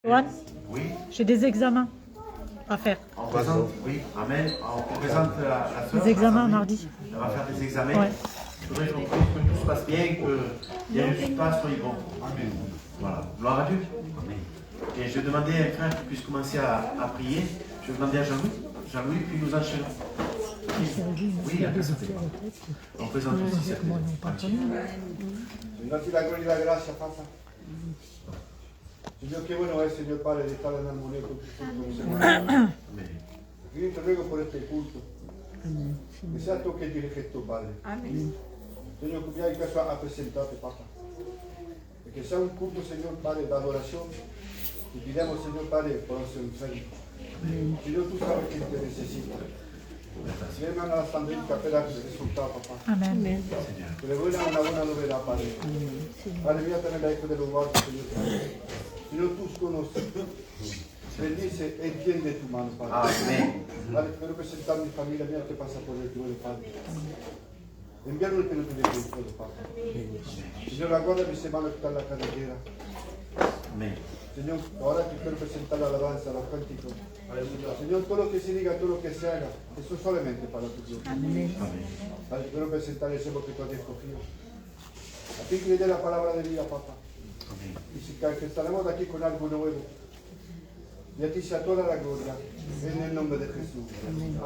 Johan, Oui, j'ai des examens à faire. on présente, oui, amen. On présente la sœur. Des examens Sandrine. mardi. Elle va faire des examens. Ouais. Je voudrais qu'on prie que tout se passe bien, que les résultats soient bons. Amen. Voilà. Gloire à Dieu. Amen. Et je vais demander à un frère qui puisse commencer à prier. Je vais demander à Jean-Louis. Jean-Louis, puis nous enchaînons. Oui, on présente aussi cette Señor, la gloria y la gracia, Papa. Señor, qué bueno es, Señor Padre, de estar en armonía con tus hijos, hermanos. Señor, te ruego por este culto. Que sea tú quien dirige esto, Padre. Amén. Señor, que hay caso a presentarte, Papa. Que sea un culto, Señor Padre, de adoración. Y pidamos, Señor Padre, por los enfermos. Señor, tú sabes quién te necesita. Señor, hermana Sandrine, que espera el resultado, Papá. Amen. Que le buena una buena novedad, Padre. Padre, mira tener la hijo de los barcos, Señor. Señor, tú conoces. Bendice, entiende tu mano, Padre. Amén. Padre, quiero presentar a mi familia, mira qué pasa por el tuyo, Padre. Enviarlo el pelote de Cristo, Padre. Señor, aguarda a mis hermanos que están en la carretera. Amén. Señor, ahora que quiero presentar la alabanza, los cánticos. Señor, todo lo que se diga, todo lo que se haga, eso es solamente para tu gloria. Amén. Padre, quiero presentar ese que tú has escogido. A ti que le dé la palabra de vida, papá. Amén. Y si que estaremos de aquí con algo nuevo. Y a ti sea toda la gloria. En el nombre de Jesús. Amén.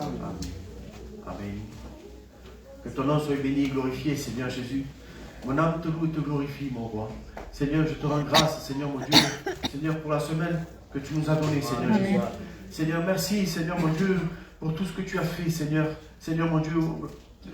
Amen. Que ton nom soit béni et glorifié, Seigneur Jésus. Mon âme te loue et te glorifie, mon roi. Seigneur, je te rends grâce, Seigneur mon Dieu. Seigneur, pour la semaine que tu nous as donnée, Seigneur Jésus. Seigneur, merci, Seigneur mon Dieu, pour tout ce que tu as fait, Seigneur. Seigneur mon Dieu,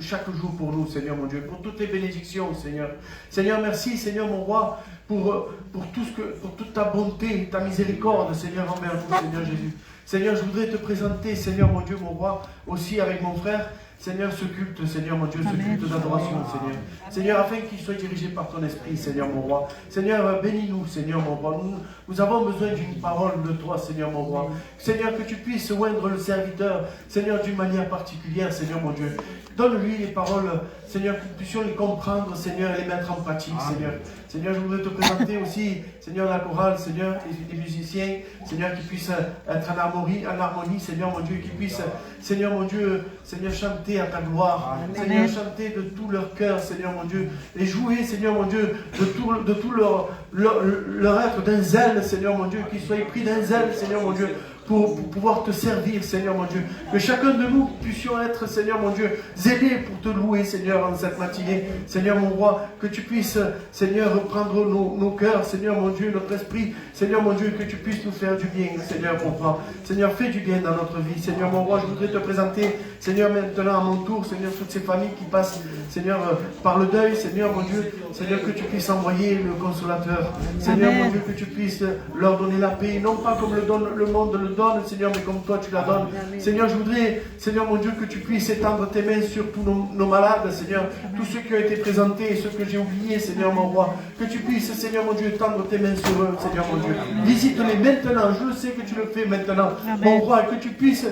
chaque jour pour nous, Seigneur mon Dieu, pour toutes les bénédictions, Seigneur. Seigneur, merci, Seigneur mon roi, pour toute ta bonté, ta miséricorde, Seigneur, envers nous, Seigneur Jésus. Seigneur, je voudrais te présenter, Seigneur mon Dieu, mon roi, aussi avec mon frère, Seigneur, ce culte, Seigneur mon Dieu, ce culte d'adoration, Seigneur. Seigneur, afin qu'il soit dirigé par ton esprit, Seigneur mon roi. Seigneur, bénis-nous, Seigneur mon roi. Nous avons besoin d'une parole de toi, Seigneur mon roi. Seigneur, que tu puisses oindre le serviteur, Seigneur, d'une manière particulière, Seigneur mon Dieu. Donne-lui les paroles, Seigneur, que nous puissions les comprendre, Seigneur, et les mettre en pratique, Seigneur. Seigneur, je voudrais te présenter aussi, Seigneur, la chorale, Seigneur, les musiciens, Seigneur, qui puissent être en harmonie, Seigneur mon Dieu, qui puissent, Seigneur mon Dieu, Seigneur, chanter à ta gloire, Seigneur, chanter de tout leur cœur, Seigneur mon Dieu, et jouer, Seigneur mon Dieu, de tout leur être d'un zèle, Seigneur mon Dieu, qu'ils soient pris d'un zèle, Seigneur mon Dieu, pour pouvoir te servir, Seigneur mon Dieu. Que chacun de nous puissions être, Seigneur mon Dieu, zélés pour te louer, Seigneur, en cette matinée. Seigneur mon roi, que tu puisses, Seigneur, reprendre nos cœurs, Seigneur mon Dieu, notre esprit. Seigneur mon Dieu, que tu puisses nous faire du bien, Seigneur mon roi. Seigneur, fais du bien dans notre vie. Seigneur mon roi, je voudrais te présenter, Seigneur, maintenant à mon tour, Seigneur, toutes ces familles qui passent, Seigneur, par le deuil, Seigneur mon Dieu. Seigneur, que tu puisses envoyer le consolateur. Seigneur mon Dieu, que tu puisses leur donner la paix, non pas comme le monde le donne, Seigneur, mais comme toi tu la donnes. Seigneur, je voudrais, Seigneur mon Dieu, que tu puisses étendre tes mains sur tous nos malades, Seigneur, tous ceux qui ont été présentés et ceux que j'ai oubliés, Seigneur mon roi. Que tu puisses, Seigneur mon Dieu, étendre tes mains sur eux, Seigneur mon Dieu. Visite-les maintenant, je sais que tu le fais maintenant, mon roi, que tu puisses,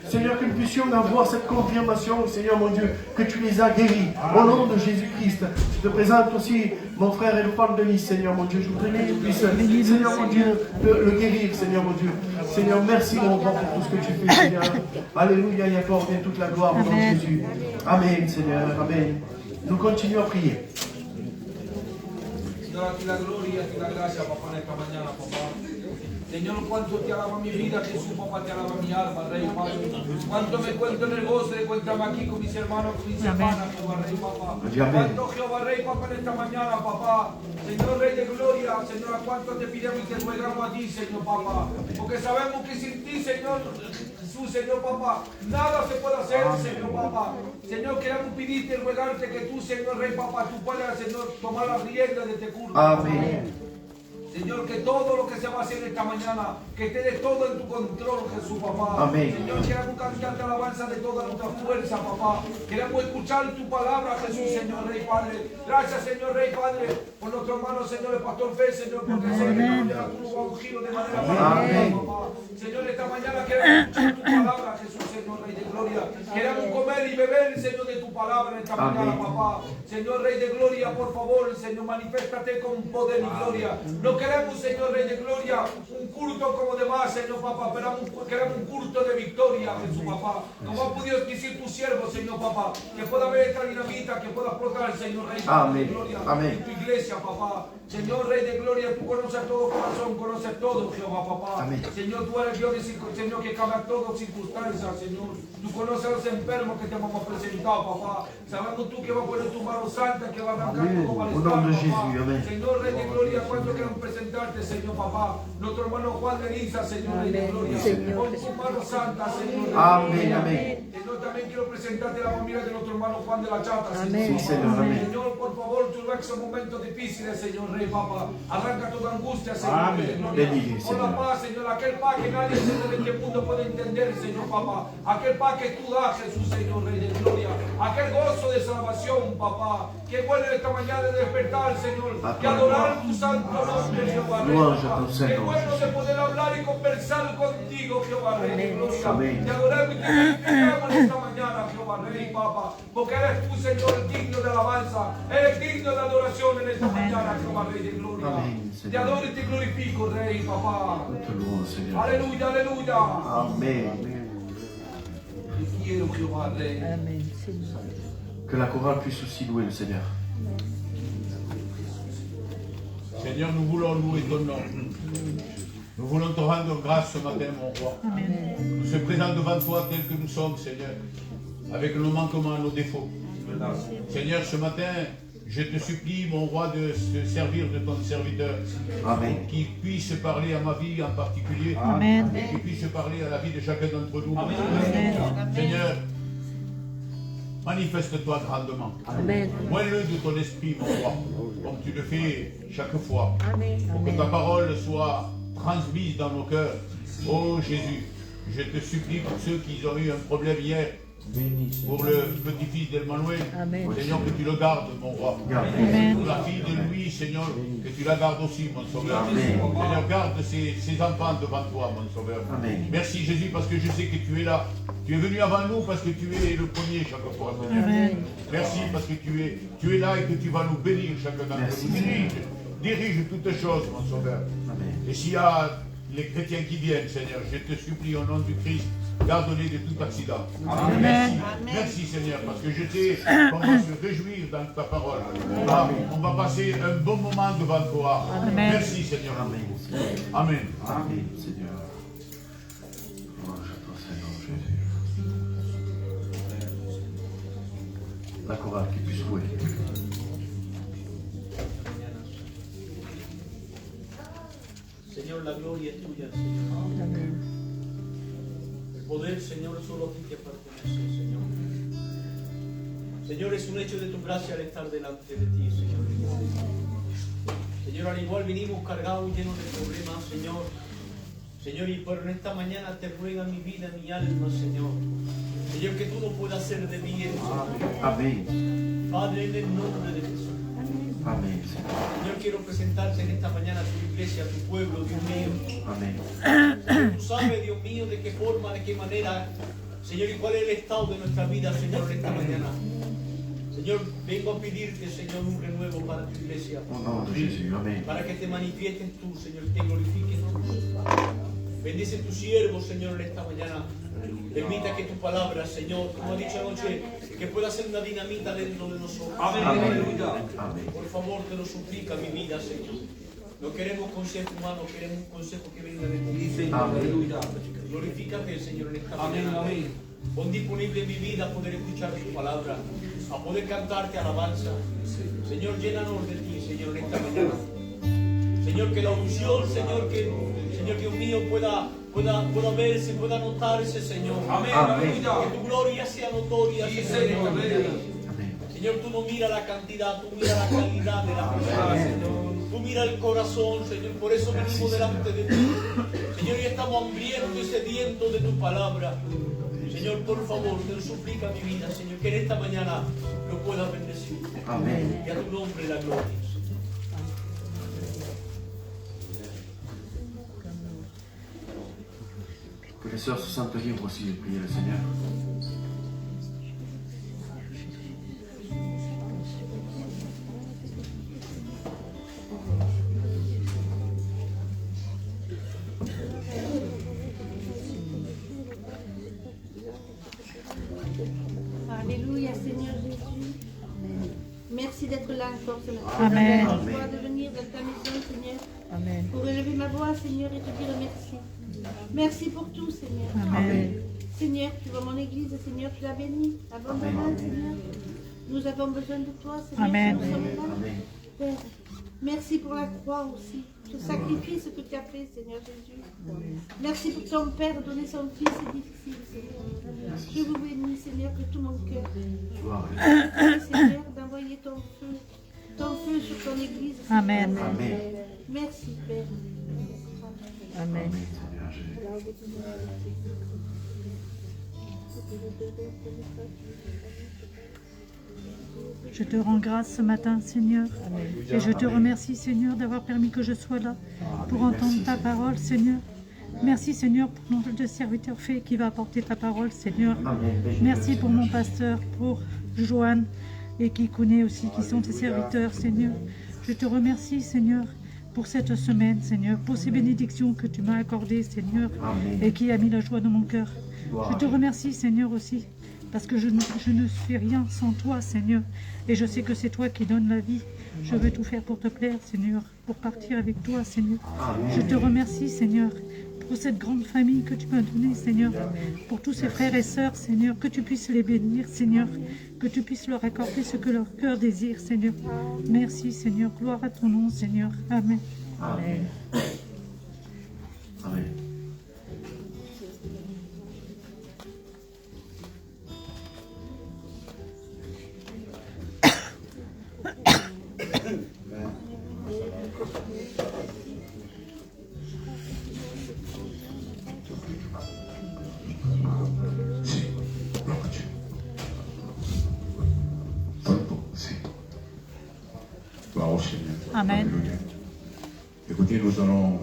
Seigneur, que nous puissions avoir cette confirmation, Seigneur mon Dieu, que tu les as guéris. Au nom de Jésus-Christ, je te présente aussi mon frère et le Père Denis, Seigneur mon Dieu. Je voudrais que tu puisses, Seigneur mon Dieu, le guérir, Seigneur mon Dieu. Seigneur, merci mon roi pour tout ce que tu fais, Seigneur. Alléluia, et accorde toute la gloire au nom de Jésus. Amen, Seigneur, Amen. Nous continuons à prier. Señor, a ti la gloria, a ti la gracia, papá, en esta mañana, papá. Señor, cuánto te alaba mi vida, Jesús, papá, te alaba mi alma, Rey, Padre. Cuánto me cuento en el gozo de encontrarme aquí con mis hermanos, con mis hermanas, Jehová, Rey, papá. Cuánto, Jehová, Rey, papá, en esta mañana, papá. Señor, Rey de gloria, Señor, a cuánto te pidemos y te ruegamos a ti, Señor, papá. Porque sabemos que sin ti, Señor, Jesús, Señor, papá, nada se puede hacer, Señor, papá. Señor, queremos pedirte y rogarte que tú, Señor, Rey, papá, tú puedas, Señor, tomar la rienda de este culto. Amén. Señor, que todo lo que se va a hacer esta mañana, que te dé todo en tu control, Jesús, papá. Amén. Señor, queremos cantarte alabanza de toda nuestra fuerza, papá. Queremos escuchar tu palabra, Jesús, Señor, Rey, Padre. Gracias, Señor, Rey, Padre, por nuestro hermano, Señor, el pastor Fe, Señor, porque Señor, tú lo vas a ungir de manera particular, papá. Señor, esta mañana queremos escuchar tu palabra, Jesús, Señor, Rey de gloria. Queremos comer y beber, Señor, de tu palabra esta mañana, papá. Señor, Rey de gloria, por favor, Señor, manifiéstate con poder y gloria. No queremos, Señor, Rey de gloria, un culto papá, Señor, papá, queremos un culto de victoria, Jesús, papá. Como ha podido decir tu siervo, Señor, papá, que pueda haber esta dinamita, que pueda explotar, Señor, Rey de Gloria, en tu iglesia, papá. Señor, Rey de Gloria, tú conoces todo corazón, conoces todo, Jehová, papá. Amén. Señor, tú eres Dios, Señor, que cambia todas circunstancias, Señor. Tú conoces a los enfermos que te hemos presentado, papá. Sabemos tú que vas a poner tu mano santa, que va a arrancar Amén. todo Au malestar, nom de papá. Jésus, amén. Señor, Rey de Gloria, ¿cuánto queremos presentarte, Señor, papá? Nuestro hermano Juan de Elisa, Señor, Rey de Gloria. Pon tu mano santa, Señor. Amén, amén. Señor, también quiero presentarte la familia de nuestro hermano Juan de la Chata, Sí, Señor, amén. Señor, por favor, tú ves esos momentos difíciles, Señor, Rey, papá. Arranca toda angustia, Señor, Rey de Gloria. Bendice, Con la Señor. paz, Señor, aquel paz que nadie de este mundo puede entender, Señor, papá. Aquel paz que tú das, Jesús, Señor, Rey de Gloria. Aquel gozo de salvación, papá. Que bueno esta mañana de despertar, Señor. Que adorar tu santo nombre, Jehová, Rey, Louange papá. a ton Saint Qué nom, bueno de Jésus. poder hablar y conversar contigo, Jehová, Rey de Gloria. Amén. Te adoramos y te glorificamos esta mañana, Jehová, Rey, papá. Porque eres tú, Señor, digno de alabanza. Eres digno de adoración en esta mañana, Jehová, Rey de Gloria. Amén, Señor. Te adoro y te glorifico, Rey, papá. Te louons, Seigneur. Aleluya, aleluya. Amen. Te quiero, Jehová, Rey. Amen, Seigneur. Que la chorale puisse aussi louer le Seigneur. Seigneur, nous voulons louer ton nom. Nous voulons te rendre grâce ce matin, mon roi. Nous se présentons devant toi tel que nous sommes, Seigneur, avec nos manquements, nos défauts. Seigneur, ce matin, je te supplie, mon roi, de se servir de ton serviteur. Amen. Qui puisse parler à ma vie en particulier. Amen. Et qui puisse parler à la vie de chacun d'entre nous. Amen. Seigneur, manifeste-toi grandement. Amen. Moelle-le de ton esprit, mon roi, comme tu le fais chaque fois. Pour que ta parole soit transmise dans nos cœurs. Oh Jésus, je te supplie pour ceux qui ont eu un problème hier, pour le petit-fils d'Emmanuel, Amen. Seigneur, que tu le gardes, mon roi. Amen. Pour la fille de Louis, Seigneur, que tu la gardes aussi, mon sauveur. Amen. Seigneur, garde ces enfants devant toi, mon sauveur. Amen. Merci Jésus, parce que je sais que tu es là. Tu es venu avant nous parce que tu es le premier chaque fois, Seigneur. Amen. Merci parce que tu es là et que tu vas nous bénir chacun d'entre Merci, nous. Seigneur. Dirige toutes choses, mon sauveur. Amen. Et s'il y a les chrétiens qui viennent, Seigneur, je te supplie au nom du Christ, garde-les de tout accident. Merci. Merci, Seigneur, parce que je sais qu'on va se réjouir dans ta parole. On va passer un bon moment devant toi. Amen. Merci, Seigneur. Amen, Seigneur. Amen. Amen, Seigneur. Louange à ton Saint-Nom, Jésus. La chorale qui puisse louer. Señor, la gloria es tuya, Señor. El poder, Señor, solo a ti te pertenece, Señor. Señor, es un hecho de tu gracia al estar delante de ti, Señor. Señor, al igual vinimos cargados, llenos de problemas, Señor. Señor, y pero en esta mañana te ruega mi vida, mi alma, Señor. Señor, que tú no puedas hacer de mí eso. Amen. Padre, en el nombre de Jesús. Amen, Seigneur. Señor, quiero presentarte en esta mañana a tu iglesia, a tu pueblo, Dios mío. Amen. Señor, tú sabes, Dios mío, de qué forma, de qué manera, Señor, y cuál es el estado de nuestra vida, Señor, en esta mañana. Señor, vengo a pedirte, Señor, un renuevo para tu iglesia, Au nom de Jésus, Amen. para que te manifiestes tú, Señor, y te glorifiques tú. Bendice tu siervo, Señor, en esta mañana. Permita que tu palabra, Señor, como ha dicho anoche, que pueda ser una dinamita dentro de nosotros. Amén. Aleluya. Amen. Por favor, te lo suplica mi vida, Señor. No queremos consejo humano, queremos un consejo que venga de ti. Dice, Amén. aleluya. Glorifícate, Señor, en esta Amén, mañana. amén. Pon disponible en mi vida a poder escuchar tu palabra, a poder cantarte alabanza. Señor, llénanos de ti, Señor, en esta mañana. Señor, que la unción, Señor, Dios mío, pueda verse, pueda notarse, Señor. Amén, Amén. Que aleluya. tu gloria sea notoria, Sí, Señor. Señor. Amen. Señor, tú no miras la cantidad, tú miras la calidad de la persona, Señor. Tú miras el corazón, Señor. Por eso venimos delante de ti. Señor, y estamos hambrientos y sedientos de tu palabra. Señor, por favor, te lo suplica mi vida, Señor, que en esta mañana lo puedas bendecir. Amen. Y a tu nombre la gloria. Que les sœurs se sentent libres aussi de prier le Seigneur. Alléluia, Seigneur Jésus. Merci d'être là encore ce matin. Amen. Merci de venir dans ta maison, Seigneur, Amen. pour élever ma voix, Seigneur, et te dire merci. Merci pour tout, Seigneur. Amen. Seigneur, tu vois mon église, Seigneur, tu l'as bénie abondamment, Seigneur. Nous avons besoin de toi, Seigneur. Amen. Nous sommes là. Père, merci pour la croix aussi, ce sacrifice que tu as fait, Seigneur Jésus. Merci pour ton Père donner son Fils, c'est difficile, Seigneur. Je vous bénis, Seigneur, de tout mon cœur. Merci, Seigneur, d'envoyer ton feu sur ton église. Seigneur. Amen. Merci, Père. Amen. Je te rends grâce ce matin, Seigneur. Et je te remercie, Seigneur, d'avoir permis que je sois là pour entendre ta parole, Seigneur. Merci, Seigneur, pour le serviteur fait qui va apporter ta parole, Seigneur. Merci pour mon pasteur, pour Joanne et qui connaît aussi, qui sont tes serviteurs, Seigneur. Je te remercie, Seigneur, pour cette semaine, Seigneur, pour ces bénédictions que tu m'as accordées, Seigneur, et qui a mis la joie dans mon cœur. Je te remercie, Seigneur, aussi, parce que je ne suis rien sans toi, Seigneur, et je sais que c'est toi qui donnes la vie. Je veux tout faire pour te plaire, Seigneur, pour partir avec toi, Seigneur. Je te remercie, Seigneur, pour cette grande famille que tu m'as donnée, Seigneur, pour tous ces frères et sœurs, Seigneur, que tu puisses les bénir, Seigneur, que tu puisses leur accorder ce que leur cœur désire, Seigneur. Merci, Seigneur. Gloire à ton nom, Seigneur. Amen. Amen. Amen. Gloire au Seigneur. Amen. Alléluia. Écoutez, nous allons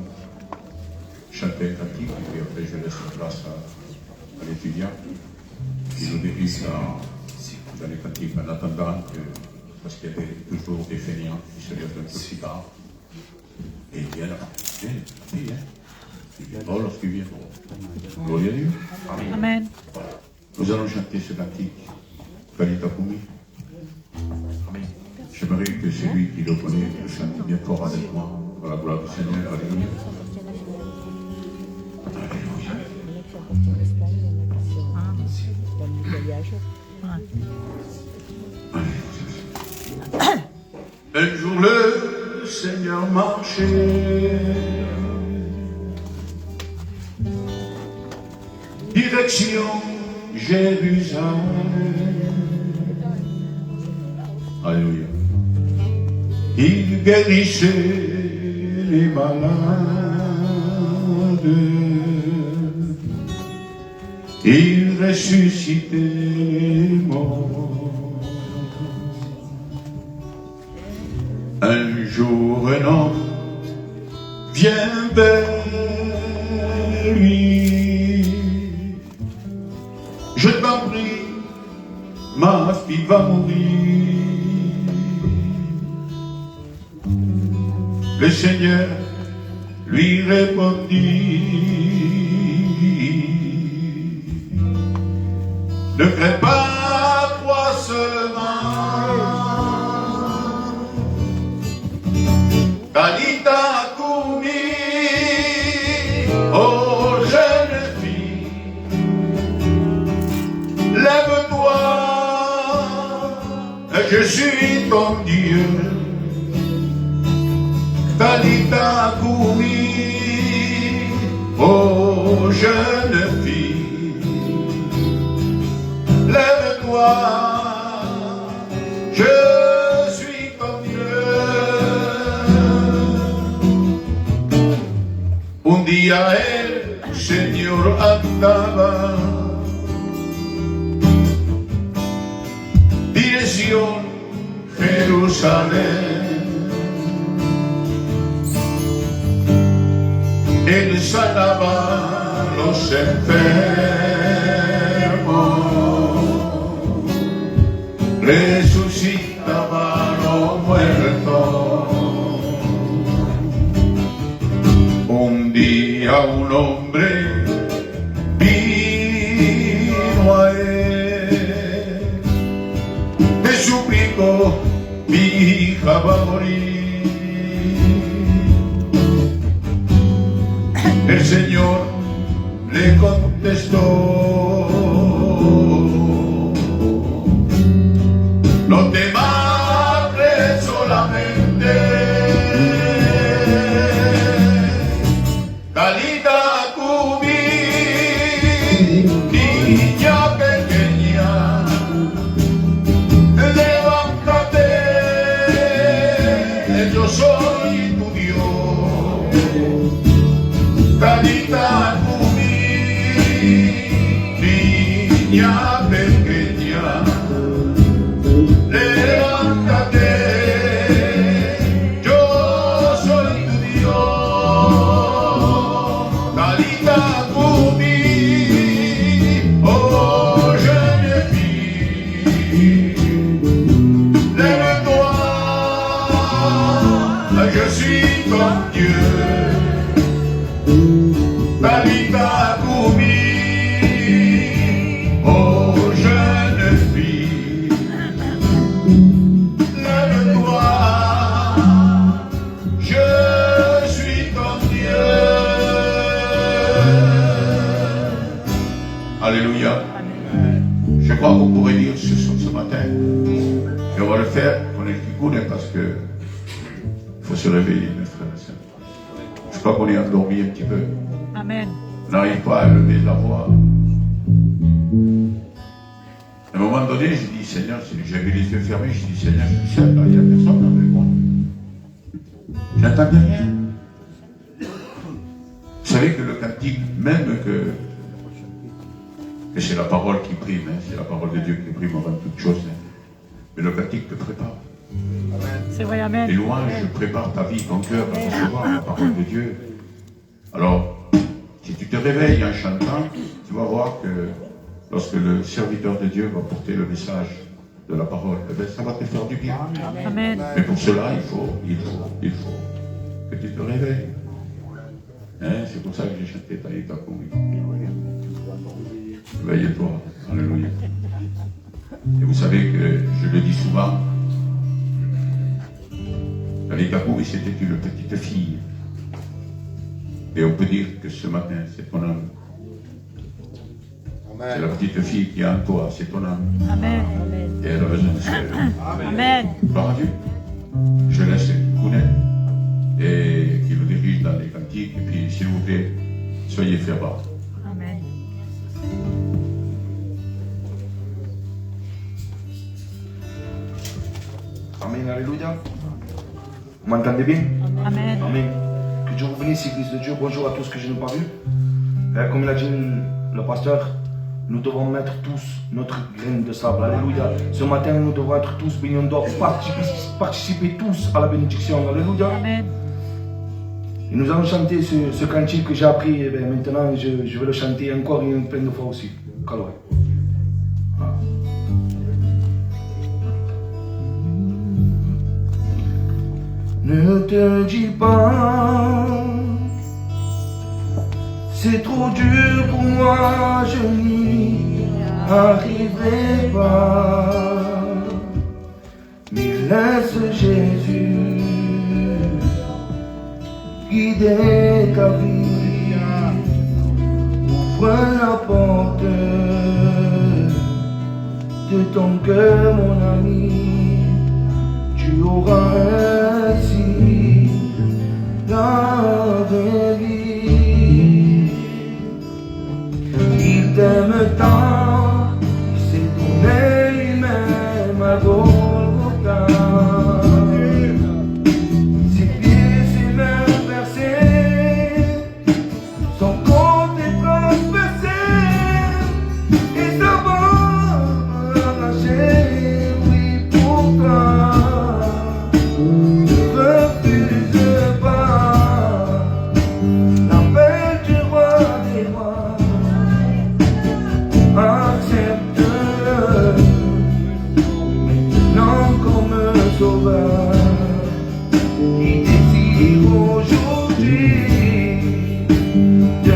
chanter un cantique et puis après je laisse place à l'étudiant qui nous débute dans les cantiques en attendant parce qu'il y a toujours des fainéants qui se lèvent un peu plus tard. Et ils viennent, ils viennent lorsqu'ils viennent. Gloire à Dieu. Amen. Nous allons chanter ce cantique, Kalita Kumi. J'aimerais que celui qui le connaît le chante bien fort avec moi, pour la gloire du Seigneur. Alléluia. Alléluia. Un jour le Seigneur marchait, direction Jérusalem. Alléluia. Il guérissait les malades, il ressuscitait les morts. Un jour un homme vient vers lui. Je t'en prie, ma fille va mourir. Le Seigneur lui répondit, ne crains pas, crois seulement. Talita Kumi, oh jeune fille, lève-toi, je suis ton Dieu. Talita Kumi, oh jeune fille, lève-toi, je suis ton Dieu. Un día el Señor andaba, dirección Jerusalén. Él sanaba a los enfermos, resucitaba a los muertos. Un día un hombre vino a él mi hija va a morir. El Señor le contestó: no te mates solamente, Talita Cumi, niña pequeña, levántate, yo soy tu Dios. Talita Cumi, niña pequeña, levántate, yo soy tu Dios. Talita Cumi, oh jeune fille, lève-toi, je suis ton Dieu. Talita Cumi, oh jeune fille, lève-toi, je suis ton Dieu. Alléluia. Je crois qu'on pourrait dire ce matin, et on va le faire con il Kikune parce que il faut se réveiller, mes frères et sœurs. Je crois qu'on est endormi un petit peu. Amen. N'arrive pas à lever la voix. À un moment donné, j'ai dit, Seigneur, j'avais les yeux fermés, j'ai dit, Seigneur, je suis seul, là, il n'y a personne avec moi. J'entendais rien. Vous savez que le cantique, même que c'est la parole qui prime, hein, c'est la parole de Dieu qui prime avant toute chose, hein, mais le cantique te prépare. C'est vrai, Amen. Les louanges préparent ta vie, ton cœur à recevoir la parole de Dieu. Alors, si tu te réveilles en chantant, tu vas voir que lorsque le serviteur de Dieu va porter le message de la parole, eh bien, ça va te faire du bien. Amen. Mais pour cela, il faut que tu te réveilles. Hein, c'est pour ça que j'ai chanté Talita Cumi. Réveille-toi. Alléluia. Et vous savez que je le dis souvent, Talita Cumi, c'était une petite fille. Et on peut dire que ce matin, c'est ton âme. C'est la petite fille qui est en toi, c'est ton âme. Amen. Et elle a besoin de ça. Amen. Gloire à Dieu. Je laisse Kounet et qui nous dirige dans les cantiques. Et puis, s'il vous plaît, soyez fervents. Amen. Amen, alléluia. Vous m'entendez bien? Amen. Amen. Que Dieu vous bénisse, Église de Dieu. Bonjour à tous que je n'ai pas vu. Comme l'a dit le pasteur, nous devons mettre tous notre graine de sable. Alléluia. Ce matin, nous devons être tous bénis. On doit participer tous à la bénédiction. Alléluia. Amen. Et nous allons chanter ce cantique que j'ai appris. Et bien, maintenant, je vais le chanter encore une plein de fois aussi. Calme. Ne te dis pas, c'est trop dur pour moi, je n'y arriverai pas. Mais laisse Jésus guider ta vie. Ouvre la porte de ton cœur, mon ami. Tu auras ainsi la vraie vie. Il t'aime tant, il s'est donné lui-même à Golgotha. Ses pieds, ses mains percées, son corps est transpercé, et sa voix arrachée, oui, pour toi. Ne refuse pas l'appel du roi des rois. Accepte-le maintenant comme sauveur. Il désire aujourd'hui de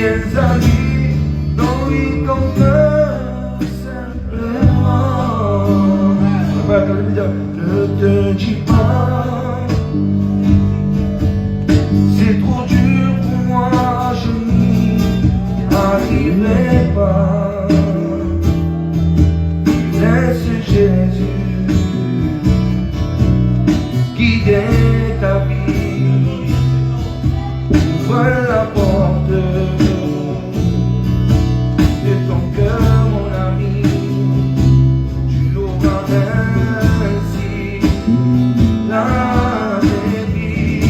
Viens à lui, non il convient simplement. Ne te dis pas, c'est trop dur pour moi, je n'y arriverai pas. Laisse Jésus guider ta vie, ouvre la porte de ton cœur, mon ami, tu auras ainsi la vie.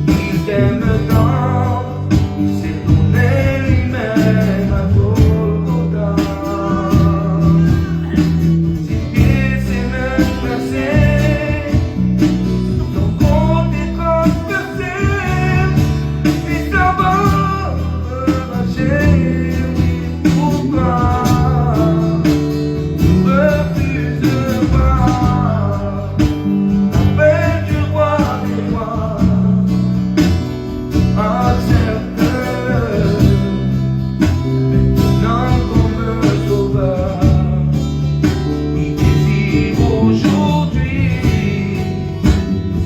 Il t'aime tant, il s'est donné lui-même à Golgotha. Ses pieds, ses mains placées, ton compte est transpercé, et ça va marcher, oui, pourquoi ne refuse pas l'appel du roi des rois, accepte maintenant comme sauveur. Il désire aujourd'hui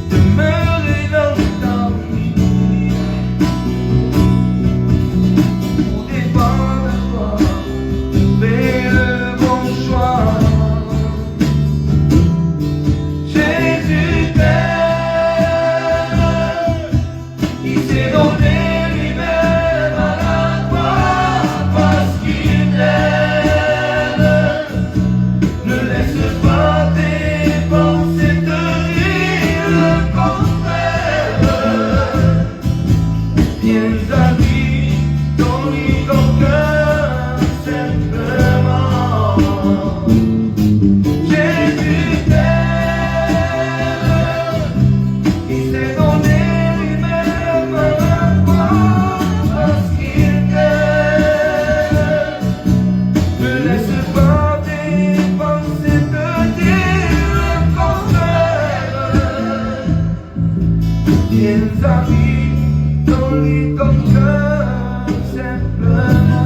demeurer dans ta vie. Tout dépend de toi, fais le bon choix. Jésus t'aime, il s'est donné lui-même à la croix parce qu'il t'aime. Ne laisse pas tes pensées te dire le contraire. Viens à lui, donne-lui ton cœur simplement. Jésus t'aime, il s'est donné lui-même à la croix parce qu'il t'aime. Ne laisse pas tes pensées te dire le contraire. Viens à lui, donne-lui ton cœur simplement.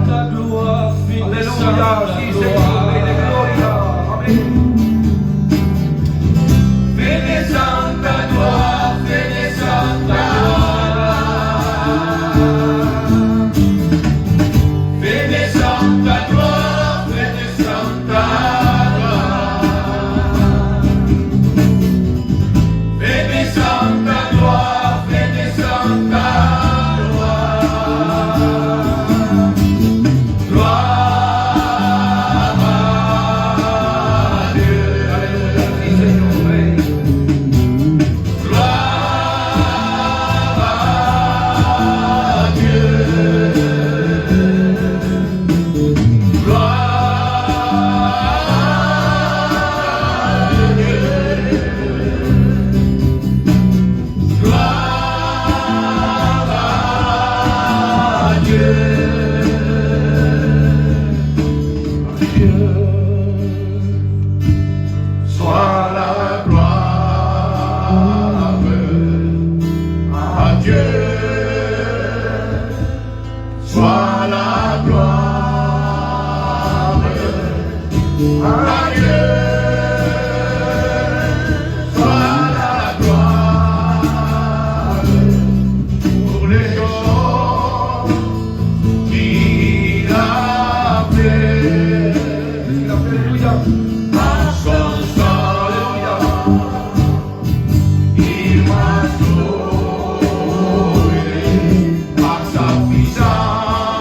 Ta gloire, Alléluia, si Seigneur, et de gloria. Amen. fais descendre ta gloire, fais descendre ta gloire. Fais descendre ta gloire, fais descendre ta gloire. Fais descendre ta gloire, fais descendre ta gloire. Gloire à Dieu. Alléluia, si Seigneur, Amen. Sois la gloire à Dieu. Sois la gloire à Dieu. Sois la gloire pour les choses qu'il a fait. Alléluia. À son sang, il m'a sauvé par sa puissance,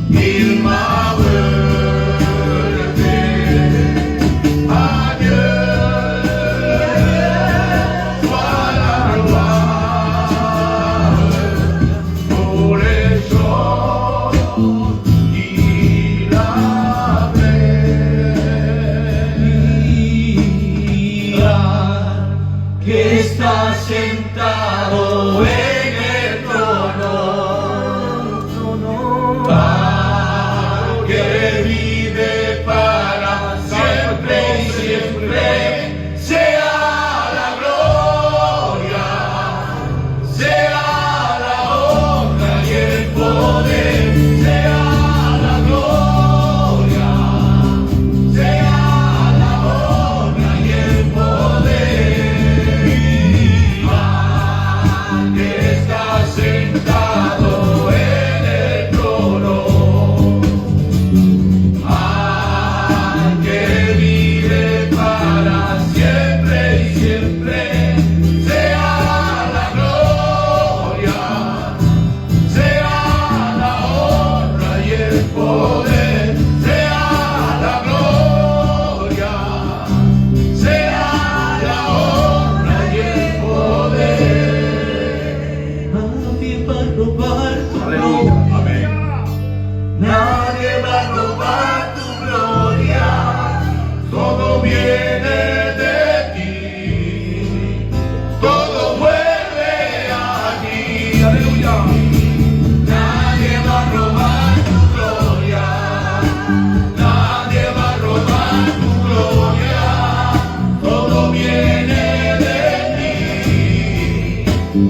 il m'a relevé. Adieu, sois la gloire pour les choses qu'il a fait. Que está sentado en el trono, que vive para siempre y siempre, sea la gloria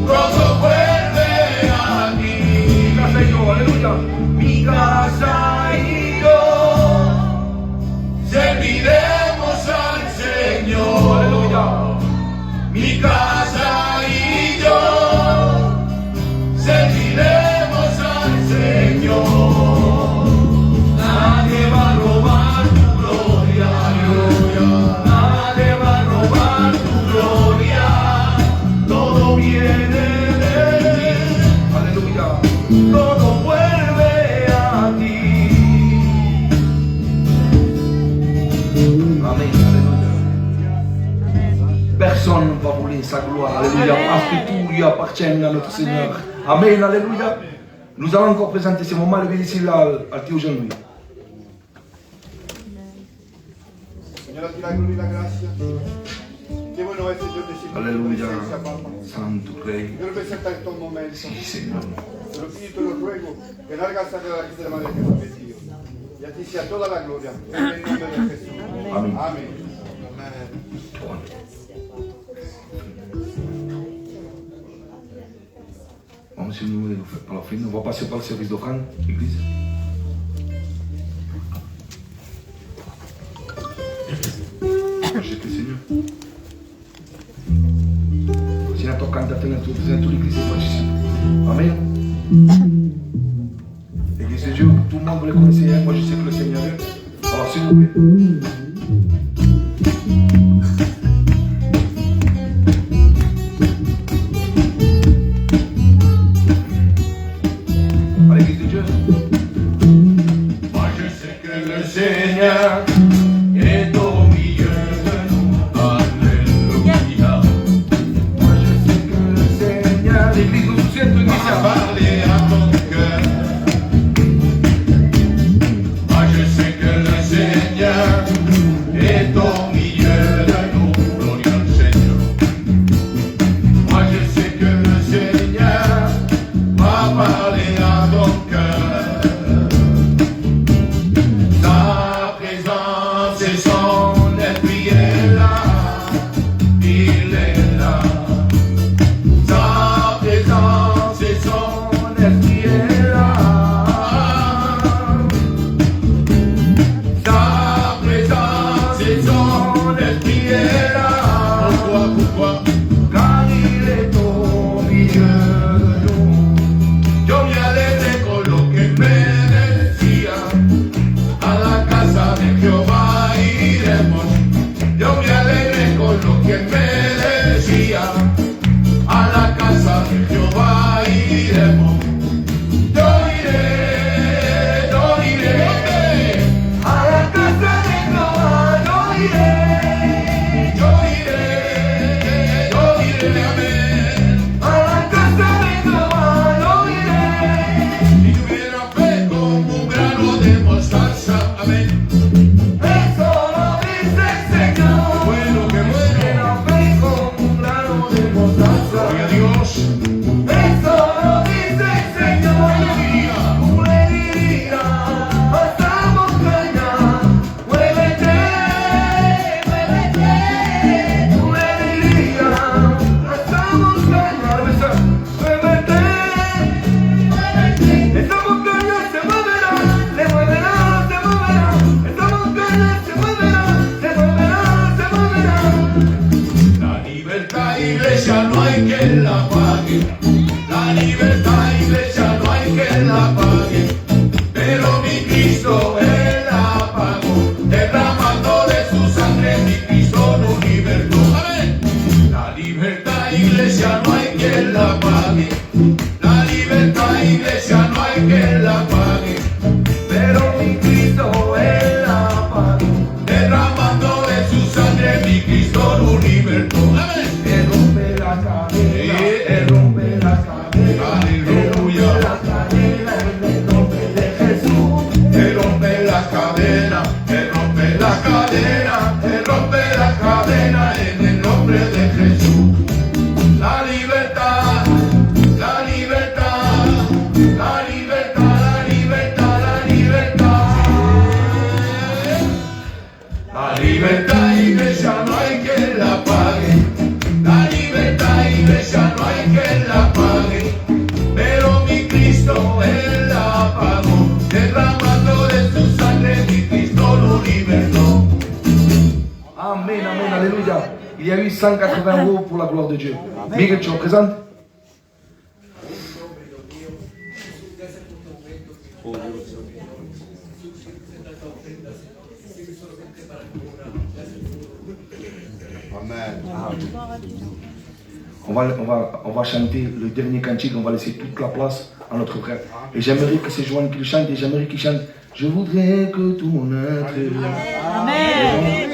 todo vuelve a ti. Mi casa y yo, aleluya. Mi casa y yo serviremos al Señor, aleluya. Mi casa y yo serviremos al Señor. Nadie va a robar tu gloria, aleluya. Nadie va a robar tu gloria. Todo viene de ti, aleluya. Todo vuelve a ti. Amen, aleluya. Personne ne va voler sa gloire, alléluia, parce que tout lui appartient à notre Seigneur. Amen, alléluia. Nous allons encore présenter ces moments, le bénéfice al tío Jean-Louis. Señor, a ti la gloria y la gracia. Qué bueno es, Señor, decir tu Aleluya, presencia, Papá. Santo Rey. Yo represento en estos momentos. Sí, Señor. Te lo pido y te lo ruego, que larga sangre de la Cristo de la Madre que nos metió. Y a ti sea toda la gloria, en el nombre de Jesús. Amén. Amén. Vamos se nous par la fin, on va passer par le service d'offrande, l'église. J'étais Seigneur. Si la toccante a tenuto l'église, c'est pas ici. Amen. L'église de Dieu, tout le monde vous le connaissez, moi je sais que le Seigneur est. Alors s'il vous plaît. Seigneur est au milieu de nous, alléluia. Moi je sais que le Seigneur, l'église nous soutient tout va parler à ton cœur. Moi je sais que le Seigneur est au milieu de nous, gloire au Seigneur. Moi je sais que le Seigneur va parler à ton cœur. La libertad, la libertad, la libertad. eu 180 euros pour la gloire de Dieu. Miguel, tu représentes? On va chanter le dernier cantique, on va laisser toute la place à notre frère. Et j'aimerais que c'est Joanne qui le chante, et j'aimerais qu'il chante. Je voudrais que tout mon être... Amen.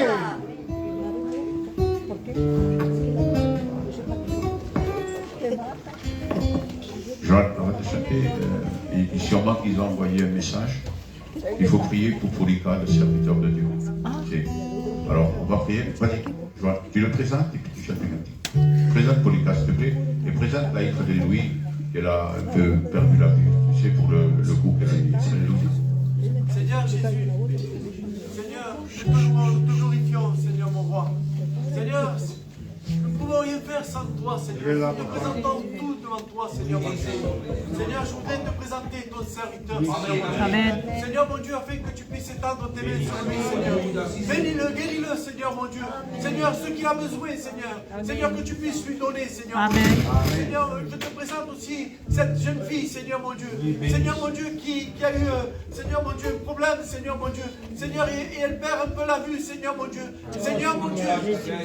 Joanne, on va te chanter. Et sûrement qu'ils ont envoyé un message. Il faut prier pour Polika, le serviteur de Dieu. Okay. Alors, on va prier. Vas-y, Joanne, tu le présentes et puis tu chantes un cantique. Présente Polika, s'il te plaît. Et présente la hître de Louis, qu'elle a un peu perdu la vue. Tu sais, pour le coup qu'elle a dit. Alléluia. Seigneur Jésus, Seigneur, nous te glorifions, Seigneur mon roi. Seigneur, nous ne pouvons rien faire sans toi, Seigneur. Nous te présentons tout devant toi, Seigneur mon Dieu. Seigneur, je voudrais te présenter ton serviteur, Seigneur. Amen. Seigneur mon Dieu, afin que tu puisses étendre tes mains sur lui, Seigneur. Bénis-le, guéris-le, Seigneur mon Dieu. Seigneur, ce qu'il a besoin, Seigneur. Seigneur, que tu puisses lui donner, Seigneur. Amen. Seigneur, je te présente aussi cette jeune fille, Seigneur mon Dieu. Seigneur mon Dieu, qui a eu, Seigneur mon Dieu, un problème, Seigneur mon Dieu. Seigneur, et elle perd un peu la vue, Seigneur mon Dieu. Seigneur mon Dieu,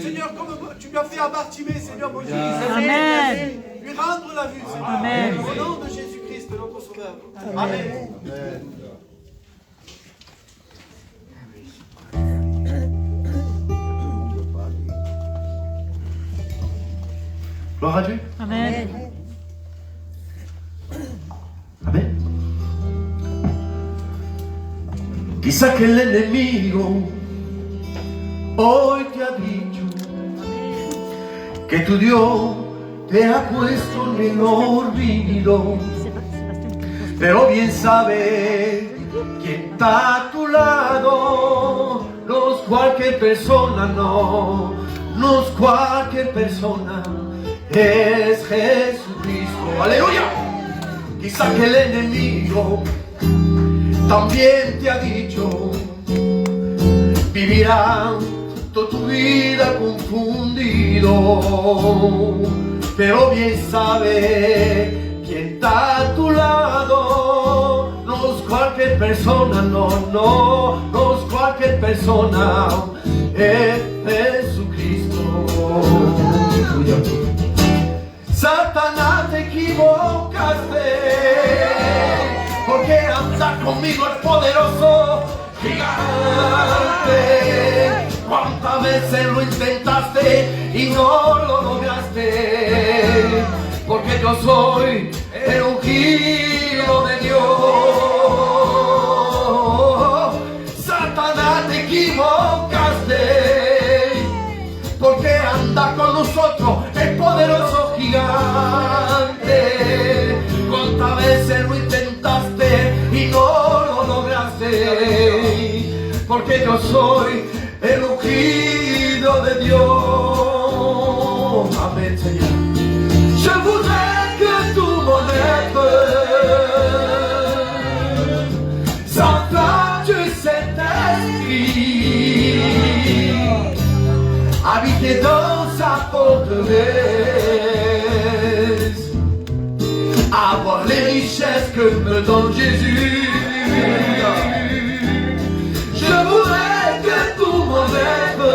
Seigneur, comme tu lui as fait à Bartimée, Seigneur mon Dieu. Amen. Lui rendre la vue, Seigneur. Amen. Au nom de Jésus-Christ, notre Sauveur. Amen. Gloire à Dieu. Amen. Amén. Quizá que el enemigo hoy te ha dicho que tu Dios te ha puesto en el olvido, pero bien sabe quién está a tu lado. No es cualquier persona, no es cualquier persona, es Jesucristo. Aleluya. Quizá que el enemigo también te ha dicho, vivirás toda tu vida confundido, pero bien sabe quién está a tu lado. No es cualquier persona, no es cualquier persona, es Jesucristo. Satanás, te equivocaste, porque anda conmigo el poderoso gigante. Cuántas veces lo intentaste y no lo lograste, porque yo soy el ungido de Dios. Satanás, te equivocaste, porque anda con nosotros el poderoso gigante. Cuántas veces lo intentaste y no lo lograste, porque yo soy el ungido de Dios. Amén, Señor. Je voudrais que tout mon être s'engage cet esprit, habiter dans sa forteresse, avoir les richesses que me donne Jésus. Je voudrais que tout mon être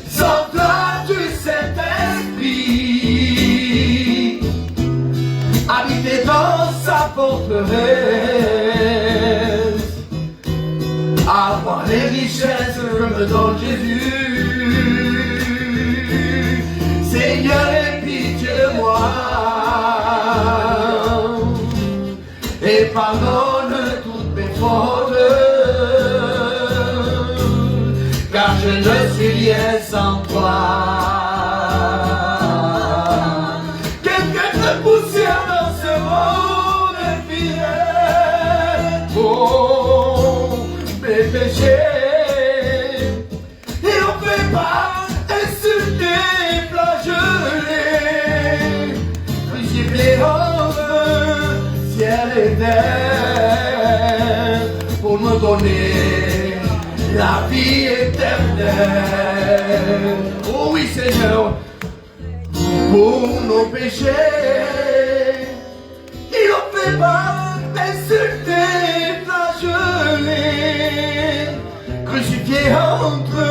s'engage cet esprit, habiter dans sa forteresse, avoir les richesses que me donne Jésus. Seigneur, aie pitié de moi et pardonne toutes mes fautes, car je ne suis rien sans toi. Quelqu'un de poussière dans ce monde infidèle, oh, mes péchés, et on ne peut pas insulter, flageller, crucifié en ciel et terre, pour me donner la vie éternelle. pour nos péchés. Il en fait pas insulté, flagellé, crucifié entre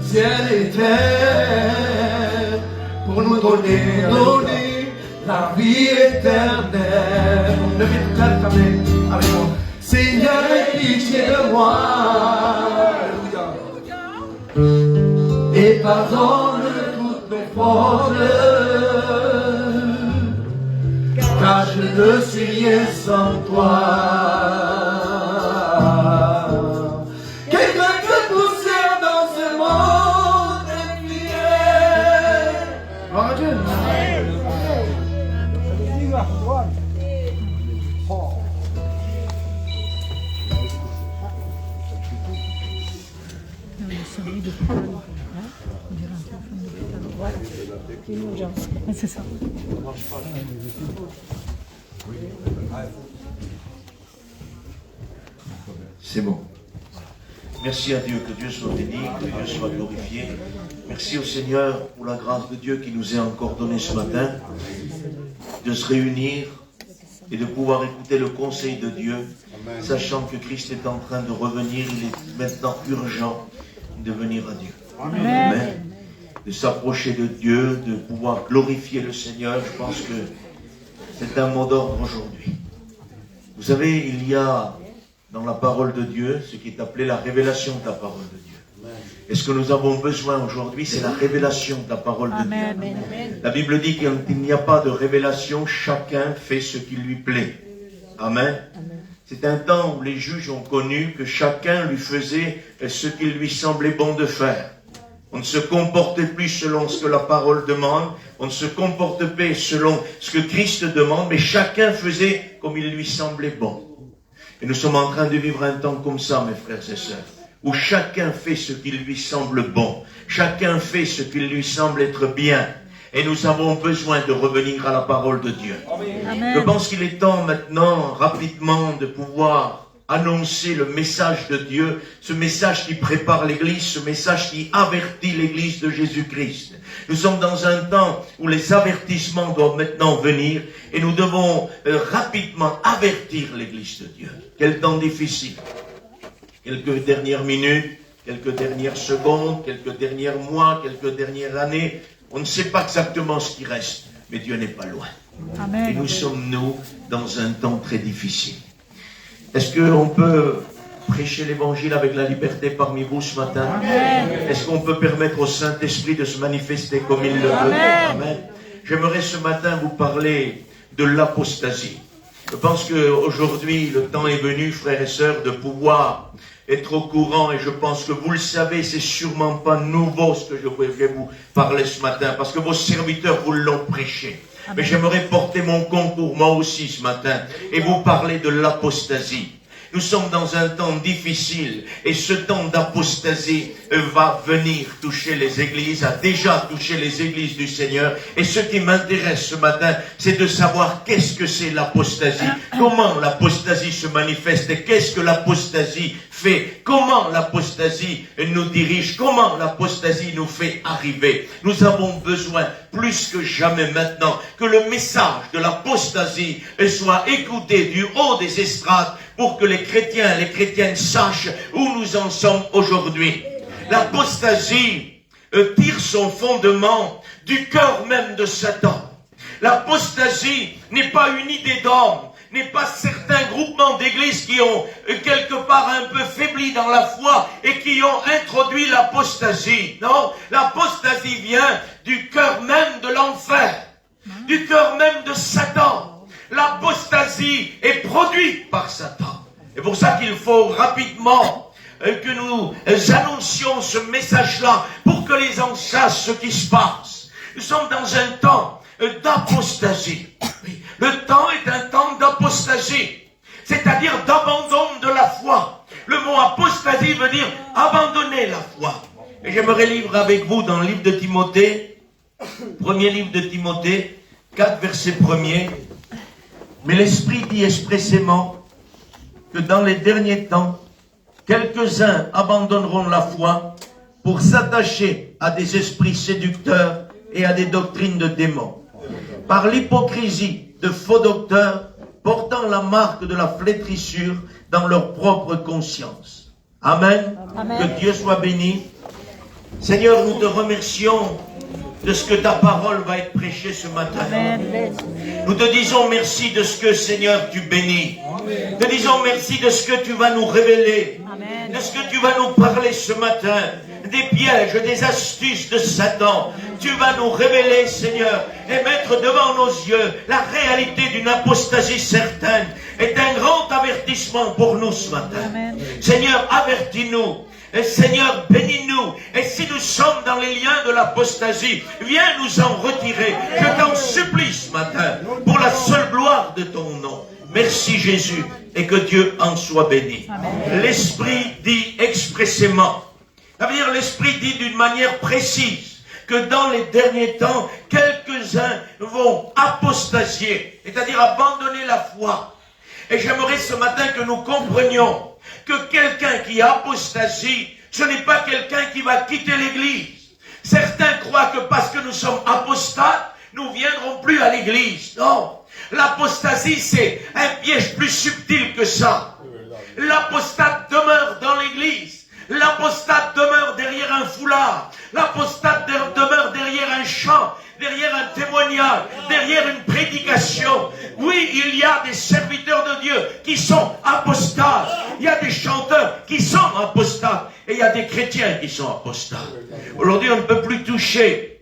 ciel et terre, pour nous donner la vie éternelle. Levez toute la table avec moi. Seigneur, aie pitié de moi et pardonne toutes mes fautes, car je ne suis rien sans toi. Quelqu'un que poussière dans ce monde infidèle. Gloire à Dieu. C'est ça. C'est bon. Merci à Dieu, que Dieu soit béni, que Dieu soit glorifié. Merci au Seigneur pour la grâce de Dieu qui nous est encore donnée ce matin, de se réunir et de pouvoir écouter le conseil de Dieu, sachant que Christ est en train de revenir. Il est maintenant urgent de venir à Dieu. Amen. De s'approcher de Dieu, de pouvoir glorifier le Seigneur. Je pense que c'est un mot d'ordre aujourd'hui. Vous savez, il y a dans la parole de Dieu ce qui est appelé la révélation de la parole de Dieu. Et ce que nous avons besoin aujourd'hui, c'est la révélation de la parole de Dieu. Amen. La Bible dit qu'il n'y a pas de révélation, chacun fait ce qui lui plaît. Amen. C'est un temps où les juges ont connu que chacun lui faisait ce qu'il lui semblait bon de faire. On ne se comportait plus selon ce que la parole demande, on ne se comportait plus selon ce que Christ demande, mais chacun faisait comme il lui semblait bon. Et nous sommes en train de vivre un temps comme ça, mes frères et sœurs, où chacun fait ce qui lui semble bon, chacun fait ce qui lui semble être bien. Et nous avons besoin de revenir à la parole de Dieu. Amen. Je pense qu'il est temps maintenant, rapidement, de pouvoir annoncer le message de Dieu, ce message qui prépare l'Église, ce message qui avertit l'Église de Jésus-Christ. Nous sommes dans un temps où les avertissements doivent maintenant venir et nous devons rapidement avertir l'Église de Dieu. Quel temps difficile. Quelques dernières minutes, quelques dernières secondes, quelques derniers mois, quelques dernières années. On ne sait pas exactement ce qui reste, mais Dieu n'est pas loin. Amen. Et nous sommes, nous, dans un temps très difficile. Est-ce qu'on peut prêcher l'évangile avec la liberté parmi vous ce matin? Amen. Est-ce qu'on peut permettre au Saint-Esprit de se manifester comme il le veut? Amen. J'aimerais ce matin vous parler de l'apostasie. Je pense qu'aujourd'hui, le temps est venu, frères et sœurs, de pouvoir être au courant, et je pense que vous le savez, c'est sûrement pas nouveau ce que je vais vous parler ce matin, parce que vos serviteurs vous l'ont prêché. Amen. Mais j'aimerais porter mon concours, moi aussi, ce matin, et vous parler de l'apostasie. Nous sommes dans un temps difficile, et ce temps d'apostasie va venir toucher les églises, a déjà touché les églises du Seigneur. Et ce qui m'intéresse ce matin, c'est de savoir qu'est-ce que c'est l'apostasie, comment l'apostasie se manifeste, et qu'est-ce que l'apostasie fait, comment l'apostasie nous dirige, comment l'apostasie nous fait arriver. Nous avons besoin, plus que jamais maintenant, que le message de l'apostasie soit écouté du haut des estrades, pour que les chrétiens, les chrétiennes sachent où nous en sommes aujourd'hui. L'apostasie tire son fondement du cœur même de Satan. L'apostasie n'est pas une idée d'homme, n'est pas certains groupements d'églises qui ont quelque part un peu faibli dans la foi et qui ont introduit l'apostasie. Non, l'apostasie vient du cœur même de l'enfer, du cœur même de Satan. L'apostasie est produite par Satan. C'est pour ça qu'il faut rapidement que nous annoncions ce message-là pour que les gens sachent ce qui se passe. Nous sommes dans un temps d'apostasie. Le temps est un temps d'apostasie, c'est-à-dire d'abandon de la foi. Le mot apostasie veut dire abandonner la foi. Et j'aimerais lire avec vous dans le livre de Timothée, premier livre de Timothée, 4 versets 1er. Mais l'Esprit dit expressément que dans les derniers temps, quelques-uns abandonneront la foi pour s'attacher à des esprits séducteurs et à des doctrines de démons, par l'hypocrisie de faux docteurs portant la marque de la flétrissure dans leur propre conscience. Amen. Amen. Que Dieu soit béni. Seigneur, nous te remercions de ce que ta parole va être prêchée ce matin. Amen. Nous te disons merci de ce que, Seigneur, tu bénis. Te disons merci de ce que tu vas nous révéler. Amen. De ce que tu vas nous parler ce matin. Des pièges, des astuces de Satan. Tu vas nous révéler, Seigneur, et mettre devant nos yeux la réalité d'une apostasie certaine est un grand avertissement pour nous ce matin. Amen. Seigneur, avertis-nous. Et Seigneur, bénis-nous. Et si nous sommes dans les liens de l'apostasie, viens nous en retirer. Je t'en supplie ce matin, pour la seule gloire de ton nom. Merci Jésus, et que Dieu en soit béni. L'Esprit dit expressément, ça veut dire l'Esprit dit d'une manière précise, que dans les derniers temps, quelques-uns vont apostasier, c'est-à-dire abandonner la foi. Et j'aimerais ce matin que nous comprenions que quelqu'un qui apostasie, ce n'est pas quelqu'un qui va quitter l'église. Certains croient que parce que nous sommes apostates, nous ne viendrons plus à l'église. Non. L'apostasie, c'est un piège plus subtil que ça. L'apostate demeure dans l'église. L'apostate demeure derrière un foulard. L'apostate demeure derrière un chant, derrière un témoignage, derrière une prédication. Oui, il y a des serviteurs de Dieu qui sont apostates. Il y a des chanteurs qui sont apostates. Et il y a des chrétiens qui sont apostates. Aujourd'hui, on ne peut plus toucher.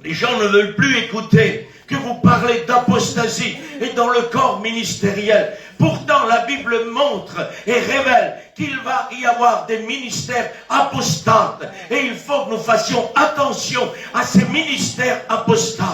Les gens ne veulent plus écouter que vous parlez d'apostasie et dans le corps ministériel. Pourtant, la Bible montre et révèle qu'il va y avoir des ministères apostates. Et il faut que nous fassions attention à ces ministères apostates.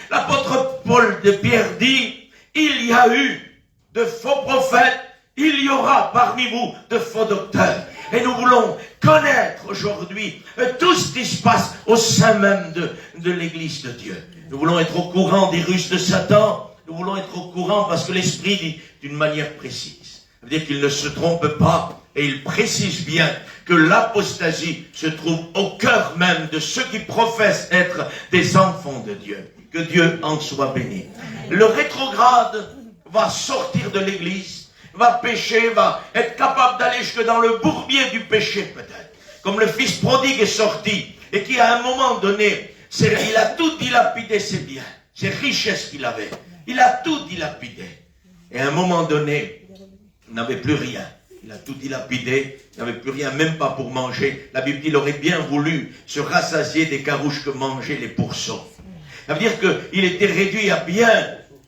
L'apôtre Paul de Pierre dit, il y a eu de faux prophètes, il y aura parmi vous de faux docteurs. Et nous voulons connaître aujourd'hui tout ce qui se passe au sein même de l'Église de Dieu. Nous voulons être au courant des ruses de Satan. Nous voulons être au courant parce que l'Esprit dit d'une manière précise. Ça veut dire qu'il ne se trompe pas et il précise bien que l'apostasie se trouve au cœur même de ceux qui professent être des enfants de Dieu. Que Dieu en soit béni. Le rétrograde va sortir de l'Église, va pécher, va être capable d'aller jusque dans le bourbier du péché peut-être. Comme le fils prodigue est sorti et qui à un moment donné, il a tout dilapidé ses biens, ses richesses qu'il avait. Il a tout dilapidé. Et à un moment donné, il n'avait plus rien. Il a tout dilapidé, il n'avait plus rien, même pas pour manger. La Bible dit qu'il aurait bien voulu se rassasier des carouches que mangeaient les pourceaux. Ça veut dire qu'il était réduit à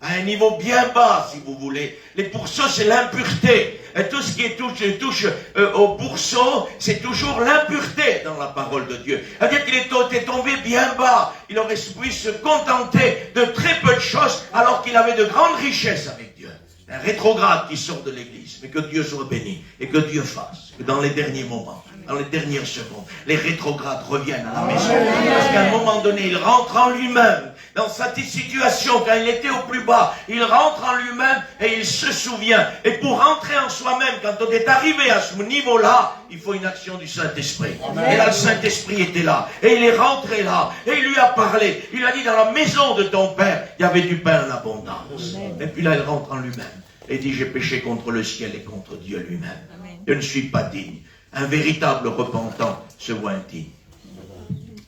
un niveau bien bas, si vous voulez. Les pourceaux, c'est l'impureté. Et tout ce qui touche au pourceau, c'est toujours l'impureté dans la parole de Dieu. C'est-à-dire qu'il était tombé bien bas. Il aurait pu se contenter de très peu de choses, alors qu'il avait de grandes richesses avec Dieu. Un rétrograde qui sort de l'église. Mais que Dieu soit béni. Et que Dieu fasse que dans les derniers moments, dans les dernières secondes, les rétrogrades reviennent à la maison. Parce qu'à un moment donné, il rentre en lui-même. Dans cette situation, quand il était au plus bas, il rentre en lui-même et il se souvient. Et pour rentrer en soi-même, quand on est arrivé à ce niveau-là, il faut une action du Saint-Esprit. Et là, le Saint-Esprit était là. Et il est rentré là. Et il lui a parlé. Il a dit, dans la maison de ton Père, il y avait du pain en abondance. Et puis là, il rentre en lui-même. Et dit, j'ai péché contre le ciel et contre Dieu lui-même. Je ne suis pas digne. Un véritable repentant se voit indigne.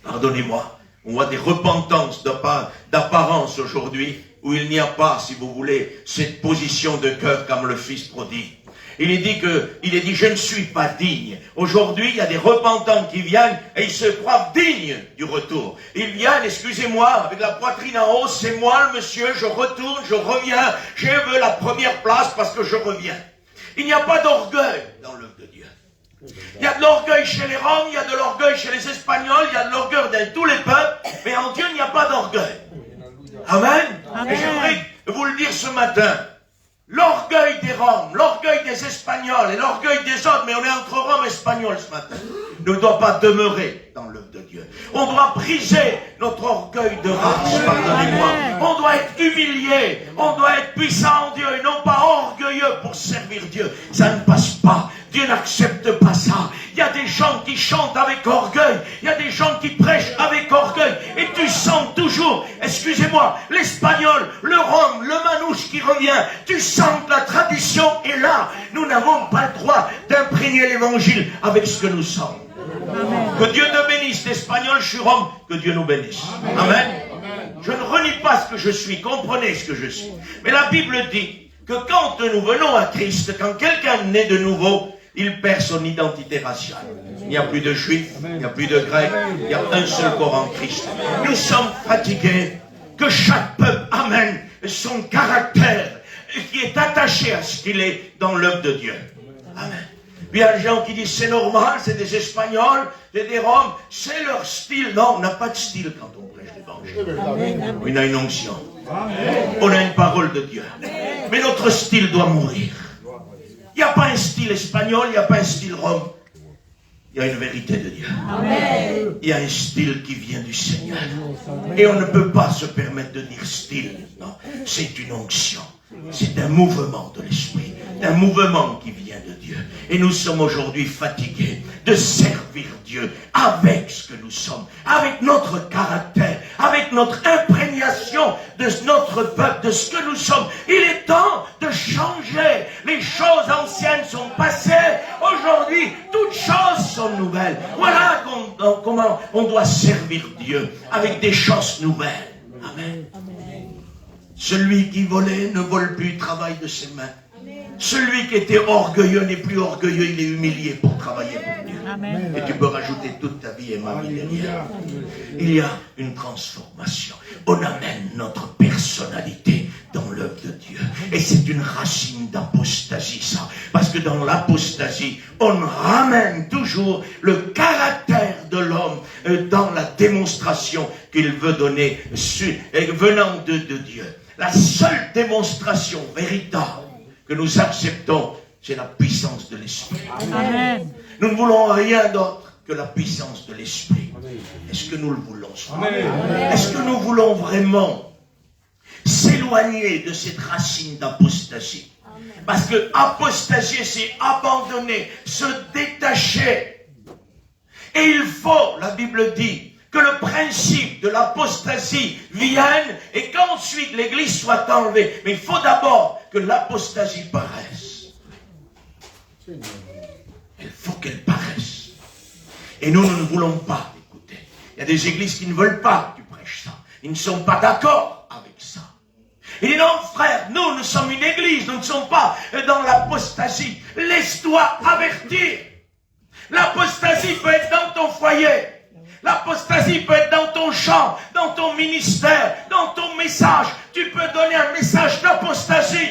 Pardonnez-moi. On voit des repentances d'apparence aujourd'hui où il n'y a pas, si vous voulez, cette position de cœur comme le fils prodigue. Il est dit, je ne suis pas digne. Aujourd'hui, il y a des repentants qui viennent et ils se croient dignes du retour. Ils viennent, excusez-moi, avec la poitrine en haut, c'est moi le monsieur, je retourne, je reviens, je veux la première place parce que je reviens. Il n'y a pas d'orgueil dans l'œuvre de Dieu. Il y a de l'orgueil chez les Roms, il y a de l'orgueil chez les Espagnols, il y a de l'orgueil dans tous les peuples, mais en Dieu, il n'y a pas d'orgueil. Amen. Et j'aimerais vous le dire ce matin. L'orgueil des Roms, l'orgueil des Espagnols et l'orgueil des autres, mais on est entre Roms et Espagnols ce matin, ne doit pas demeurer dans l'œuvre de Dieu. On doit briser notre orgueil de race, pardonnez-moi. On doit être humilié, on doit être puissant en Dieu et non pas orgueilleux pour servir Dieu. Ça ne passe pas. Dieu n'accepte pas ça. Il y a des gens qui chantent avec orgueil, il y a des gens qui prêchent avec orgueil, et tu sens toujours, excusez-moi, l'espagnol, le rhum, le manouche qui revient, tu sens que la tradition est là. Nous n'avons pas le droit d'imprégner l'évangile avec ce que nous sommes. Amen. Que Dieu te bénisse, l'espagnol, je suis rhum, que Dieu nous bénisse. Amen. Amen. Je ne renie pas ce que je suis, comprenez ce que je suis. Mais la Bible dit que quand nous venons à Christ, quand quelqu'un naît de nouveau, il perd son identité raciale. Il n'y a plus de juifs, il n'y a plus de grecs, il y a un seul corps en Christ. Nous sommes fatigués que chaque peuple amène son caractère qui est attaché à ce qu'il est dans l'œuvre de Dieu. Amen. Puis il y a des gens qui disent c'est normal, c'est des Espagnols, c'est des Roms, c'est leur style. Non, on n'a pas de style quand on prêche l'évangile. On a une onction. On a une parole de Dieu. Mais notre style doit mourir. Il n'y a pas un style espagnol, il n'y a pas un style rome. Il y a une vérité de Dieu. Amen. Il y a un style qui vient du Seigneur. Et on ne peut pas se permettre de dire style. Non, c'est une onction. C'est un mouvement de l'esprit. Un mouvement qui vient de Dieu. Et nous sommes aujourd'hui fatigués de servir Dieu avec ce que nous sommes, avec notre caractère, avec notre imprégnation de notre peuple, de ce que nous sommes. Il est temps de changer. Les choses anciennes sont passées. Aujourd'hui, toutes choses sont nouvelles. Voilà comment on doit servir Dieu, avec des choses nouvelles. Amen. Celui qui volait ne vole plus, travaille de ses mains. Celui qui était orgueilleux n'est plus orgueilleux, il est humilié pour travailler pour Dieu. Amen. Et tu peux rajouter toute ta vie et ma vie derrière. Il y a une transformation. On amène notre personnalité dans l'œuvre de Dieu. Et c'est une racine d'apostasie, ça. Parce que dans l'apostasie, on ramène toujours le caractère de l'homme dans la démonstration qu'il veut donner venant de Dieu. La seule démonstration véritable que nous acceptons, c'est la puissance de l'Esprit. Amen. Nous ne voulons rien d'autre que la puissance de l'Esprit. Est-ce que nous le voulons? Est-ce que nous voulons vraiment s'éloigner de cette racine d'apostasie? Parce que apostasier, c'est abandonner, se détacher. Et il faut, la Bible dit, que le principe de l'apostasie vienne et qu'ensuite l'Église soit enlevée. Mais il faut d'abord que l'apostasie paraisse. Il faut qu'elle paraisse. Et nous ne voulons pas écouter. Il y a des églises qui ne veulent pas que tu prêches ça. Ils ne sont pas d'accord avec ça. Il dit non frère, nous sommes une église, nous ne sommes pas dans l'apostasie. Laisse-toi avertir. L'apostasie peut être dans ton foyer. L'apostasie peut être dans ton champ, dans ton ministère, dans ton message. Tu peux donner un message d'apostasie.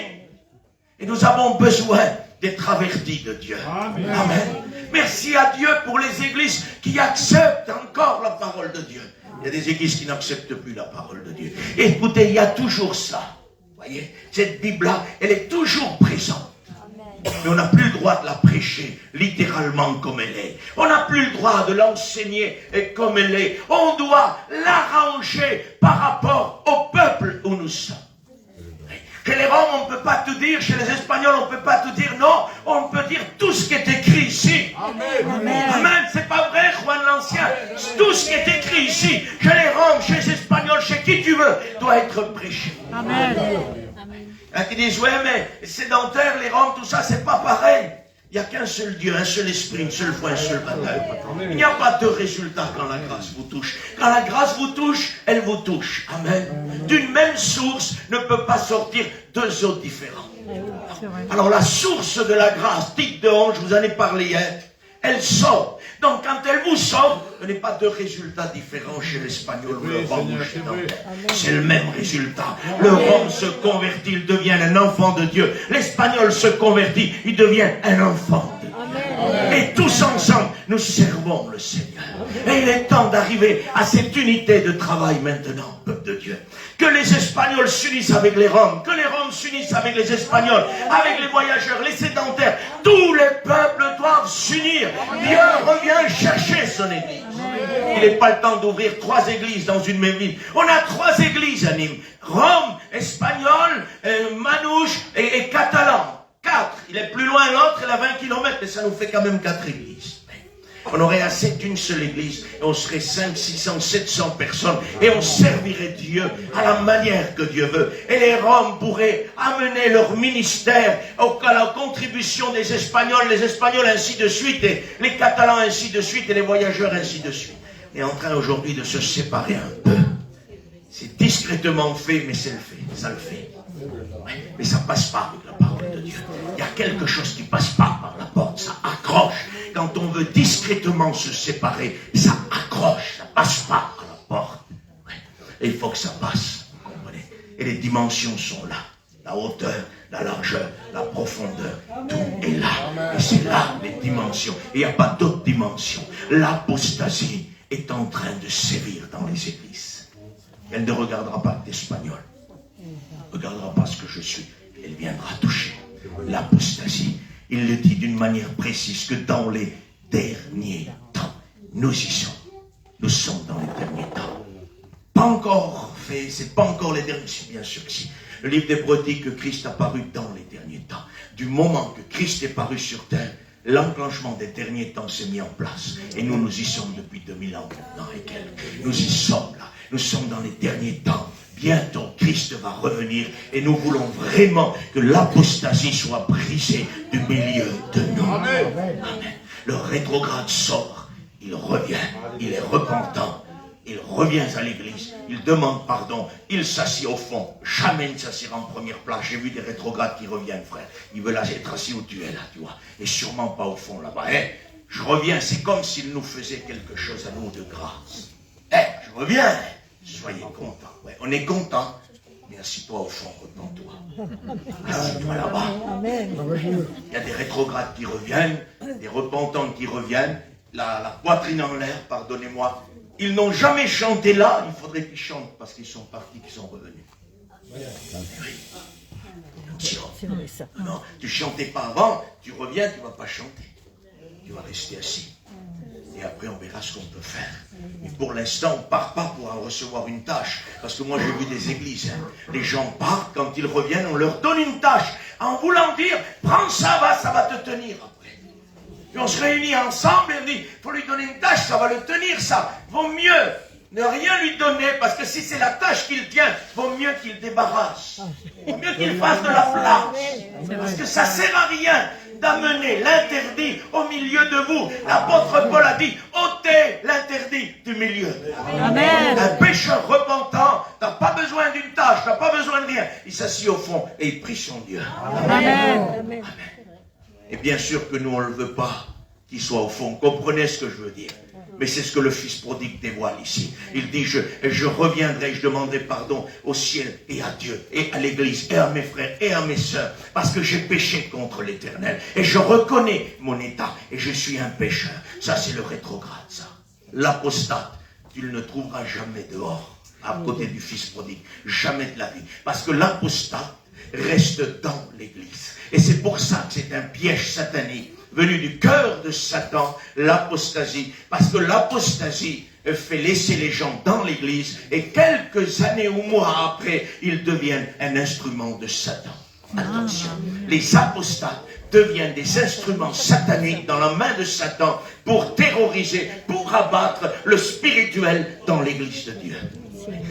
Et nous avons besoin d'être avertis de Dieu. Amen. Amen. Merci à Dieu pour les églises qui acceptent encore la parole de Dieu. Il y a des églises qui n'acceptent plus la parole de Dieu. Écoutez, il y a toujours ça. Voyez, cette Bible-là, elle est toujours présente. Mais on n'a plus le droit de la prêcher littéralement comme elle est. On n'a plus le droit de l'enseigner comme elle est. On doit l'arranger par rapport au peuple où nous sommes. Chez les Roms, on ne peut pas tout dire. Chez les Espagnols, on ne peut pas tout dire. Non, on peut dire tout ce qui est écrit ici. Amen. Amen. Amen. C'est pas vrai, Juan l'Ancien. Tout ce qui est écrit ici, chez les Roms, chez les Espagnols, chez qui tu veux, doit être prêché. Amen. Qui disent, ouais, mais sédentaires, les Roms, tout ça, c'est pas pareil. Il n'y a qu'un seul Dieu, un seul esprit, une seule foi, un seul baptême. Il n'y a pas de résultat quand la grâce vous touche. Quand la grâce vous touche, elle vous touche. Amen. D'une même source ne peut pas sortir deux eaux différentes. Alors la source de la grâce, dite de honte, je vous en ai parlé hier, elle sort. Donc quand elle vous sort, ce n'est pas deux résultats différents chez l'Espagnol ou le Rome ou chez l'Anglais. C'est le même résultat. Le Rome se convertit, il devient un enfant de Dieu. L'Espagnol se convertit, il devient un enfant de Dieu. Amen. Et tous ensemble, nous servons le Seigneur. Et il est temps d'arriver à cette unité de travail maintenant, peuple de Dieu. Que les Espagnols s'unissent avec les Roms, que les Roms s'unissent avec les Espagnols, avec les voyageurs, les sédentaires. Tous les peuples doivent s'unir. Dieu revient chercher son Église. Il n'est pas le temps d'ouvrir 3 églises dans une même ville. On a 3 églises à Nîmes. Rome, espagnol, manouche et catalan. 4. Il est plus loin l'autre, il a 20 km, mais ça nous fait quand même 4 églises. On aurait assez d'une seule église, et on serait 5, 600, 700 personnes, et on servirait Dieu à la manière que Dieu veut. Et les Roms pourraient amener leur ministère à la contribution des Espagnols, les Espagnols ainsi de suite, et les Catalans ainsi de suite, et les voyageurs ainsi de suite. On est en train aujourd'hui de se séparer un peu. C'est discrètement fait, mais c'est le fait, ça le fait. Ouais, mais ça passe pas avec la parole de Dieu. Il y a quelque chose qui passe pas par la porte, ça accroche. Quand on veut discrètement se séparer, ça accroche, ça passe pas à la porte. Ouais. Et il faut que ça passe, vous comprenez. Et les dimensions sont là. La hauteur, la largeur, la profondeur, tout est là. Et c'est là les dimensions. Et il n'y a pas d'autres dimensions. L'apostasie est en train de sévir dans les églises. Elle ne regardera pas d'espagnol. Elle ne regardera pas ce que je suis. Elle viendra toucher. L'apostasie, il le dit d'une manière précise que dans les derniers temps, nous y sommes. Nous sommes dans les derniers temps. Pas encore fait, c'est pas encore les derniers, c'est bien sûr que si. Le livre d'Hébreux dit que Christ a paru dans les derniers temps. Du moment que Christ est paru sur terre, l'enclenchement des derniers temps s'est mis en place. Et nous, nous y sommes depuis 2000 ans maintenant et quelques. Nous y sommes là. Nous sommes dans les derniers temps. Bientôt, Christ va revenir et nous voulons vraiment que l'apostasie soit brisée du milieu de nous. Amen. Amen. Le rétrograde sort, il revient, il est repentant, il revient à l'église, il demande pardon, il s'assied au fond, jamais ne s'assied en première place. J'ai vu des rétrogrades qui reviennent, frère. Ils veulent être assis où tu es là, tu vois, et sûrement pas au fond là-bas. Je reviens, c'est comme s'il nous faisait quelque chose à nous de grâce. Je reviens. Soyez contents. Ouais, on est content. Mais assis-toi au fond, repens-toi. Assis-toi là-bas. Il y a des rétrogrades qui reviennent, des repentants qui reviennent, la poitrine en l'air, pardonnez-moi. Ils n'ont jamais chanté là, il faudrait qu'ils chantent parce qu'ils sont partis, qu'ils sont revenus. Oui. C'est vrai ça. Non, tu chantais pas avant, tu reviens, tu ne vas pas chanter. Tu vas rester assis. Et après, on verra ce qu'on peut faire. Mais pour l'instant, on ne part pas pour en recevoir une tâche. Parce que moi, j'ai vu des églises. Les gens partent, quand ils reviennent, on leur donne une tâche. En voulant dire, prends ça, ça va te tenir après. Puis on se réunit ensemble et on dit, il faut lui donner une tâche, ça va le tenir, ça. Vaut mieux ne rien lui donner, parce que si c'est la tâche qu'il tient, vaut mieux qu'il débarrasse. Vaut mieux qu'il fasse de la place. Parce que ça ne sert à rien d'amener l'interdit au milieu de vous. L'apôtre Paul a dit, ôtez l'interdit du milieu. Amen. Un pécheur repentant n'a pas besoin d'une tâche, n'a pas besoin de rien. Il s'assied au fond et il prie son Dieu. Amen. Amen. Et bien sûr que nous, on ne le veut pas qu'il soit au fond. Comprenez ce que je veux dire. Mais c'est ce que le Fils prodigue dévoile ici. Il dit, je reviendrai, je demanderai pardon au ciel et à Dieu, et à l'Église, et à mes frères, et à mes sœurs, parce que j'ai péché contre l'Éternel. Et je reconnais mon état, et je suis un pécheur. Ça, c'est le rétrograde, ça. L'apostate, tu ne le trouveras jamais dehors, à côté du Fils prodigue. Jamais de la vie. Parce que l'apostate reste dans l'Église. Et c'est pour ça que c'est un piège satanique venu du cœur de Satan, l'apostasie. Parce que l'apostasie fait laisser les gens dans l'église et quelques années ou mois après, ils deviennent un instrument de Satan. Attention, les apostates deviennent des instruments sataniques dans la main de Satan pour terroriser, pour abattre le spirituel dans l'église de Dieu.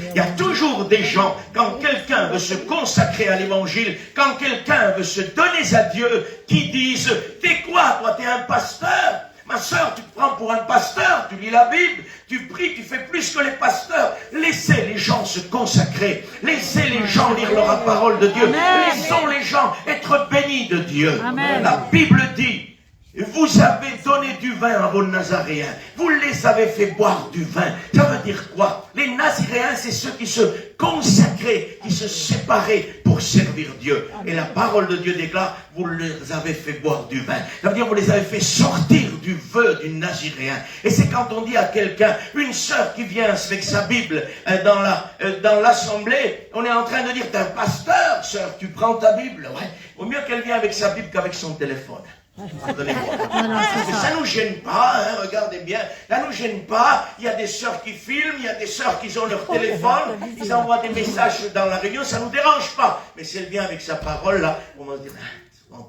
Il y a toujours des gens, quand quelqu'un veut se consacrer à l'évangile, quand quelqu'un veut se donner à Dieu, qui disent, t'es quoi toi, t'es un pasteur? Ma soeur, tu te prends pour un pasteur, tu lis la Bible, tu pries, tu fais plus que les pasteurs. Laissez les gens se consacrer, laissez les gens lire la parole de Dieu, laissons les gens être bénis de Dieu. Amen. La Bible dit, vous avez donné du vin à vos Nazaréens. Vous les avez fait boire du vin. Ça veut dire quoi? Les Nazaréens, c'est ceux qui se consacraient, qui se séparaient pour servir Dieu. Et la parole de Dieu déclare, vous les avez fait boire du vin. Ça veut dire, vous les avez fait sortir du vœu du Nazaréen. Et c'est quand on dit à quelqu'un, une sœur qui vient avec sa Bible dans l'assemblée, on est en train de dire, t'es un pasteur, sœur, tu prends ta Bible. Ouais. Au mieux qu'elle vienne avec sa Bible qu'avec son téléphone. Pardonnez-moi. Ça ne nous gêne pas, hein, regardez bien. Ça ne nous gêne pas. Il y a des sœurs qui filment, il y a des sœurs qui ont leur téléphone, ils envoient des messages dans la réunion, ça ne nous dérange pas. Mais si elle vient avec sa parole, là, on va se dire,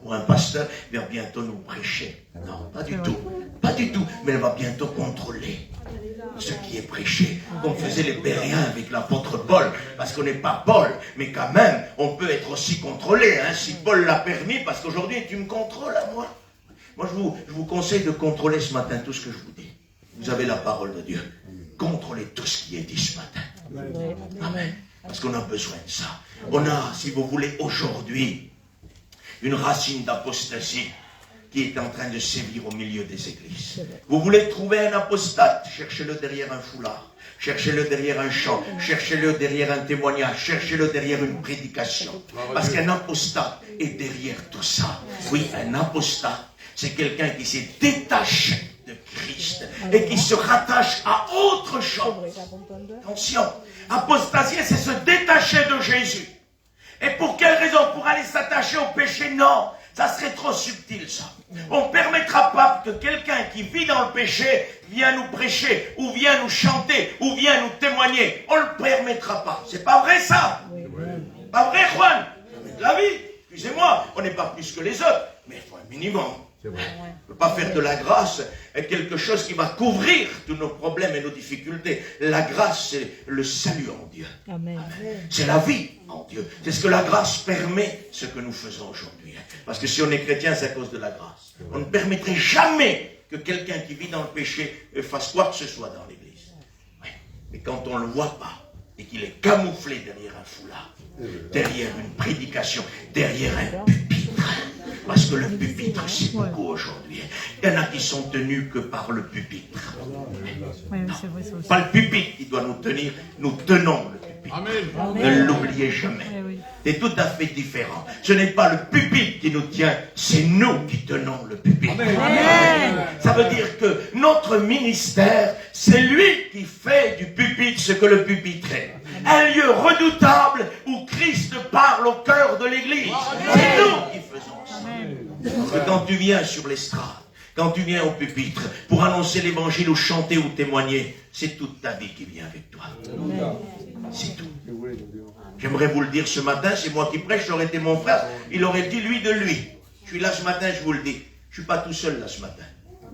pour un pasteur, il va bientôt nous prêcher. Non, pas du tout. Pas du tout. Mais elle va bientôt contrôler ce qui est prêché. Comme faisaient les Béréens avec l'apôtre Paul. Parce qu'on n'est pas Paul, mais quand même, on peut être aussi contrôlé. Hein, si Paul l'a permis, parce qu'aujourd'hui, tu me contrôles à moi. Moi, je vous conseille de contrôler ce matin tout ce que je vous dis. Vous avez la parole de Dieu. Contrôlez tout ce qui est dit ce matin. Amen. Parce qu'on a besoin de ça. On a, si vous voulez, aujourd'hui, une racine d'apostasie qui est en train de sévir au milieu des églises. Vous voulez trouver un apostate, cherchez-le derrière un foulard, cherchez-le derrière un chant, cherchez-le derrière un témoignage, cherchez-le derrière une prédication. Parce qu'un apostate est derrière tout ça. Oui, un apostate, c'est quelqu'un qui s'est détaché de Christ et qui se rattache à autre chose. Attention, apostasier, c'est se détacher de Jésus. Et pour quelle raison? Pour aller s'attacher au péché? Non, ça serait trop subtil ça. On ne permettra pas que quelqu'un qui vit dans le péché vienne nous prêcher, ou vienne nous chanter, ou vienne nous témoigner. On ne le permettra pas. C'est pas vrai ça? Pas vrai, Juan? C'est la vie. Excusez-moi, on n'est pas plus que les autres, mais il faut un minimum. On ne peut pas faire de la grâce quelque chose qui va couvrir tous nos problèmes et nos difficultés. La grâce, c'est le salut en Dieu. Amen. C'est la vie en Dieu. C'est ce que la grâce permet, ce que nous faisons aujourd'hui. Parce que si on est chrétien, c'est à cause de la grâce. On ne permettrait jamais que quelqu'un qui vit dans le péché fasse quoi que ce soit dans l'église. Mais quand on ne le voit pas, et qu'il est camouflé derrière un foulard, derrière une prédication, derrière un pupitre, parce que le pupitre, c'est beaucoup aujourd'hui. Il y en a qui sont tenus que par le pupitre. Non, pas le pupitre qui doit nous tenir, nous tenons le pupitre. Amen. Ne l'oubliez jamais. C'est tout à fait différent. Ce n'est pas le pupitre qui nous tient, c'est nous qui tenons le pupitre. Amen. Ça veut dire que notre ministère, c'est lui qui fait du pupitre ce que le pupitre est. Un lieu redoutable où Christ parle au cœur de l'église. C'est nous qui faisons ça. Parce que quand tu viens sur l'estrade, quand tu viens au pupitre pour annoncer l'évangile ou chanter ou témoigner, c'est toute ta vie qui vient avec toi. C'est tout. J'aimerais vous le dire ce matin, c'est moi qui prêche, j'aurais été mon frère, il aurait dit lui de lui. Je suis là ce matin, je vous le dis. Je ne suis pas tout seul là ce matin.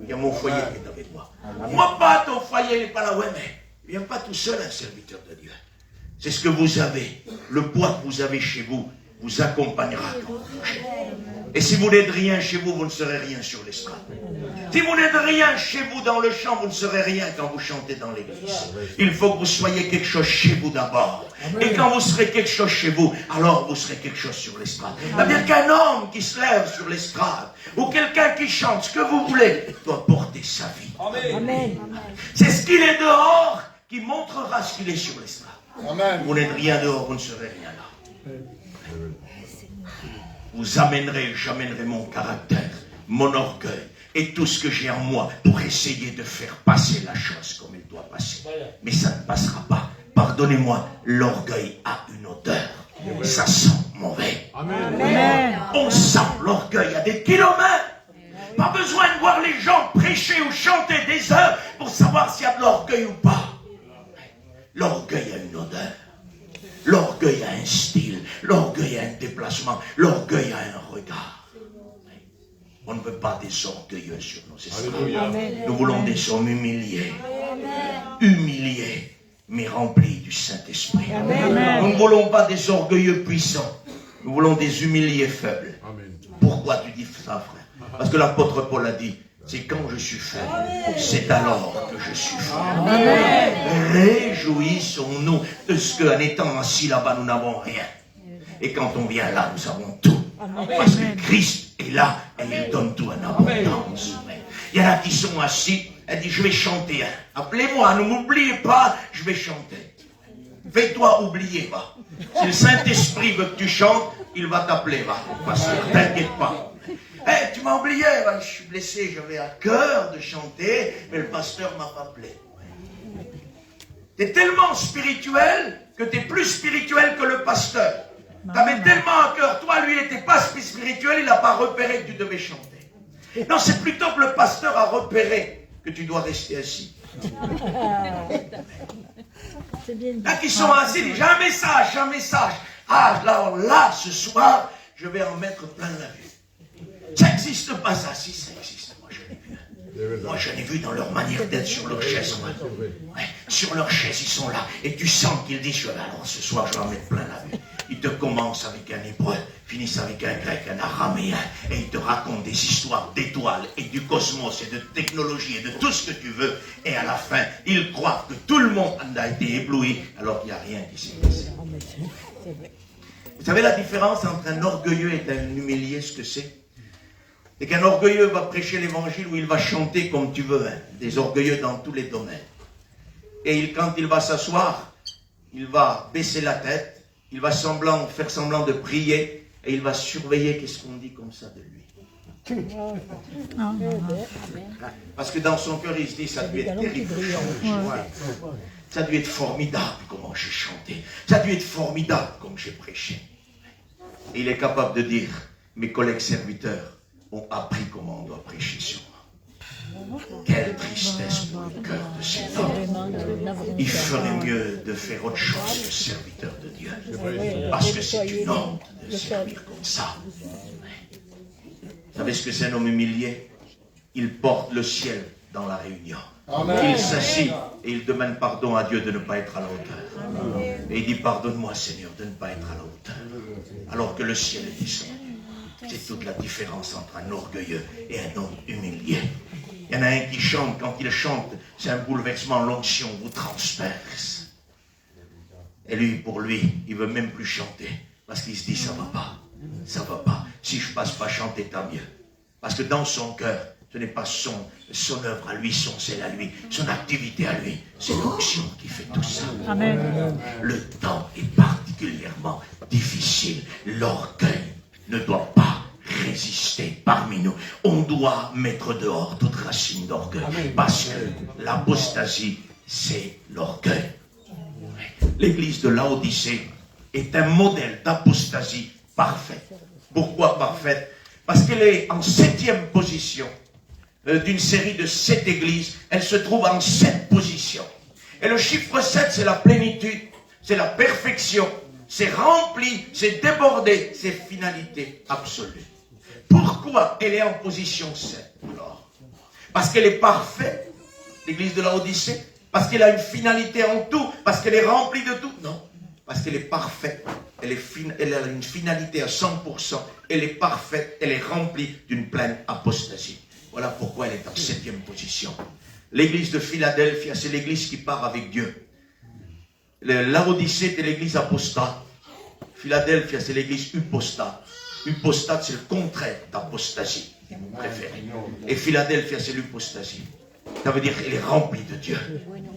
Il y a mon foyer qui est avec moi. Moi pas ton foyer, il n'est pas là, ouais, mais il ne vient pas tout seul un serviteur de Dieu. C'est ce que vous avez, le poids que vous avez chez vous, vous accompagnera quand vous bougez. Et si vous n'êtes rien chez vous, vous ne serez rien sur l'estrade. Si vous n'êtes rien chez vous dans le chant, vous ne serez rien quand vous chantez dans l'église. Il faut que vous soyez quelque chose chez vous d'abord. Et quand vous serez quelque chose chez vous, alors vous serez quelque chose sur l'estrade. C'est-à-dire qu'un homme qui se lève sur l'estrade, ou quelqu'un qui chante ce que vous voulez, doit porter sa vie. Amen. C'est ce qu'il est dehors qui montrera ce qu'il est sur l'estrade. Vous n'êtes rien dehors, vous ne serez rien là. J'amènerai mon caractère, mon orgueil et tout ce que j'ai en moi pour essayer de faire passer la chose comme elle doit passer. Mais ça ne passera pas. Pardonnez-moi, l'orgueil a une odeur. Ça sent mauvais. Amen. On sent l'orgueil à des kilomètres. Pas besoin de voir les gens prêcher ou chanter des heures pour savoir s'il y a de l'orgueil ou pas. L'orgueil a une odeur. L'orgueil a un style, l'orgueil a un déplacement, l'orgueil a un regard. On ne veut pas des orgueilleux sur nos estrades. Nous voulons des hommes humiliés, mais remplis du Saint-Esprit. Nous ne voulons pas des orgueilleux puissants, nous voulons des humiliés faibles. Pourquoi tu dis ça, frère? Parce que l'apôtre Paul a dit, c'est quand je suis faible, c'est alors que je suis fort. Réjouissons-nous de ce qu'en étant assis là-bas, nous n'avons rien. Et quand on vient là, nous avons tout. Parce que Christ est là et il donne tout en abondance. Il y en a qui sont assis, elle dit, je vais chanter. Appelez-moi, ne m'oubliez pas, je vais chanter. Fais-toi oublier, va. Si le Saint-Esprit veut que tu chantes, il va t'appeler, va. Parce que t'inquiète pas. Hey, tu m'as oublié, je suis blessé, j'avais à cœur de chanter, mais le pasteur m'a pas appelé. Tu es tellement spirituel que tu es plus spirituel que le pasteur. Tu avais tellement à cœur, toi, lui, il n'était pas spirituel, il n'a pas repéré que tu devais chanter. Non, c'est plutôt que le pasteur a repéré que tu dois rester assis. Là, qui sont assis, j'ai un message. Ah, là, ce soir, je vais en mettre plein la vue. Ça n'existe pas, ça. Si, ça existe. Moi, je l'ai vu. Moi, je l'ai vu dans leur manière d'être sur leur chaise. Ouais, sur leur chaise, ils sont là. Et tu sens qu'ils disent, alors ce soir, je vais en mettre plein la vue. Ils te commencent avec un hébreu, finissent avec un grec, un araméen, et ils te racontent des histoires d'étoiles et du cosmos et de technologie et de tout ce que tu veux. Et à la fin, ils croient que tout le monde a été ébloui, alors qu'il n'y a rien qui s'est passé. Vous savez la différence entre un orgueilleux et un humilié, ce que c'est? C'est qu'un orgueilleux va prêcher l'évangile où il va chanter comme tu veux, hein, des orgueilleux dans tous les domaines. Et quand il va s'asseoir, il va baisser la tête, il va faire semblant de prier, et il va surveiller qu'est-ce qu'on dit comme ça de lui. Parce que dans son cœur, il se dit, ça doit être terrible de chanter. Ça doit être formidable comment j'ai chanté. Ça doit être formidable comme j'ai prêché. Et il est capable de dire, mes collègues serviteurs ont appris comment on doit prêcher sur moi. Quelle tristesse pour le cœur de cet homme. Il ferait mieux de faire autre chose que serviteur de Dieu. Parce que c'est une honte de servir comme ça. Vous savez ce que c'est un homme humilié? Il porte le ciel dans la réunion. Il s'assit et il demande pardon à Dieu de ne pas être à la hauteur. Et il dit, pardonne-moi Seigneur de ne pas être à la hauteur. Alors que le ciel est descendu. C'est toute la différence entre un orgueilleux et un homme humilié. Il y en a un qui chante, quand il chante, c'est un bouleversement, l'onction vous transperce. Et lui, pour lui, il ne veut même plus chanter. Parce qu'il se dit, ça va pas. Si je passe pas chanter, tant mieux. Parce que dans son cœur, ce n'est pas son œuvre à lui, son zèle à lui, son activité à lui. C'est l'onction qui fait tout ça. Amen. Le temps est particulièrement difficile. L'orgueil ne doit pas résister parmi nous. On doit mettre dehors toute racine d'orgueil. Parce que l'apostasie, c'est l'orgueil. L'église de Laodicée est un modèle d'apostasie parfaite. Pourquoi parfaite? Parce qu'elle est en 7e position d'une série de 7 églises. Elle se trouve en 7 positions. Et le chiffre 7, c'est la plénitude, c'est la perfection, c'est rempli, c'est débordé, c'est finalité absolue. Pourquoi elle est en position 7 alors? Parce qu'elle est parfaite, l'église de Laodicée? Parce qu'elle a une finalité en tout? Parce qu'elle est remplie de tout? Non. Parce qu'elle est parfaite. Elle a une finalité à 100%. Elle est parfaite. Elle est remplie d'une pleine apostasie. Voilà pourquoi elle est en 7e position. L'église de Philadelphie, c'est l'église qui part avec Dieu. Laodicée, c'est l'église apostate. Philadelphie, c'est l'église upostate. Upostate, c'est le contraire d'apostasie, si vous préférez. Et Philadelphie, c'est l'upostasie. Ça veut dire qu'elle est remplie de Dieu.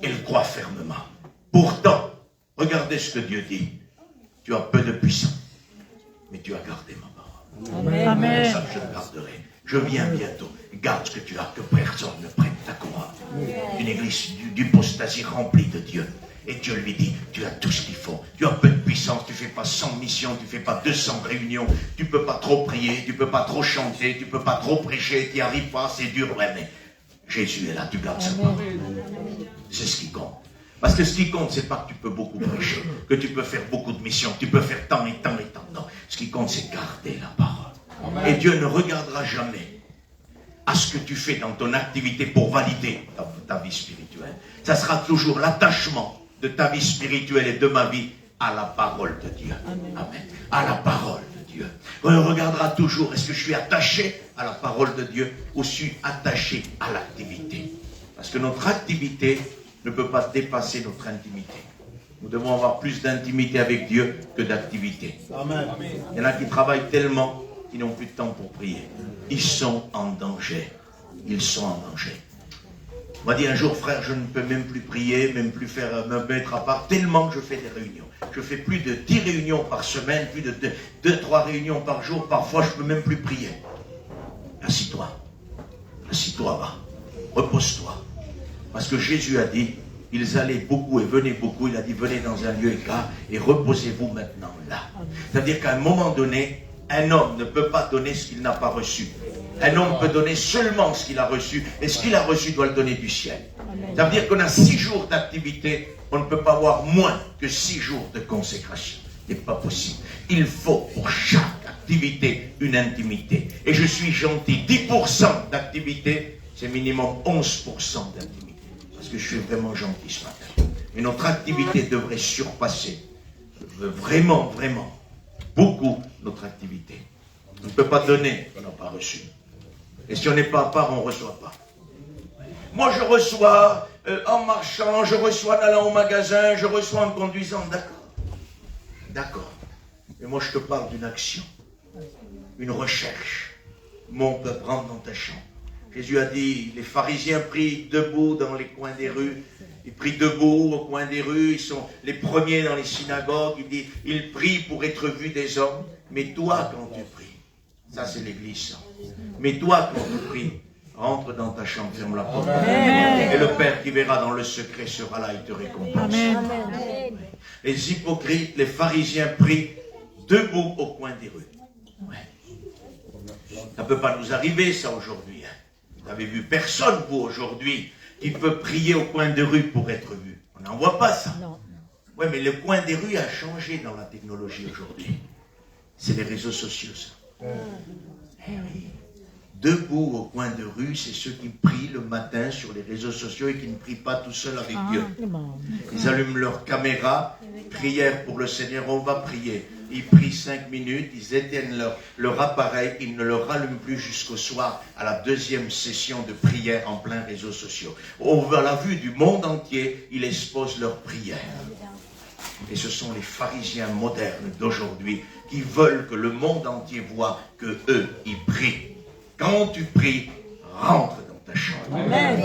Elle croit fermement. Pourtant, regardez ce que Dieu dit. Tu as peu de puissance, mais tu as gardé ma parole. Amen. Ça, je le garderai. Je viens bientôt. Garde ce que tu as, que personne ne prenne ta couronne. Une église d'upostasie remplie de Dieu. Et Dieu lui dit, tu as tout ce qu'il faut. Tu as peu de puissance, tu ne fais pas 100 missions, tu ne fais pas 200 réunions, tu ne peux pas trop prier, tu ne peux pas trop chanter, tu ne peux pas trop prêcher, tu n'y arrives pas, c'est dur. Ouais, mais Jésus est là, tu gardes sa parole. C'est ce qui compte. Parce que ce qui compte, c'est pas que tu peux beaucoup prêcher, que tu peux faire beaucoup de missions, que tu peux faire tant et tant et tant. Non, ce qui compte, c'est garder la parole. Et Dieu ne regardera jamais à ce que tu fais dans ton activité pour valider ta vie spirituelle. Ça sera toujours l'attachement de ta vie spirituelle et de ma vie à la parole de Dieu. Amen. À la parole de Dieu. On regardera toujours, est-ce que je suis attaché à la parole de Dieu ou je suis attaché à l'activité? Parce que notre activité ne peut pas dépasser notre intimité. Nous devons avoir plus d'intimité avec Dieu que d'activité. Amen. Il y en a qui travaillent tellement qu'ils n'ont plus de temps pour prier. Ils sont en danger. Ils sont en danger. On m'a dit un jour, frère, je ne peux même plus prier, même plus me mettre à part, tellement que je fais des réunions. Je fais plus de 10 réunions par semaine, plus de 2-3 réunions par jour. Parfois, je ne peux même plus prier. Assis-toi. Assis-toi, va. Repose-toi. Parce que Jésus a dit, ils allaient beaucoup et venaient beaucoup. Il a dit, venez dans un lieu écart et reposez-vous maintenant là. C'est-à-dire qu'à un moment donné, un homme ne peut pas donner ce qu'il n'a pas reçu. Un homme peut donner seulement ce qu'il a reçu, et ce qu'il a reçu doit le donner du ciel. Ça veut dire qu'on a 6 jours d'activité, on ne peut pas avoir moins que 6 jours de consécration. Ce n'est pas possible. Il faut pour chaque activité une intimité. Et je suis gentil, 10% d'activité, c'est minimum 11% d'intimité. Parce que je suis vraiment gentil ce matin. Et notre activité devrait surpasser vraiment, vraiment, beaucoup notre activité. On ne peut pas donner ce qu'on n'a pas reçu. Et si on n'est pas à part, on ne reçoit pas. Moi, je reçois en marchant, je reçois en allant au magasin, je reçois en conduisant. D'accord. D'accord. Mais moi, je te parle d'une action, une recherche. Mon peuple, rentre dans ta chambre. Jésus a dit, les pharisiens prient debout dans les coins des rues. Ils prient debout au coin des rues. Ils sont les premiers dans les synagogues. Il dit, ils prient pour être vus des hommes. Mais toi, quand tu pries, ça c'est l'église, ça. Mais toi, quand tu pries, rentre dans ta chambre, ferme la porte. Amen. Et le Père qui verra dans le secret sera là, il te récompense. Amen. Les hypocrites, les pharisiens prient debout au coin des rues. Ouais. Ça ne peut pas nous arriver, ça, aujourd'hui. Hein. Vous n'avez vu personne, vous, aujourd'hui, qui peut prier au coin de rue pour être vu. On n'en voit pas, ça. Oui, mais le coin des rues a changé dans la technologie aujourd'hui. C'est les réseaux sociaux, ça. Eh oui. Debout au coin de rue, c'est ceux qui prient le matin sur les réseaux sociaux et qui ne prient pas tout seuls avec Dieu. Ils allument leur caméra, prière pour le Seigneur, on va prier. Ils prient 5 minutes, ils éteignent leur appareil, ils ne le rallument plus jusqu'au soir à la 2e session de prière en plein réseaux sociaux. À la vue du monde entier, ils exposent leur prière. Et ce sont les pharisiens modernes d'aujourd'hui qui veulent que le monde entier voit que eux, ils prient. Quand tu pries, rentre dans ta chambre. Amen.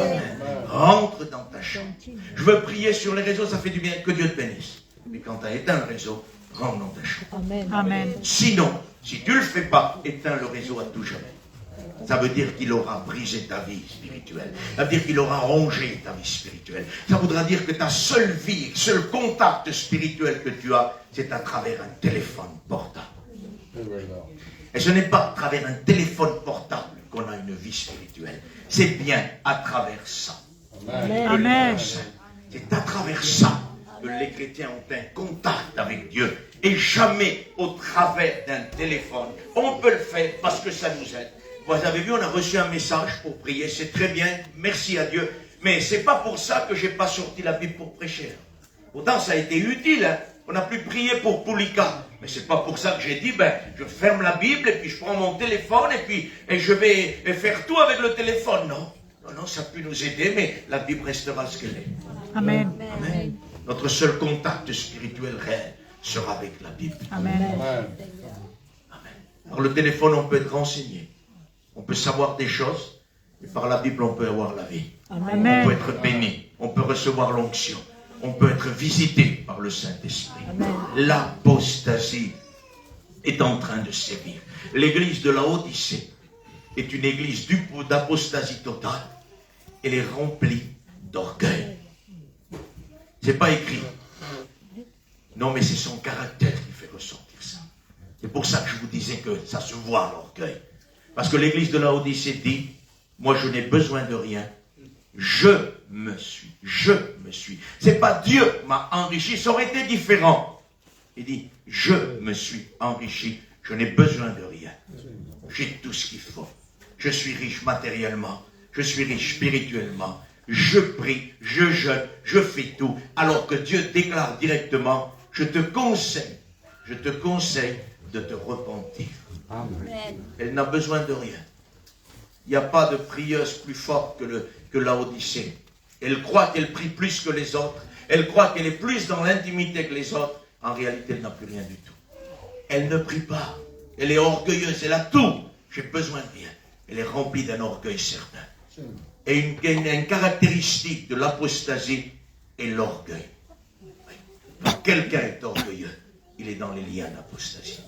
Rentre dans ta chambre. Je veux prier sur les réseaux, ça fait du bien, que Dieu te bénisse. Mais quand tu as éteint le réseau, rentre dans ta chambre. Amen. Sinon, si tu ne le fais pas, éteins le réseau à tout jamais. Ça veut dire qu'il aura brisé ta vie spirituelle. Ça veut dire qu'il aura rongé ta vie spirituelle. Ça voudra dire que ta seule vie, seul contact spirituel que tu as, c'est à travers un téléphone portable. Et ce n'est pas à travers un téléphone portable qu'on a une vie spirituelle. C'est bien à travers ça. Amen. C'est à travers ça que les chrétiens ont un contact avec Dieu. Et jamais au travers d'un téléphone. On peut le faire parce que ça nous aide. Vous avez vu, on a reçu un message pour prier. C'est très bien. Merci à Dieu. Mais c'est pas pour ça que j'ai pas sorti la Bible pour prêcher. Pourtant, ça a été utile. Hein. On a pu prier pour Poulika. Mais c'est pas pour ça que j'ai dit, je ferme la Bible et puis je prends mon téléphone et je vais faire tout avec le téléphone. Non, non, ça peut nous aider, mais la Bible restera ce qu'elle est. Amen. Amen. Notre seul contact spirituel réel sera avec la Bible. Amen. Amen. Alors le téléphone, on peut être renseigné. On peut savoir des choses. Et par la Bible, on peut avoir la vie. Amen. On peut être béni. On peut recevoir l'onction. On peut être visité par le Saint-Esprit. L'apostasie est en train de sévir. L'église de Laodicée est une église d'apostasie totale. Elle est remplie d'orgueil. C'est pas écrit. Non, mais c'est son caractère qui fait ressortir ça. C'est pour ça que je vous disais que ça se voit, l'orgueil. Parce que l'église de Laodicée dit, moi je n'ai besoin de rien. Je me suis. C'est pas Dieu m'a enrichi, ça aurait été différent. Il dit, je me suis enrichi, je n'ai besoin de rien. J'ai tout ce qu'il faut. Je suis riche matériellement, je suis riche spirituellement. Je prie, je jeûne, je fais tout. Alors que Dieu déclare directement, je te conseille de te repentir. Amen. Elle n'a besoin de rien. Il n'y a pas de prieuse plus forte que Laodicée. Elle croit qu'elle prie plus que les autres. Elle croit qu'elle est plus dans l'intimité que les autres. En réalité, elle n'a plus rien du tout. Elle ne prie pas. Elle est orgueilleuse. Elle a tout. J'ai besoin de rien. Elle est remplie d'un orgueil certain. Et une caractéristique de l'apostasie est l'orgueil. Quand quelqu'un est orgueilleux, il est dans les liens d'apostasie.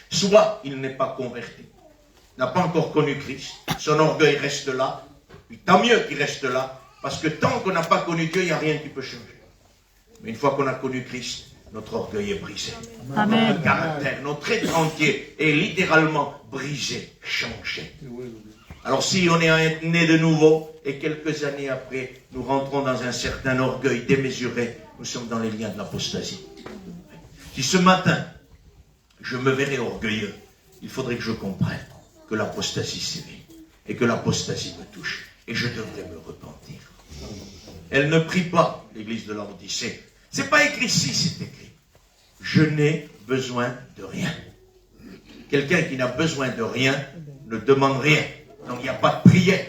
Soit il n'est pas converti, n'a pas encore connu Christ, son orgueil reste là, puis tant mieux qu'il reste là, parce que tant qu'on n'a pas connu Dieu, il n'y a rien qui peut changer. Mais une fois qu'on a connu Christ, notre orgueil est brisé. Amen. Notre caractère, notre être entier est littéralement brisé, changé. Alors si on est né de nouveau et quelques années après, nous rentrons dans un certain orgueil démesuré, nous sommes dans les liens de l'apostasie. Si ce matin, je me verrais orgueilleux, il faudrait que je comprenne que l'apostasie sévit et que l'apostasie me touche et je devrais me repentir. Elle ne prie pas, l'église de Laodicée. C'est pas écrit ici, c'est écrit. Je n'ai besoin de rien. Quelqu'un qui n'a besoin de rien ne demande rien. Donc il n'y a pas de prière,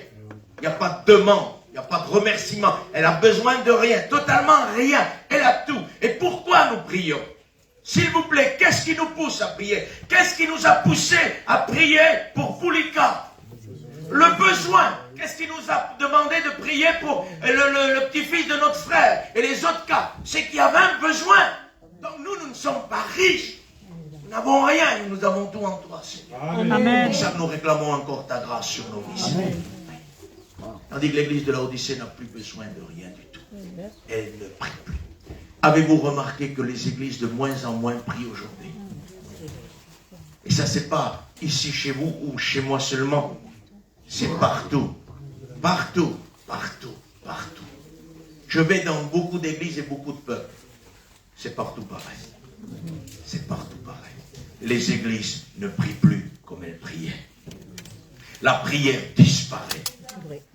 il n'y a pas de demande, il n'y a pas de remerciement. Elle a besoin de rien, totalement rien. Elle a tout. Et pourquoi nous prions? S'il vous plaît, qu'est-ce qui nous pousse à prier? Qu'est-ce qui nous a poussé à prier pour Foulika? Le besoin. Qu'est-ce qui nous a demandé de prier pour le petit-fils de notre frère et les autres cas? C'est qu'il y avait un besoin. Donc nous ne sommes pas riches. Nous n'avons rien et nous avons tout en toi, Seigneur. Amen. Pour ça que nous réclamons encore ta grâce sur nos vies. Tandis que l'église de Laodicée n'a plus besoin de rien du tout. Elle ne prie plus. Avez-vous remarqué que les églises de moins en moins prient aujourd'hui? Et ça, c'est pas ici chez vous ou chez moi seulement. C'est partout. Partout, partout, partout. Je vais dans beaucoup d'églises et beaucoup de peuples. C'est partout pareil. C'est partout pareil. Les églises ne prient plus comme elles priaient. La prière disparaît.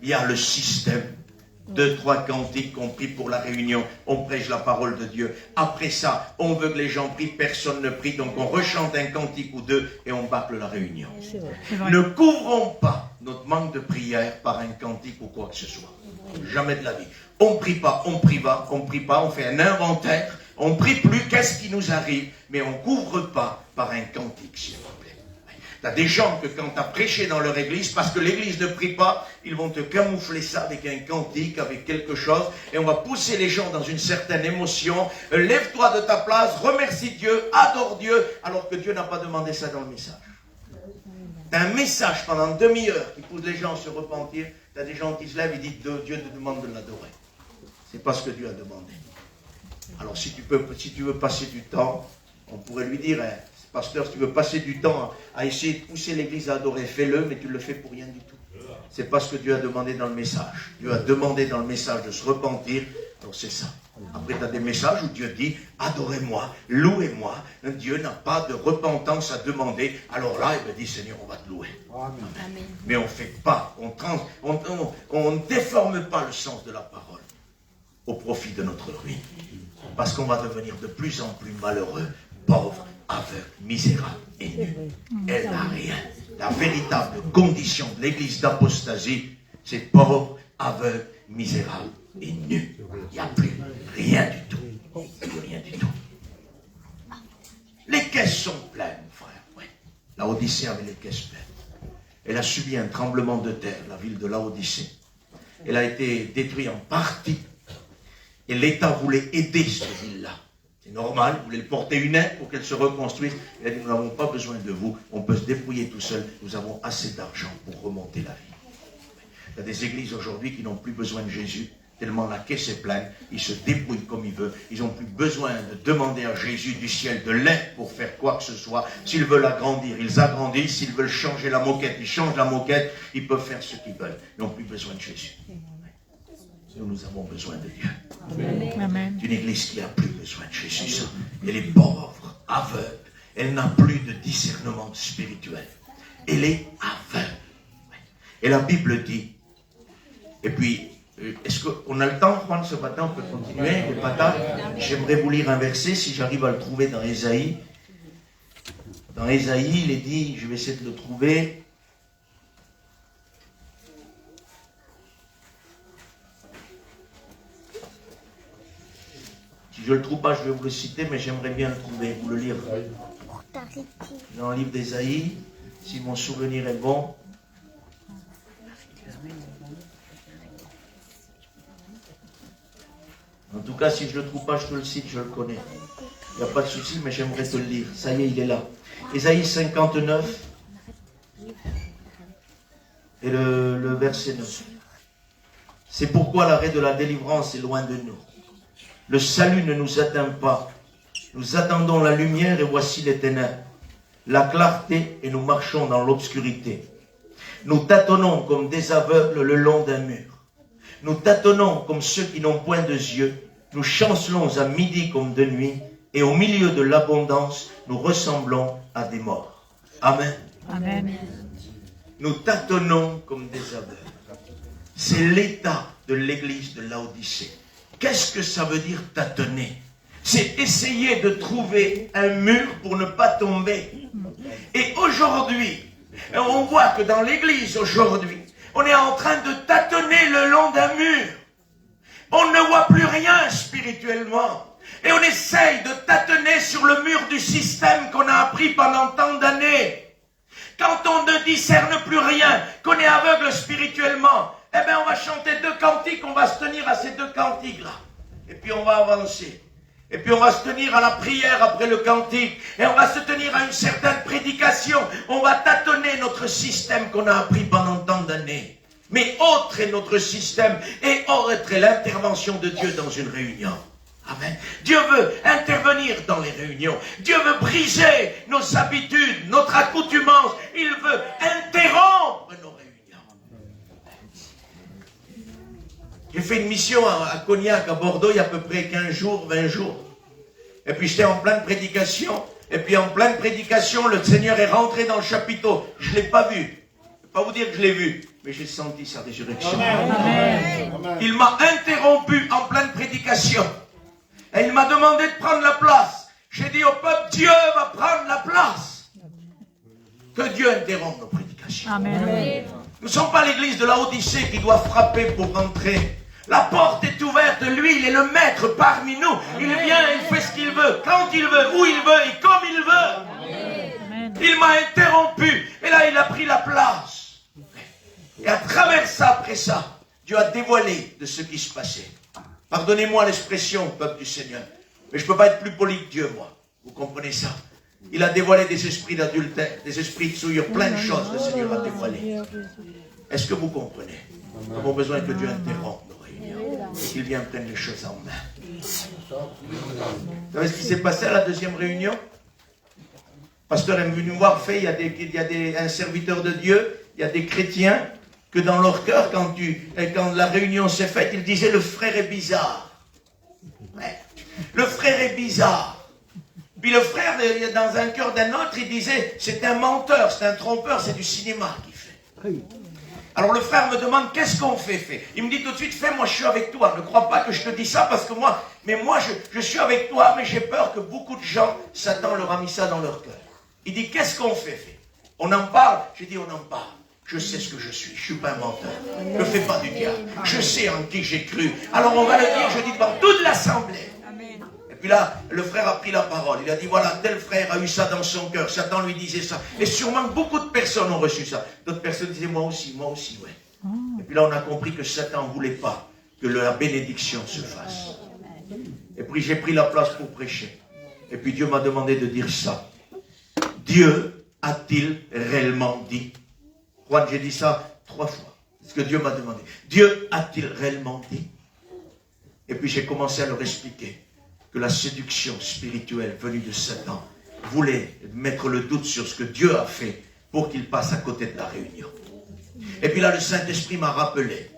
Il y a le système. 2, 3 cantiques qu'on prie pour la réunion, on prêche la parole de Dieu. Après ça, on veut que les gens prient, personne ne prie, donc on rechante un cantique ou deux et on bâcle la réunion. Ne couvrons pas notre manque de prière par un cantique ou quoi que ce soit. Jamais de la vie. On ne prie pas, on prie pas, on prie pas, on fait un inventaire, on ne prie plus, qu'est-ce qui nous arrive, mais on ne couvre pas par un cantique, s'il vous plaît. Tu as des gens que quand tu as prêché dans leur église, parce que l'église ne prie pas, ils vont te camoufler ça avec un cantique, avec quelque chose, et on va pousser les gens dans une certaine émotion. Lève-toi de ta place, remercie Dieu, adore Dieu, alors que Dieu n'a pas demandé ça dans le message. Tu as un message pendant une demi-heure qui pousse les gens à se repentir. Tu as des gens qui se lèvent et disent Dieu te demande de l'adorer. C'est pas ce que Dieu a demandé. Alors si tu veux passer du temps, on pourrait lui dire, pasteur, si tu veux passer du temps à essayer de pousser l'église à adorer, fais-le, mais tu le fais pour rien du tout. C'est pas ce que Dieu a demandé dans le message. Dieu a demandé dans le message de se repentir, donc c'est ça. Après, tu as des messages où Dieu dit, adorez-moi, louez-moi. Dieu n'a pas de repentance à demander. Alors là, il me dit, Seigneur, on va te louer. Amen. Mais on ne fait pas, on ne déforme pas le sens de la parole au profit de notre ruine. Parce qu'on va devenir de plus en plus malheureux, pauvres, aveugle, misérable et nu. Elle n'a rien. La véritable condition de l'église d'apostasie, c'est pauvre, aveugle, misérable et nu. Il n'y a plus rien du tout. Plus rien du tout. Les caisses sont pleines, frère. Ouais. Laodicée avait les caisses pleines. Elle a subi un tremblement de terre, la ville de Laodicée. Elle a été détruite en partie. Et l'État voulait aider cette ville-là. C'est normal, vous voulez le porter une aide pour qu'elle se reconstruise. Elle a dit, nous n'avons pas besoin de vous, on peut se débrouiller tout seul, nous avons assez d'argent pour remonter la ville. Il y a des églises aujourd'hui qui n'ont plus besoin de Jésus, tellement la caisse est pleine, ils se débrouillent comme ils veulent, ils n'ont plus besoin de demander à Jésus du ciel de l'aide pour faire quoi que ce soit. S'ils veulent agrandir, ils agrandissent, s'ils veulent changer la moquette, ils changent la moquette, ils peuvent faire ce qu'ils veulent, ils n'ont plus besoin de Jésus. Nous avons besoin de Dieu. Amen. Une église qui n'a plus besoin de Jésus. Elle est pauvre, aveugle. Elle n'a plus de discernement spirituel. Elle est aveugle. Et la Bible dit, et puis, est-ce qu'on a le temps, Juan, ce matin, on peut continuer, les patates. J'aimerais vous lire un verset, si j'arrive à le trouver dans Ésaïe. Dans Ésaïe, il est dit, je vais essayer de le trouver. Si je ne le trouve pas, je vais vous le citer, mais j'aimerais bien le trouver, vous le lire. Dans le livre d'Ésaïe, si mon souvenir est bon. En tout cas, si je ne le trouve pas, je te le cite, je le connais. Il n'y a pas de souci, mais j'aimerais te le lire. Ça y est, il est là. Ésaïe 59 et le verset 9. C'est pourquoi l'arrêt de la délivrance est loin de nous. Le salut ne nous atteint pas, Nous attendons la lumière et voici les ténèbres. La clarté et nous marchons dans l'obscurité. Nous tâtonnons comme des aveugles le long d'un mur. Nous tâtonnons comme ceux qui n'ont point de yeux. Nous chancelons à midi comme de nuit. Et au milieu de l'abondance, nous ressemblons à des morts. Amen. Amen. Nous tâtonnons comme des aveugles. C'est l'état de l'église de Laodicée. Qu'est-ce que ça veut dire tâtonner? C'est essayer de trouver un mur pour ne pas tomber. Et aujourd'hui, on voit que dans l'église aujourd'hui, on est en train de tâtonner le long d'un mur. On ne voit plus rien spirituellement. Et on essaye de tâtonner sur le mur du système qu'on a appris pendant tant d'années. Quand on ne discerne plus rien, qu'on est aveugle spirituellement, eh bien on va chanter 2 cantiques, on va se tenir à ces 2 cantiques-là. Et puis on va avancer. Et puis on va se tenir à la prière après le cantique. Et on va se tenir à une certaine prédication. On va tâtonner notre système qu'on a appris pendant tant d'années. Mais autre est notre système et autre est l'intervention de Dieu dans une réunion. Amen. Dieu veut intervenir dans les réunions. Dieu veut briser nos habitudes, notre accoutumance. Il veut interrompre nos réunions. J'ai fait une mission à Cognac, à Bordeaux, il y a à peu près 15 jours, 20 jours. Et puis j'étais en pleine prédication. Et puis en pleine prédication, le Seigneur est rentré dans le chapiteau. Je ne l'ai pas vu. Je ne vais pas vous dire que je l'ai vu. Mais j'ai senti sa résurrection. Amen. Il m'a interrompu en pleine prédication. Et il m'a demandé de prendre la place. J'ai dit au peuple, Dieu va prendre la place. Que Dieu interrompe nos prédications. Amen. Nous ne sommes pas l'église de Laodicée qui doit frapper pour rentrer. La porte est ouverte, lui, il est le maître parmi nous. Il vient, il fait ce qu'il veut, quand il veut, où il veut et comme il veut. Amen. Il m'a interrompu. Et là, il a pris la place. Et à travers ça, après ça, Dieu a dévoilé de ce qui se passait. Pardonnez-moi l'expression, peuple du Seigneur. Mais je ne peux pas être plus poli que Dieu, moi. Vous comprenez ça? Il a dévoilé des esprits d'adultère, des esprits de souillure, plein de choses, le Seigneur a dévoilé. Est-ce que vous comprenez? Nous avons besoin que Dieu interrompe nos réunions et qu'il vienne prendre les choses en main. Vous savez ce qui s'est passé à la 2e réunion? Le pasteur est venu voir, il y a un serviteur de Dieu, il y a des chrétiens, que dans leur cœur, quand la réunion s'est faite, ils disaient le frère est bizarre. Ouais. Le frère est bizarre. Puis le frère, dans un cœur d'un autre, il disait c'est un menteur, c'est un trompeur, c'est du cinéma qu'il fait. Alors le frère me demande qu'est-ce qu'on fait? Il me dit tout de suite, moi je suis avec toi. Ne crois pas que je te dis ça parce que moi je suis avec toi, mais j'ai peur que beaucoup de gens, Satan leur a mis ça dans leur cœur. Il dit qu'est-ce qu'on fait? On en parle? J'ai dit on en parle. Je sais ce que je suis ne suis pas un menteur. Ne fais pas du diable. Je sais en qui j'ai cru. Alors on va le dire, je dis devant toute l'assemblée. Et puis là, le frère a pris la parole. Il a dit, voilà, tel frère a eu ça dans son cœur. Satan lui disait ça. Et sûrement beaucoup de personnes ont reçu ça. D'autres personnes disaient, moi aussi, ouais. Et puis là, on a compris que Satan ne voulait pas que la bénédiction se fasse. Et puis j'ai pris la place pour prêcher. Et puis Dieu m'a demandé de dire ça. Dieu a-t-il réellement dit? Juan, j'ai dit ça 3 fois. C'est ce que Dieu m'a demandé. Dieu a-t-il réellement dit? Et puis j'ai commencé à leur expliquer que la séduction spirituelle venue de Satan voulait mettre le doute sur ce que Dieu a fait pour qu'il passe à côté de la réunion. Et puis là, le Saint-Esprit m'a rappelé.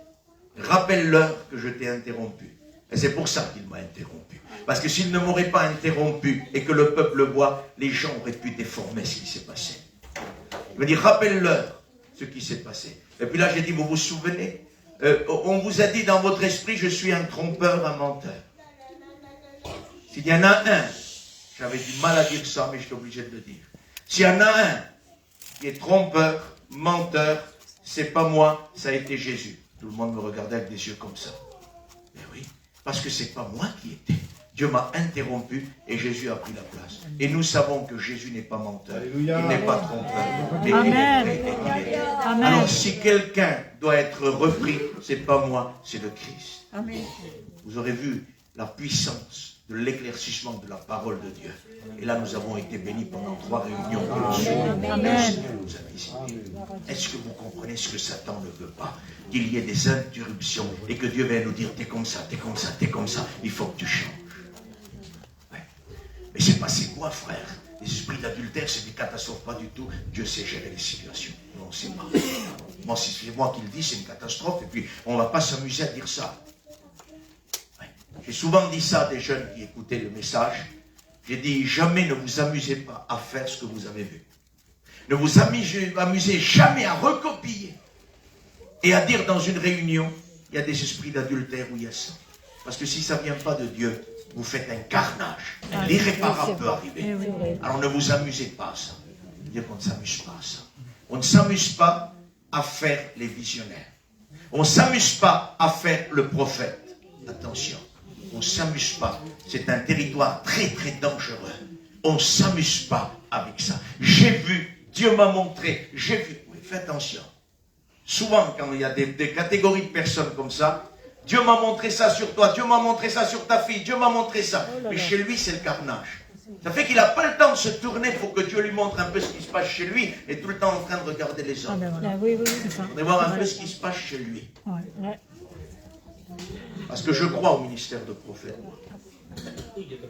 Rappelle-leur que je t'ai interrompu. Et c'est pour ça qu'il m'a interrompu. Parce que s'il ne m'aurait pas interrompu et que le peuple le voit, les gens auraient pu déformer ce qui s'est passé. Il m'a dit, rappelle-leur ce qui s'est passé. Et puis là, j'ai dit, vous vous souvenez, on vous a dit dans votre esprit, je suis un trompeur, un menteur. S'il y en a un, j'avais du mal à dire ça, mais je suis obligé de le dire. S'il y en a un qui est trompeur, menteur, c'est pas moi, ça a été Jésus. Tout le monde me regardait avec des yeux comme ça. Mais oui, parce que c'est pas moi qui étais. Dieu m'a interrompu et Jésus a pris la place. Et nous savons que Jésus n'est pas menteur. Alléluia. Il n'est pas trompeur. Et Amen. il est Amen. Alors si quelqu'un doit être repris, c'est pas moi, c'est le Christ. Amen. Vous aurez vu la puissance de l'éclaircissement de la parole de Dieu. Et là, nous avons été bénis pendant 3 réunions. Le Seigneur nous a visités. Est-ce que vous comprenez ce que Satan ne veut pas? Qu'il y ait des interruptions et que Dieu vienne nous dire, t'es comme ça, t'es comme ça, t'es comme ça, il faut que tu changes. Ouais. Mais s'est passé quoi, frère? Les esprits d'adultère, c'est des catastrophes, pas du tout. Dieu sait gérer les situations. Non, on ne sait pas. Moi, si c'est moi qui le dis, c'est une catastrophe. Et puis, on ne va pas s'amuser à dire ça. Ouais. J'ai souvent dit ça à des jeunes qui écoutaient le message. J'ai dit, jamais ne vous amusez pas à faire ce que vous avez vu. Ne vous amusez jamais à recopier et à dire dans une réunion, il y a des esprits d'adultère où il y a ça. Parce que si ça ne vient pas de Dieu, vous faites un carnage. L'irréparable peut arriver. Alors ne vous amusez pas à ça. Dire qu'on ne s'amuse pas à ça. On ne s'amuse pas à faire les visionnaires. On ne s'amuse pas à faire le prophète. Attention, on ne s'amuse pas. C'est un territoire très très dangereux. On ne s'amuse pas avec ça. J'ai vu, Dieu m'a montré, j'ai vu. Oui, fais attention. Souvent, quand il y a des catégories de personnes comme ça, Dieu m'a montré ça sur toi, Dieu m'a montré ça sur ta fille, Dieu m'a montré ça. Mais chez lui, c'est le carnage. Ça fait qu'il n'a pas le temps de se tourner pour que Dieu lui montre un peu ce qui se passe chez lui, et tout le temps en train de regarder les autres. Oui, c'est ça. On va voir un peu ce qui se passe chez lui. Ouais. Parce que je crois au ministère de prophète.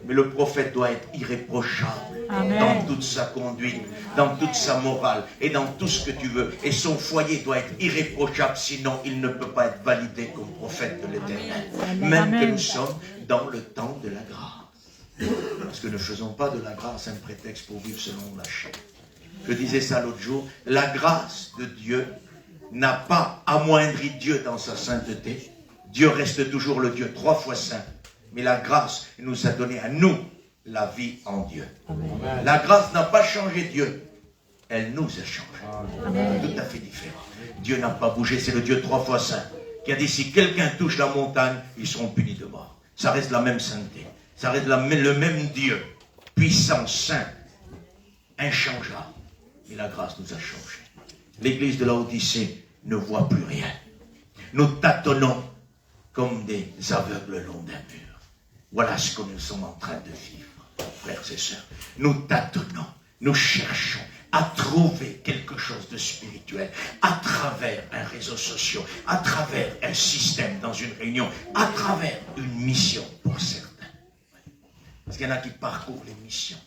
Mais le prophète doit être irréprochable. Amen. Dans toute sa conduite, dans toute sa morale et dans tout ce que tu veux. Et son foyer doit être irréprochable, sinon il ne peut pas être validé comme prophète de l'Éternel. Même que nous sommes dans le temps de la grâce. Parce que ne faisons pas de la grâce un prétexte pour vivre selon la chair. Je disais ça l'autre jour, la grâce de Dieu n'a pas amoindri Dieu dans sa sainteté. Dieu reste toujours le Dieu 3 fois saint. Mais la grâce nous a donné à nous la vie en Dieu. Amen. La grâce n'a pas changé Dieu. Elle nous a changé. Amen. Tout à fait différent. Dieu n'a pas bougé. C'est le Dieu 3 fois saint qui a dit si quelqu'un touche la montagne, ils seront punis de mort. Ça reste la même sainteté. Ça reste le même Dieu. Puissant, saint, inchangeable. Mais la grâce nous a changé. L'église de Laodicée ne voit plus rien. Nous tâtonnons comme des aveugles le long d'un mur. Voilà ce que nous sommes en train de vivre, frères et sœurs. Nous tâtonnons, nous cherchons à trouver quelque chose de spirituel à travers un réseau social, à travers un système dans une réunion, à travers une mission pour certains. Parce qu'il y en a qui parcourent les missions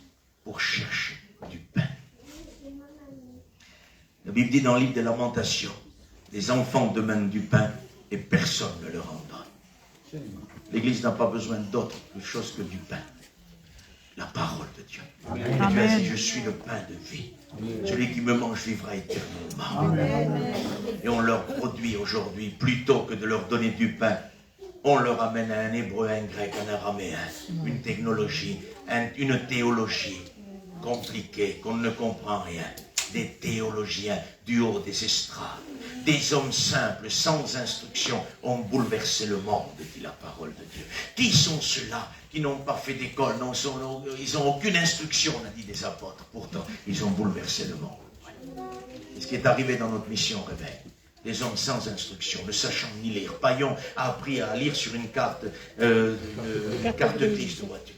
pour chercher du pain. La Bible dit dans le livre des Lamentations, les enfants demandent du pain et personne ne leur en donne. L'Église n'a pas besoin d'autre chose que du pain. La parole de Dieu. Et Dieu a dit, je suis le pain de vie. Celui qui me mange vivra éternellement. Amen. Et on leur produit aujourd'hui, plutôt que de leur donner du pain, on leur amène un hébreu, un grec, un araméen, une technologie, une théologie compliquée, qu'on ne comprend rien. Des théologiens du haut des estrades, des hommes simples, sans instruction, ont bouleversé le monde, dit la parole de Dieu. Qui sont ceux-là qui n'ont pas fait d'école, ils n'ont aucune instruction, on a dit des apôtres, pourtant ils ont bouleversé le monde. C'est ce qui est arrivé dans notre mission Réveil. Des hommes sans instruction, ne sachant ni lire. Paillon a appris à lire sur une carte grise de voiture.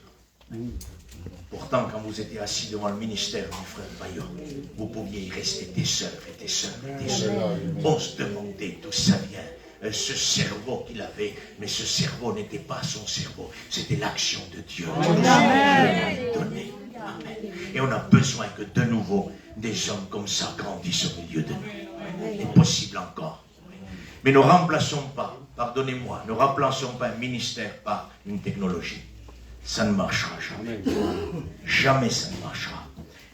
Pourtant, quand vous étiez assis devant le ministère du frère Paillon, vous pouviez y rester des sœurs et des sœurs et des sœurs. On se demandait d'où ça vient, ce cerveau qu'il avait, mais ce cerveau n'était pas son cerveau, c'était l'action de Dieu. Donné. Amen. Et on a besoin que de nouveau, des hommes comme ça grandissent au milieu de nous. C'est possible encore. Mais ne remplaçons pas, pardonnez-moi, ne remplaçons pas un ministère par une technologie. Ça ne marchera jamais. Jamais ça ne marchera.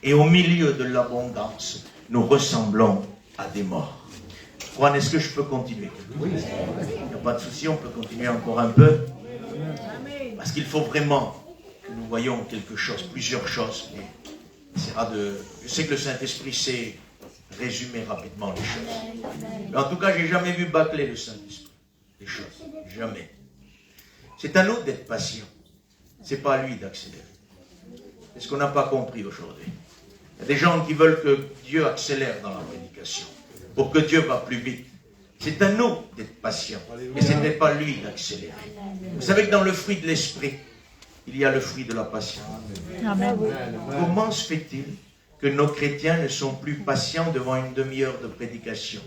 Et au milieu de l'abondance, nous ressemblons à des morts. Juan, est-ce que je peux continuer? Oui. Il n'y a pas de souci, on peut continuer encore un peu. Parce qu'il faut vraiment que nous voyions quelque chose, plusieurs choses. Je sais que le Saint-Esprit sait résumer rapidement les choses. Mais en tout cas, je n'ai jamais vu bâcler le Saint-Esprit. Les choses. Jamais. C'est à nous d'être patients. Ce n'est pas à lui d'accélérer. C'est ce qu'on n'a pas compris aujourd'hui. Il y a des gens qui veulent que Dieu accélère dans la prédication, pour que Dieu va plus vite. C'est à nous d'être patients, mais ce n'est pas lui d'accélérer. Vous savez que dans le fruit de l'esprit, il y a le fruit de la patience. Amen. Comment se fait-il que nos chrétiens ne sont plus patients devant une demi-heure de prédication?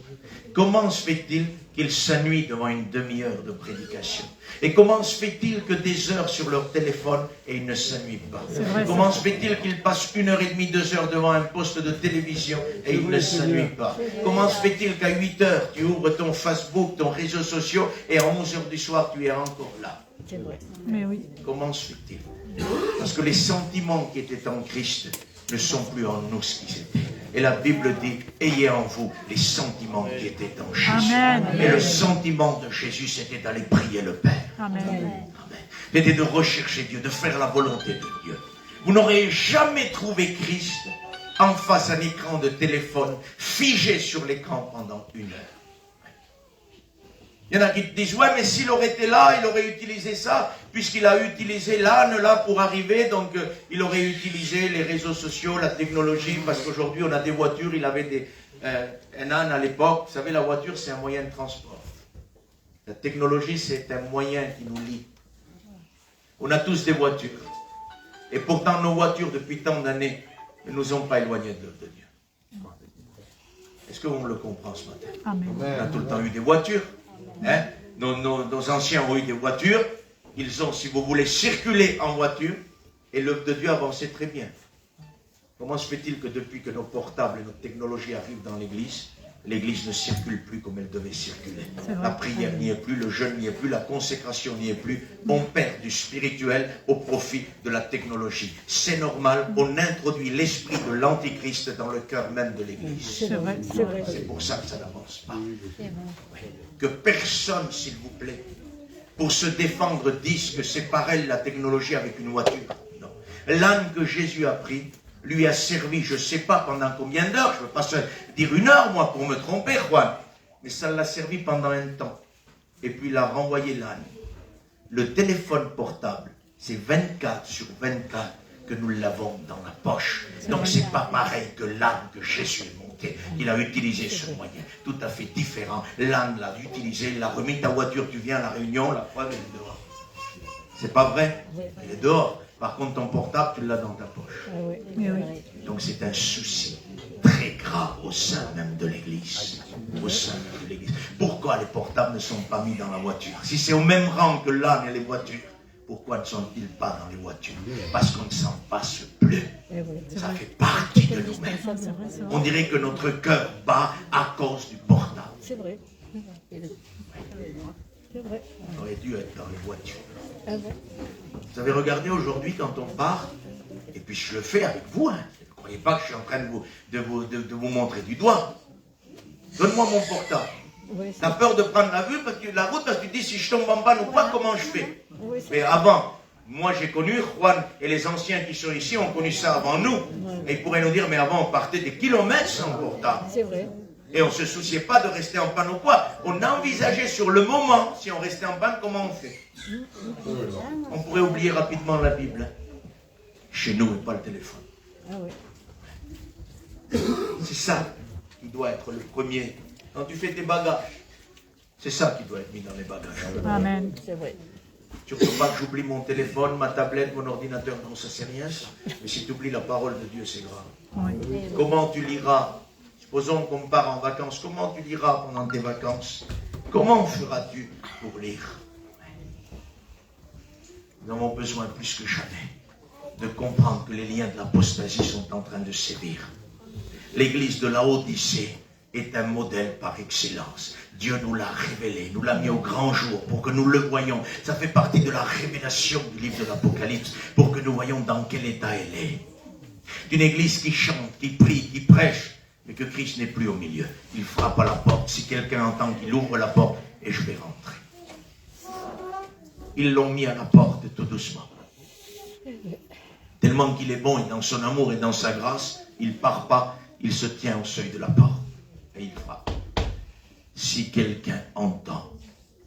Comment se fait-il qu'ils s'ennuient devant une demi-heure de prédication? Et comment se fait-il que des heures sur leur téléphone et ils ne s'ennuient pas? Comment se fait-il qu'ils passent 1h30, 2 heures devant un poste de télévision et ils ne s'ennuient pas? Comment se fait-il qu'à 8 heures, tu ouvres ton Facebook, ton réseau social et à 11 heures du soir, tu es encore là? C'est vrai. Mais oui. Comment se fait-il? Parce que les sentiments qui étaient en Christ ne sont plus en nous ce qu'ils étaient. Et la Bible dit, ayez en vous les sentiments qui étaient en Jésus. Amen. Et le sentiment de Jésus, c'était d'aller prier le Père. Amen. Amen. C'était de rechercher Dieu, de faire la volonté de Dieu. Vous n'aurez jamais trouvé Christ en face à un écran de téléphone, figé sur l'écran pendant 1 heure. Il y en a qui te disent, ouais, mais s'il aurait été là, il aurait utilisé ça, puisqu'il a utilisé l'âne là pour arriver, donc il aurait utilisé les réseaux sociaux, la technologie, parce qu'aujourd'hui on a des voitures, il avait un âne à l'époque. Vous savez, la voiture c'est un moyen de transport. La technologie c'est un moyen qui nous lie. On a tous des voitures. Et pourtant nos voitures depuis tant d'années ne nous ont pas éloignés de Dieu. Est-ce qu'on le comprend ce matin? Amen. On a tout le temps eu des voitures. Hein? Nos anciens ont eu des voitures. Ils ont, si vous voulez, circulé en voiture. Et l'œuvre de Dieu avançait très bien. Comment se fait-il que depuis que nos portables et notre technologie arrivent dans l'église, l'église ne circule plus comme elle devait circuler? La prière n'y est plus, le jeûne n'y est plus, la consécration n'y est plus. On perd du spirituel au profit de la technologie. C'est normal, on introduit l'esprit de l'antichrist dans le cœur même de l'église. C'est vrai, c'est vrai. C'est pour ça que ça n'avance pas. Que personne, s'il vous plaît, pour se défendre, dise que c'est pareil la technologie avec une voiture. Non. L'âne que Jésus a pris lui a servi, je ne sais pas pendant combien d'heures, je ne veux pas dire 1 heure, moi, pour me tromper, Juan, mais ça l'a servi pendant un temps. Et puis il a renvoyé l'âne. Le téléphone portable, c'est 24 sur 24 que nous l'avons dans la poche. Donc c'est pas pareil que l'âne que Jésus est monté. Il a utilisé ce moyen, tout à fait différent. L'âne l'a utilisé, il l'a remis. Ta voiture, tu viens à la réunion, la preuve elle est dehors. C'est pas vrai? Elle est dehors. Par contre, ton portable, tu l'as dans ta poche. Donc c'est un souci très grave au sein même de l'Église. Au sein de l'Église. Pourquoi les portables ne sont pas mis dans la voiture? Si c'est au même rang que l'âne et les voitures, pourquoi ne sont-ils pas dans les voitures? Parce qu'on ne s'en passe plus. Ça fait partie de nous-mêmes. On dirait que notre cœur bat à cause du portable. C'est vrai. C'est vrai. On aurait dû être dans les voitures. Vous avez regardé aujourd'hui quand on part, et puis je le fais avec vous, hein. Ne croyez pas que je suis en train de vous montrer du doigt. Donne-moi mon portable. Tu as peur de prendre la route parce que tu dis si je tombe en panne ou pas, comment je fais? Mais avant, moi j'ai connu, Juan et les anciens qui sont ici ont connu ça avant nous. Et ils pourraient nous dire, mais avant on partait des kilomètres sans portable. C'est vrai. Et on ne se souciait pas de rester en panne ou quoi. On envisageait sur le moment, si on restait en panne, comment on fait? On pourrait oublier rapidement la Bible. Chez nous, et pas le téléphone. C'est ça qui doit être le premier. Quand tu fais tes bagages, c'est ça qui doit être mis dans les bagages. Amen. C'est vrai. Tu ne veux pas que j'oublie mon téléphone, ma tablette, mon ordinateur? Non, ça c'est rien ça. Mais si tu oublies la parole de Dieu, c'est grave. Comment tu liras? Supposons qu'on part en vacances. Comment tu liras pendant tes vacances? Comment feras-tu pour lire? Nous avons besoin plus que jamais de comprendre que les liens de l'apostasie sont en train de sévir. L'église de la Odyssée est un modèle par excellence. Dieu nous l'a révélé, nous l'a mis au grand jour pour que nous le voyions. Ça fait partie de la révélation du livre de l'Apocalypse pour que nous voyions dans quel état elle est. D'une église qui chante, qui prie, qui prêche, mais que Christ n'est plus au milieu. Il frappe à la porte. Si quelqu'un entend qu'il ouvre la porte, et je vais rentrer. Ils l'ont mis à la porte tout doucement. Tellement qu'il est bon et dans son amour et dans sa grâce, il ne part pas, il se tient au seuil de la porte. Et il frappe. Si quelqu'un entend,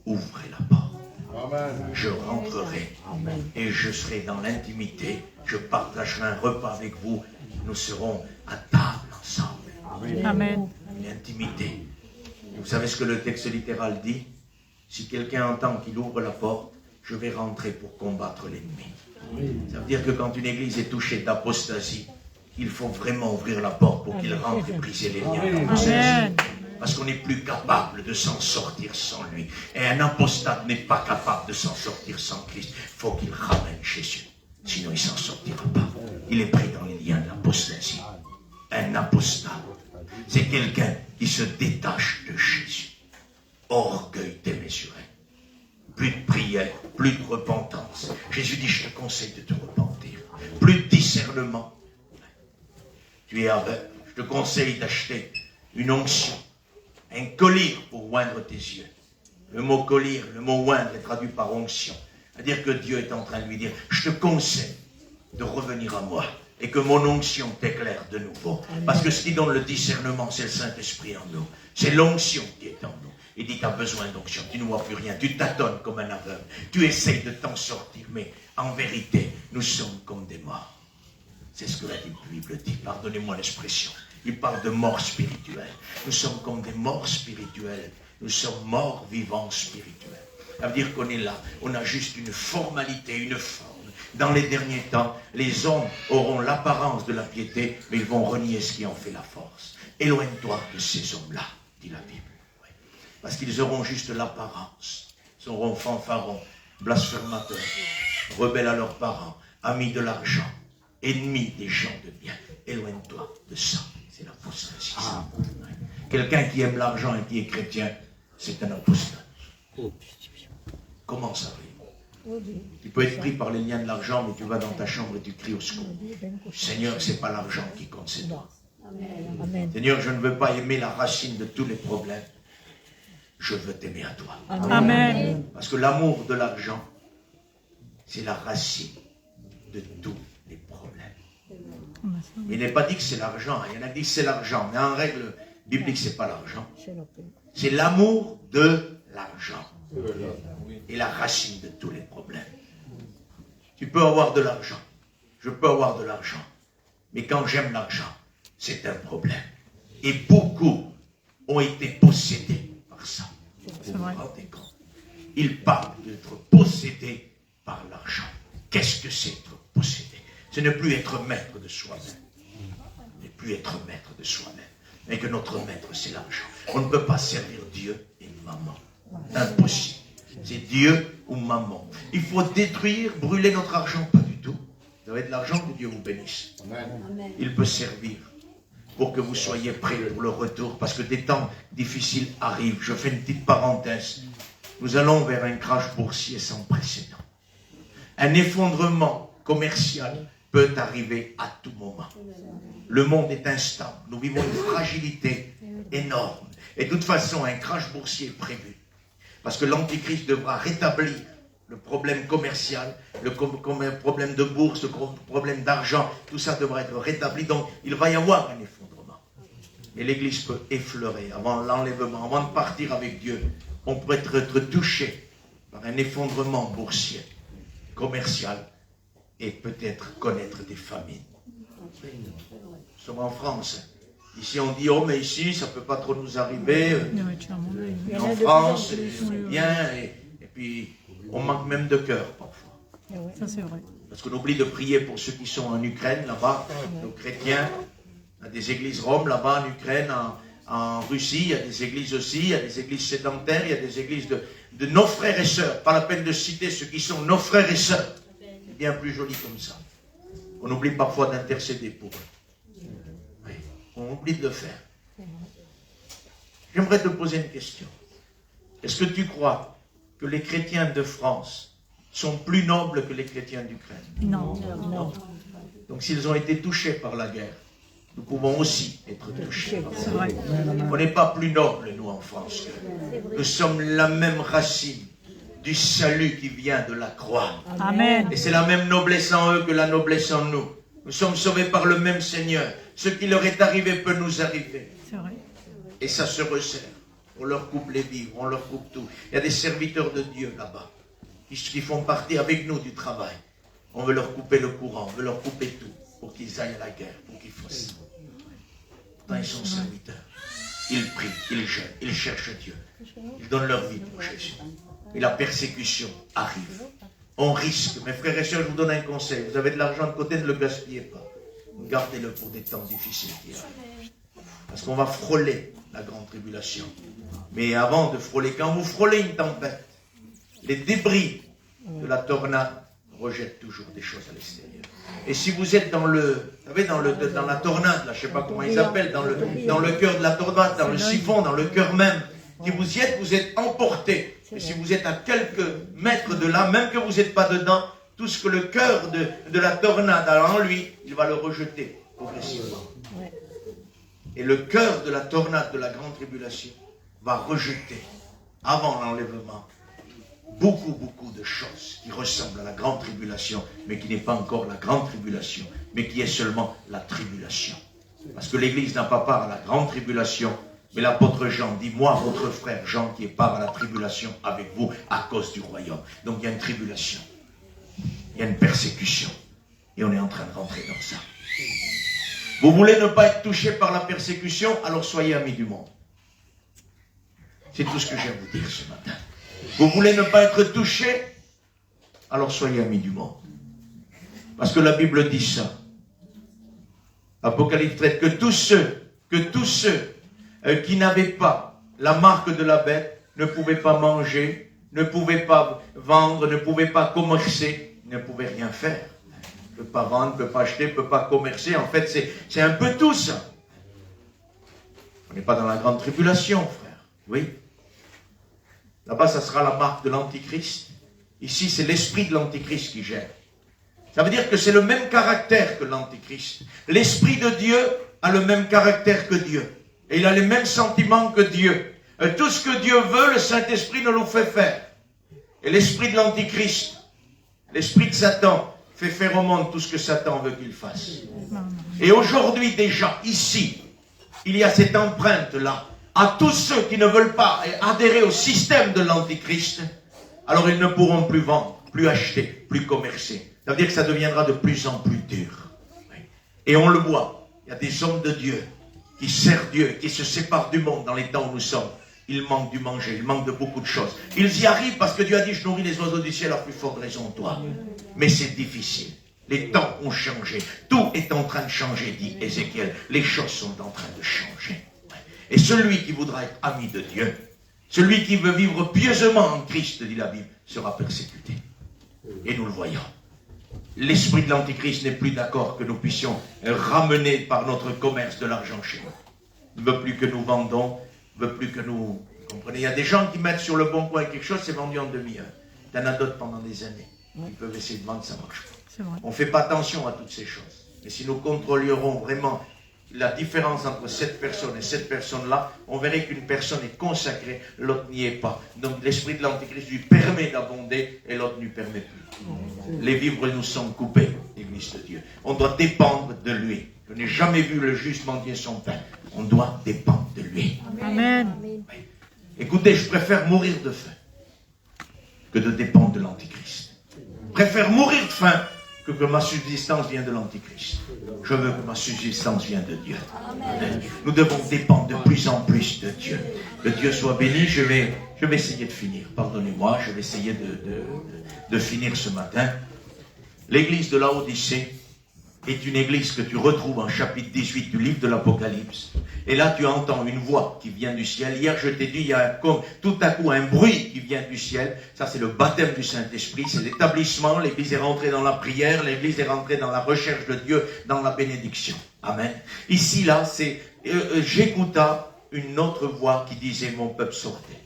ouvrez la porte. Amen. Je rentrerai. Amen. Et je serai dans l'intimité. Je partagerai un repas avec vous. Nous serons à table ensemble. Amen. L'intimité. Vous savez ce que le texte littéral dit? Si quelqu'un entend qu'il ouvre la porte, je vais rentrer pour combattre l'ennemi. Ça veut dire que quand une église est touchée d'apostasie, il faut vraiment ouvrir la porte pour qu'il rentre et briser les liens. Amen. Parce qu'on n'est plus capable de s'en sortir sans lui. Et un apostate n'est pas capable de s'en sortir sans Christ. Il faut qu'il ramène Jésus. Sinon, il ne s'en sortira pas. Il est pris dans les liens de l'apostasie. Un apostat, c'est quelqu'un qui se détache de Jésus. Orgueil démesuré. Plus de prière, plus de repentance. Jésus dit, je te conseille de te repentir. Plus de discernement. Tu es aveugle. Je te conseille d'acheter une onction. Un collyre pour oindre tes yeux. Le mot collyre, le mot oindre est traduit par onction. C'est-à-dire que Dieu est en train de lui dire, je te conseille de revenir à moi et que mon onction t'éclaire de nouveau. Parce que ce qui donne le discernement, c'est le Saint-Esprit en nous. C'est l'onction qui est en nous. Il dit, tu as besoin d'onction, tu ne vois plus rien, tu tâtonnes comme un aveugle, tu essayes de t'en sortir, mais en vérité, nous sommes comme des morts. C'est ce que la Bible dit, pardonnez-moi l'expression. Il parle de mort spirituelle. Nous sommes comme des morts spirituels. Nous sommes morts vivants spirituels. Ça veut dire qu'on est là. On a juste une formalité, une forme. Dans les derniers temps, les hommes auront l'apparence de la piété, mais ils vont renier ce qui en fait la force. Éloigne-toi de ces hommes-là, dit la Bible. Oui. Parce qu'ils auront juste l'apparence. Ils seront fanfarons, blasphémateurs, rebelles à leurs parents, amis de l'argent, ennemis des gens de bien. Éloigne-toi de ça. C'est l'apostasie. Quelqu'un qui aime l'argent et qui est chrétien, c'est un apostat. Comment ça arrive? Tu peux être pris par les liens de l'argent, mais tu vas dans ta chambre et tu cries au secours. Seigneur, c'est pas l'argent qui compte, c'est toi. Seigneur, je ne veux pas aimer la racine de tous les problèmes. Je veux t'aimer à toi. Amen. Parce que l'amour de l'argent, c'est la racine de tous les problèmes. Il n'est pas dit que c'est l'argent, il y en a dit que c'est l'argent, mais en règle biblique, c'est pas l'argent. C'est l'amour de l'argent. Et la racine de tous les problèmes. Tu peux avoir de l'argent, je peux avoir de l'argent, mais quand j'aime l'argent, c'est un problème. Et beaucoup ont été possédés par ça. Vous vous rendez compte? Il parle d'être possédé par l'argent. Qu'est-ce que c'est être possédé? C'est ne plus être maître de soi-même. Ne plus être maître de soi-même. Mais que notre maître, c'est l'argent. On ne peut pas servir Dieu et maman. Impossible. C'est Dieu ou maman. Il faut détruire, brûler notre argent. Pas du tout. Vous avez de l'argent, que Dieu vous bénisse. Amen. Il peut servir pour que vous soyez prêts pour le retour. Parce que des temps difficiles arrivent. Je fais une petite parenthèse. Nous allons vers un crash boursier sans précédent. Un effondrement commercial peut arriver à tout moment. Le monde est instable. Nous vivons une fragilité énorme. Et de toute façon, un crash boursier est prévu. Parce que l'Antichrist devra rétablir le problème commercial, le problème de bourse, le problème d'argent. Tout ça devra être rétabli. Donc, il va y avoir un effondrement. Et l'Église peut effleurer avant l'enlèvement, avant de partir avec Dieu. On peut être touché par un effondrement boursier, commercial, et peut-être connaître des famines. Nous sommes en France. Ici, on dit, oh, mais ici, ça ne peut pas trop nous arriver. En France, c'est bien. Et puis, on manque même de cœur, parfois. Ça, c'est vrai. Parce qu'on oublie de prier pour ceux qui sont en Ukraine, là-bas, nos chrétiens. Il y a des églises roms, là-bas, en Ukraine, en Russie. Il y a des églises aussi. Il y a des églises sédentaires. Il y a des églises de nos frères et sœurs. Pas la peine de citer ceux qui sont nos frères et sœurs. C'est bien plus joli comme ça. On oublie parfois d'intercéder pour eux. Oui, on oublie de le faire. J'aimerais te poser une question. Est-ce que tu crois que les chrétiens de France sont plus nobles que les chrétiens d'Ukraine? Non. Donc s'ils ont été touchés par la guerre, nous pouvons aussi être touchés par la guerre. On n'est pas plus nobles, nous, en France. Nous sommes la même racine du salut qui vient de la croix. Amen. Et c'est la même noblesse en eux que la noblesse en nous. Nous sommes sauvés par le même Seigneur. Ce qui leur est arrivé peut nous arriver. C'est vrai. Et ça se resserre. On leur coupe les vivres, on leur coupe tout. Il y a des serviteurs de Dieu là-bas qui font partie avec nous du travail. On veut leur couper le courant, on veut leur couper tout pour qu'ils aillent à la guerre, pour qu'ils fassent ça. Pourtant, ils sont serviteurs. Ils prient, ils jeûnent, ils cherchent Dieu. Ils donnent leur vie pour Jésus. Et la persécution arrive. On risque. Mes frères et sœurs, je vous donne un conseil. Vous avez de l'argent de côté, ne le gaspillez pas. Gardez-le pour des temps difficiles qui arrivent. Parce qu'on va frôler la grande tribulation. Mais avant de frôler, quand vous frôlez une tempête, les débris de la tornade rejettent toujours des choses à l'extérieur. Et si vous êtes dans le, vous savez, dans la tornade, là, je ne sais pas comment ils appellent, dans le cœur de la tornade, dans le siphon, dans le cœur même, si vous y êtes, vous êtes emporté. Et si vous êtes à quelques mètres de là, même que vous n'êtes pas dedans, tout ce que le cœur de la tornade a en lui, il va le rejeter progressivement. Et le cœur de la tornade de la grande tribulation va rejeter, avant l'enlèvement, beaucoup de choses qui ressemblent à la grande tribulation, mais qui n'est pas encore la grande tribulation, mais qui est seulement la tribulation. Parce que l'Église n'a pas part à la grande tribulation, mais l'apôtre Jean dit, moi, votre frère Jean, qui est part à la tribulation avec vous à cause du royaume. Donc il y a une tribulation, il y a une persécution, et on est en train de rentrer dans ça. Vous voulez ne pas être touché par la persécution, alors soyez amis du monde. C'est tout ce que j'ai à vous dire ce matin. Vous voulez ne pas être touché, alors soyez amis du monde. Parce que la Bible dit ça. Apocalypse traite que tous ceux qui n'avaient pas la marque de la bête ne pouvaient pas manger, ne pouvaient pas vendre, ne pouvaient pas commercer, ne pouvaient rien faire. Ne peut pas vendre, ne peut pas acheter, ne peut pas commercer. En fait, c'est un peu tout ça. On n'est pas dans la grande tribulation, frère. Oui. Là-bas, ça sera la marque de l'Antichrist. Ici, c'est l'esprit de l'Antichrist qui gère. Ça veut dire que c'est le même caractère que l'Antichrist. L'Esprit de Dieu a le même caractère que Dieu. Et il a les mêmes sentiments que Dieu. Tout ce que Dieu veut, le Saint-Esprit nous le fait faire. Et l'esprit de l'Antichrist, l'esprit de Satan, fait faire au monde tout ce que Satan veut qu'il fasse. Et aujourd'hui déjà, ici, il y a cette empreinte-là. À tous ceux qui ne veulent pas adhérer au système de l'Antichrist, alors ils ne pourront plus vendre, plus acheter, plus commercer. Ça veut dire que ça deviendra de plus en plus dur. Et on le voit, il y a des hommes de Dieu qui servent Dieu, qui se séparent du monde dans les temps où nous sommes. Ils manquent du manger, ils manquent de beaucoup de choses. Ils y arrivent parce que Dieu a dit, je nourris les oiseaux du ciel à plus forte raison que toi. Mais c'est difficile. Les temps ont changé. Tout est en train de changer, dit Ézéchiel. Les choses sont en train de changer. Et celui qui voudra être ami de Dieu, celui qui veut vivre pieusement en Christ, dit la Bible, sera persécuté. Et nous le voyons. L'esprit de l'Antichrist n'est plus d'accord que nous puissions ramener par notre commerce de l'argent chez nous. Il ne veut plus que nous vendons, il ne veut plus que nous... Vous comprenez, il y a des gens qui mettent sur le bon coin quelque chose, c'est vendu en demi-heure. Il y en a d'autres pendant des années. Ils peuvent essayer de vendre, ça ne marche pas. On ne fait pas attention à toutes ces choses. Mais si nous contrôlerons vraiment la différence entre cette personne et cette personne-là, on verrait qu'une personne est consacrée, l'autre n'y est pas. Donc l'esprit de l'Antichrist lui permet d'abonder et l'autre ne lui permet plus. Les vivres nous sont coupés, l'Église de Dieu. On doit dépendre de lui. Je n'ai jamais vu le juste mendier son pain. On doit dépendre de lui. Amen. Oui. Écoutez, je préfère mourir de faim que de dépendre de l'Antichrist. Je préfère mourir de faim que ma subsistance vienne de l'Antichrist. Je veux que ma subsistance vienne de Dieu. Amen. Nous devons dépendre de plus en plus de Dieu. Que Dieu soit béni. Je vais essayer de finir. Pardonnez-moi, je vais essayer de finir ce matin. L'église de Laodicée est une église que tu retrouves en chapitre 18 du livre de l'Apocalypse. Et là, tu entends une voix qui vient du ciel. Hier, je t'ai dit, il y a comme tout à coup un bruit qui vient du ciel. Ça, c'est le baptême du Saint-Esprit. C'est l'établissement. L'église est rentrée dans la prière. L'église est rentrée dans la recherche de Dieu, dans la bénédiction. Amen. Ici, là, j'écouta une autre voix qui disait, mon peuple sortez.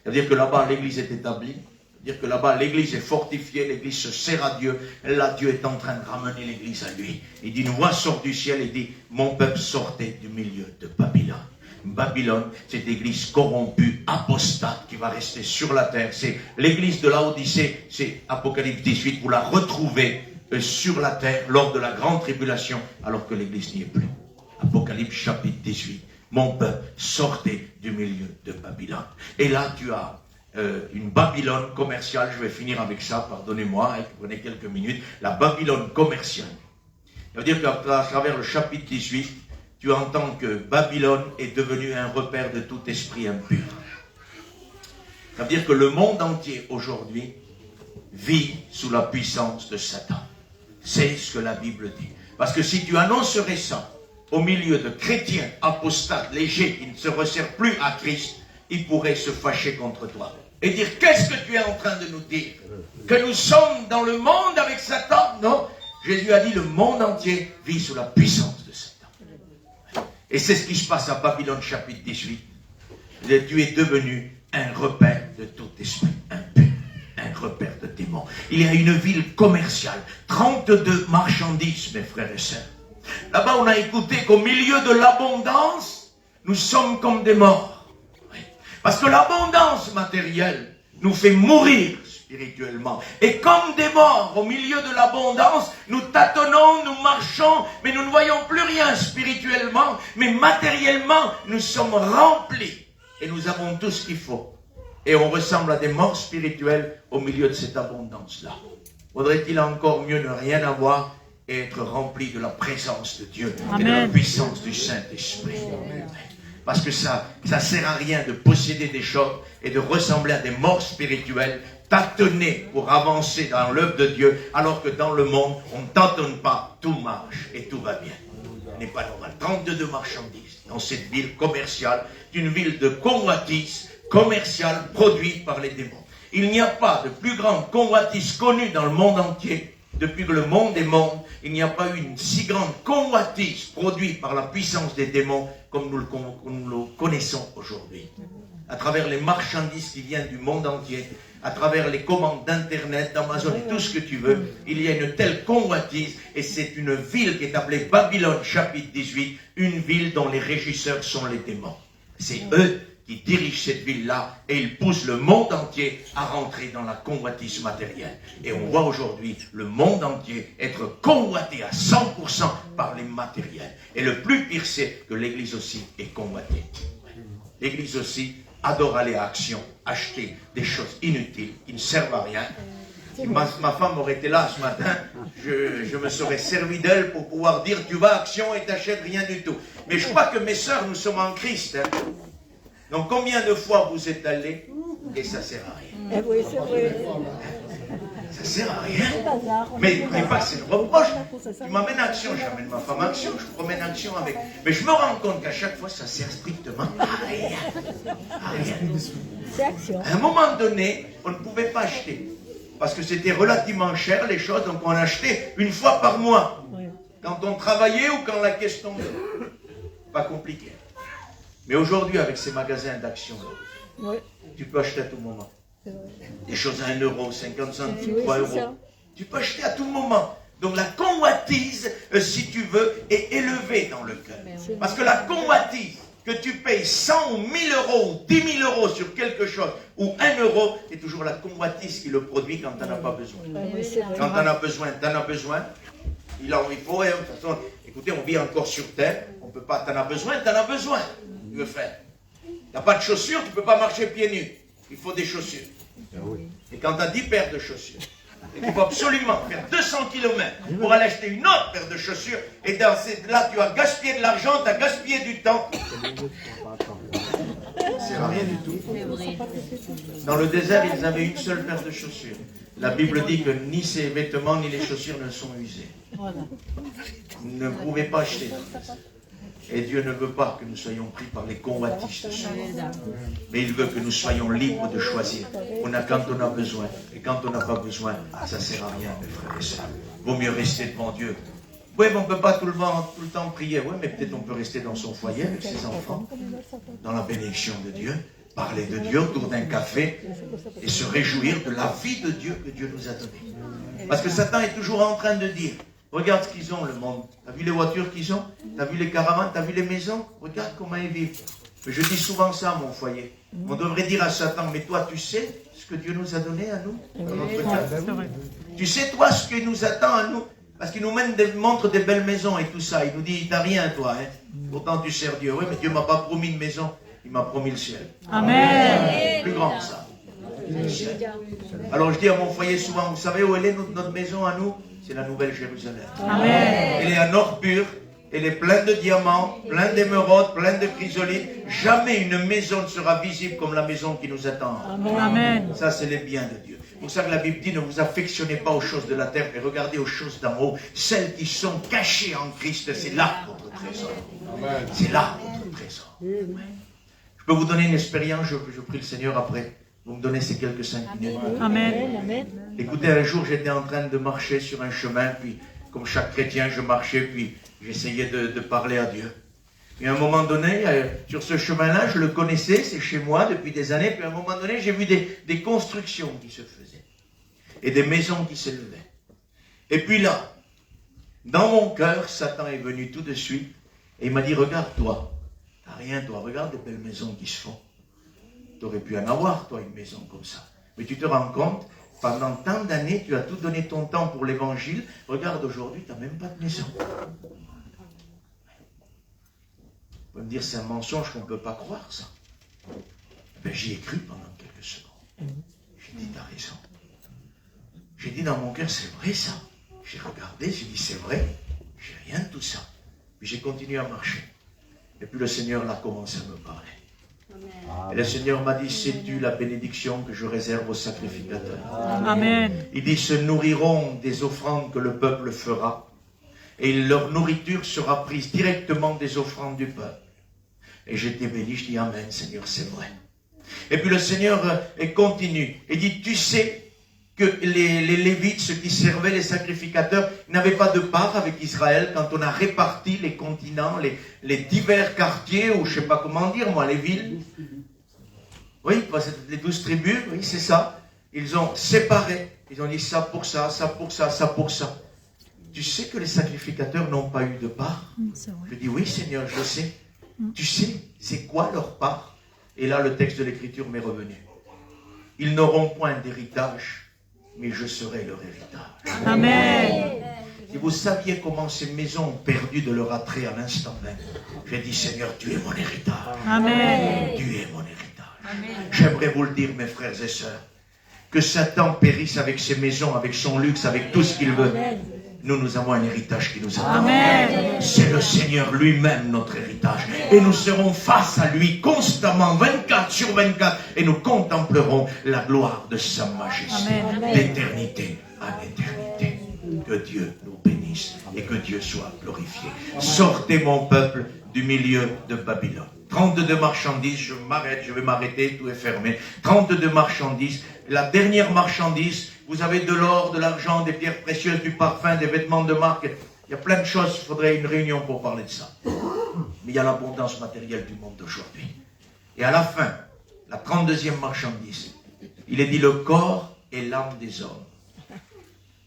C'est-à-dire que là-bas, l'église est établie. C'est-à-dire que là-bas, l'église est fortifiée, l'église se sert à Dieu. Là, Dieu est en train de ramener l'église à lui. Il dit, une voix sort du ciel et dit, mon peuple sortez du milieu de Babylone. Babylone, c'est l'église corrompue, apostate, qui va rester sur la terre. C'est l'église de Laodicée, c'est Apocalypse 18, vous la retrouvez sur la terre lors de la grande tribulation, alors que l'église n'y est plus. Apocalypse chapitre 18. Mon peuple, sortez du milieu de Babylone. Et là, tu as une Babylone commerciale. Je vais finir avec ça, pardonnez-moi, prenez quelques minutes. La Babylone commerciale. Ça veut dire qu'à travers le chapitre 18, tu entends que Babylone est devenue un repère de tout esprit impur. Ça veut dire que le monde entier aujourd'hui vit sous la puissance de Satan. C'est ce que la Bible dit. Parce que si tu annoncerais ça au milieu de chrétiens apostates légers qui ne se resserrent plus à Christ, ils pourraient se fâcher contre toi et dire, qu'est-ce que tu es en train de nous dire? Que nous sommes dans le monde avec Satan? Non, Jésus a dit, le monde entier vit sous la puissance de Satan. Et c'est ce qui se passe à Babylone chapitre 18. Tu es devenu un repère de tout esprit impur, un repère de démons. Il y a une ville commerciale, 32 marchandises, mes frères et sœurs. Là-bas, on a écouté qu'au milieu de l'abondance, nous sommes comme des morts. Oui. Parce que l'abondance matérielle nous fait mourir spirituellement. Et comme des morts, au milieu de l'abondance, nous tâtonnons, nous marchons, mais nous ne voyons plus rien spirituellement, mais matériellement, nous sommes remplis. Et nous avons tout ce qu'il faut. Et on ressemble à des morts spirituels au milieu de cette abondance-là. Faudrait-il encore mieux ne rien avoir et être rempli de la présence de Dieu et de la puissance du Saint-Esprit. Parce que ça sert à rien de posséder des choses et de ressembler à des morts spirituels, tâtonner pour avancer dans l'œuvre de Dieu, alors que dans le monde, on ne tâtonne pas, tout marche et tout va bien. Ce n'est pas normal. 32 marchandises dans cette ville commerciale, une ville de convoitise commerciale produite par les démons. Il n'y a pas de plus grande convoitise connue dans le monde entier. Depuis que le monde est monde, il n'y a pas eu une si grande convoitise produite par la puissance des démons comme nous le connaissons aujourd'hui. À travers les marchandises qui viennent du monde entier, à travers les commandes d'Internet, d'Amazon et tout ce que tu veux, il y a une telle convoitise et c'est une ville qui est appelée Babylone, chapitre 18, une ville dont les régisseurs sont les démons. C'est eux qui dirigent cette ville-là et ils poussent le monde entier à rentrer dans la convoitise matérielle. Et on voit aujourd'hui le monde entier être convoité à 100% par les matériels. Et le plus pire, c'est que l'Église aussi est convoitée. L'Église aussi adore aller à Action, acheter des choses inutiles qui ne servent à rien. Si ma femme aurait été là ce matin, je me serais servi d'elle pour pouvoir dire tu vas à Action et t'achètes rien du tout. Mais je crois que mes sœurs, nous sommes en Christ. Hein. Donc combien de fois vous êtes allés et ça ne sert à rien. Oui, c'est vrai. Ça ne sert à rien. Mais ne croyez pas que c'est le reproche. Tu m'amènes à Action, j'amène ma femme à Action, je promène Action avec. Mais je me rends compte qu'à chaque fois, ça sert strictement à rien. À rien. C'est Action. À un moment donné, on ne pouvait pas acheter. Parce que c'était relativement cher les choses, donc on achetait une fois par mois. Oui. Quand on travaillait ou quand la caisse tombait. Pas compliqué. Mais aujourd'hui, avec ces magasins d'Action, oui, tu peux acheter à tout moment. Des choses à 1 euro, 50 centimes, 3 euros. Tu peux acheter à tout moment. Donc la convoitise, si tu veux, est élevée dans le cœur. Parce que la convoitise, que tu payes 100 ou 1000 euros ou 10 000 euros sur quelque chose, ou 1 euro, c'est toujours la convoitise qui le produit quand tu n'en as pas besoin. Quand tu en as besoin, tu en as besoin. Il faut, de toute façon, écoutez, on vit encore sur terre, on peut pas, tu en as besoin, tu en as besoin. Tu veux faire. Tu n'as pas de chaussures, tu ne peux pas marcher pieds nus. Il faut des chaussures. Et quand tu as 10 paires de chaussures, et tu faut absolument faire 200 km pour aller acheter une autre paire de chaussures, et là tu as gaspillé de l'argent, tu as gaspillé du temps. Ça sert à rien du tout. Dans le désert, ils avaient une seule paire de chaussures. La Bible dit que ni ses vêtements ni les chaussures ne sont usés. Ils ne pouvaient pas acheter. Et Dieu ne veut pas que nous soyons pris par les convoitises de ce monde. Mais il veut que nous soyons libres de choisir. On a quand on a besoin. Et quand on n'a pas besoin, ça ne sert à rien, mes frères et sœurs. Vaut mieux rester devant Dieu. Oui, mais on ne peut pas tout le temps prier. Oui, mais peut-être on peut rester dans son foyer avec ses enfants, dans la bénédiction de Dieu, parler de Dieu autour d'un café et se réjouir de la vie de Dieu que Dieu nous a donnée. Parce que Satan est toujours en train de dire, regarde ce qu'ils ont, le monde. Tu as vu les voitures qu'ils ont? Tu as vu les caravanes? Tu as vu les maisons? Regarde comment ils vivent. Je dis souvent ça à mon foyer. On devrait dire à Satan, mais toi, tu sais ce que Dieu nous a donné à nous? Dans notre cas. Tu sais, toi, ce qui nous attend à nous? Parce qu'il nous montre des belles maisons et tout ça. Il nous dit, t'as rien, toi. Hein? Pourtant, tu sers Dieu. Oui, mais Dieu ne m'a pas promis une maison. Il m'a promis le ciel. Amen. Plus grand que ça. Alors, je dis à mon foyer souvent, vous savez où elle est, notre maison à nous? C'est la Nouvelle Jérusalem. Amen. Elle est en or pur, elle est pleine de diamants, pleine d'émeraudes, pleine de chrysolites. Jamais une maison ne sera visible comme la maison qui nous attend. Amen. Ça, c'est les biens de Dieu. C'est pour ça que la Bible dit, ne vous affectionnez pas aux choses de la terre, mais regardez aux choses d'en haut. Celles qui sont cachées en Christ, c'est là votre trésor. C'est là votre trésor. Je peux vous donner une expérience, je prie le Seigneur après. Vous me donnez ces quelques 5 minutes. Amen. Écoutez, un jour, j'étais en train de marcher sur un chemin, puis comme chaque chrétien, je marchais, puis j'essayais de parler à Dieu. Et à un moment donné, sur ce chemin-là, je le connaissais, c'est chez moi depuis des années, puis à un moment donné, j'ai vu des constructions qui se faisaient, et des maisons qui s'élevaient. Et puis là, dans mon cœur, Satan est venu tout de suite, et il m'a dit, regarde-toi, t'as rien toi, regarde les belles maisons qui se font. Tu aurais pu en avoir, toi, une maison comme ça. Mais tu te rends compte, pendant tant d'années, tu as tout donné ton temps pour l'évangile. Regarde, aujourd'hui, tu n'as même pas de maison. Vous pouvez me dire, c'est un mensonge qu'on ne peut pas croire, ça. Ben, j'y ai cru pendant quelques secondes. J'ai dit, t'as raison. J'ai dit dans mon cœur, c'est vrai, ça. J'ai regardé, j'ai dit, c'est vrai. J'ai rien de tout ça. Puis j'ai continué à marcher. Et puis le Seigneur là commencé à me parler. Et le Seigneur m'a dit, sais-tu la bénédiction que je réserve aux sacrificateurs? Amen. Il dit, se nourriront des offrandes que le peuple fera, et leur nourriture sera prise directement des offrandes du peuple. Et j'étais béni, je dis, Amen, Seigneur, c'est vrai. Et puis le Seigneur continue, et dit, tu sais que les Lévites, ceux qui servaient les sacrificateurs, n'avaient pas de part avec Israël quand on a réparti les continents, les divers quartiers, ou je ne sais pas comment dire, moi, les villes. Oui, les 12 tribus, oui, c'est ça. Ils ont séparé. Ils ont dit ça pour ça, ça pour ça, ça pour ça. Tu sais que les sacrificateurs n'ont pas eu de part? Je dis, oui, Seigneur, je sais. Tu sais, c'est quoi leur part? Et là, le texte de l'Écriture m'est revenu. Ils n'auront point d'héritage, mais je serai leur héritage. Amen. Si vous saviez comment ces maisons ont perdu de leur attrait à l'instant même, j'ai dit, Seigneur, tu es mon héritage. Amen. Tu es mon héritage. J'aimerais vous le dire, mes frères et sœurs, que Satan périsse avec ses maisons, avec son luxe, avec tout ce qu'il veut. Nous avons un héritage qui nous attend. C'est le Seigneur lui-même, notre héritage. Et nous serons face à lui constamment, 24 sur 24, et nous contemplerons la gloire de sa majesté, d'éternité à éternité. Que Dieu nous bénisse et que Dieu soit glorifié. Sortez mon peuple du milieu de Babylone. 32 marchandises, je m'arrête, je vais m'arrêter, tout est fermé. 32 marchandises, la dernière marchandise, vous avez de l'or, de l'argent, des pierres précieuses, du parfum, des vêtements de marque. Il y a plein de choses, il faudrait une réunion pour parler de ça. Mais il y a l'abondance matérielle du monde d'aujourd'hui. Et à la fin, la 32e marchandise, il est dit le corps et l'âme des hommes.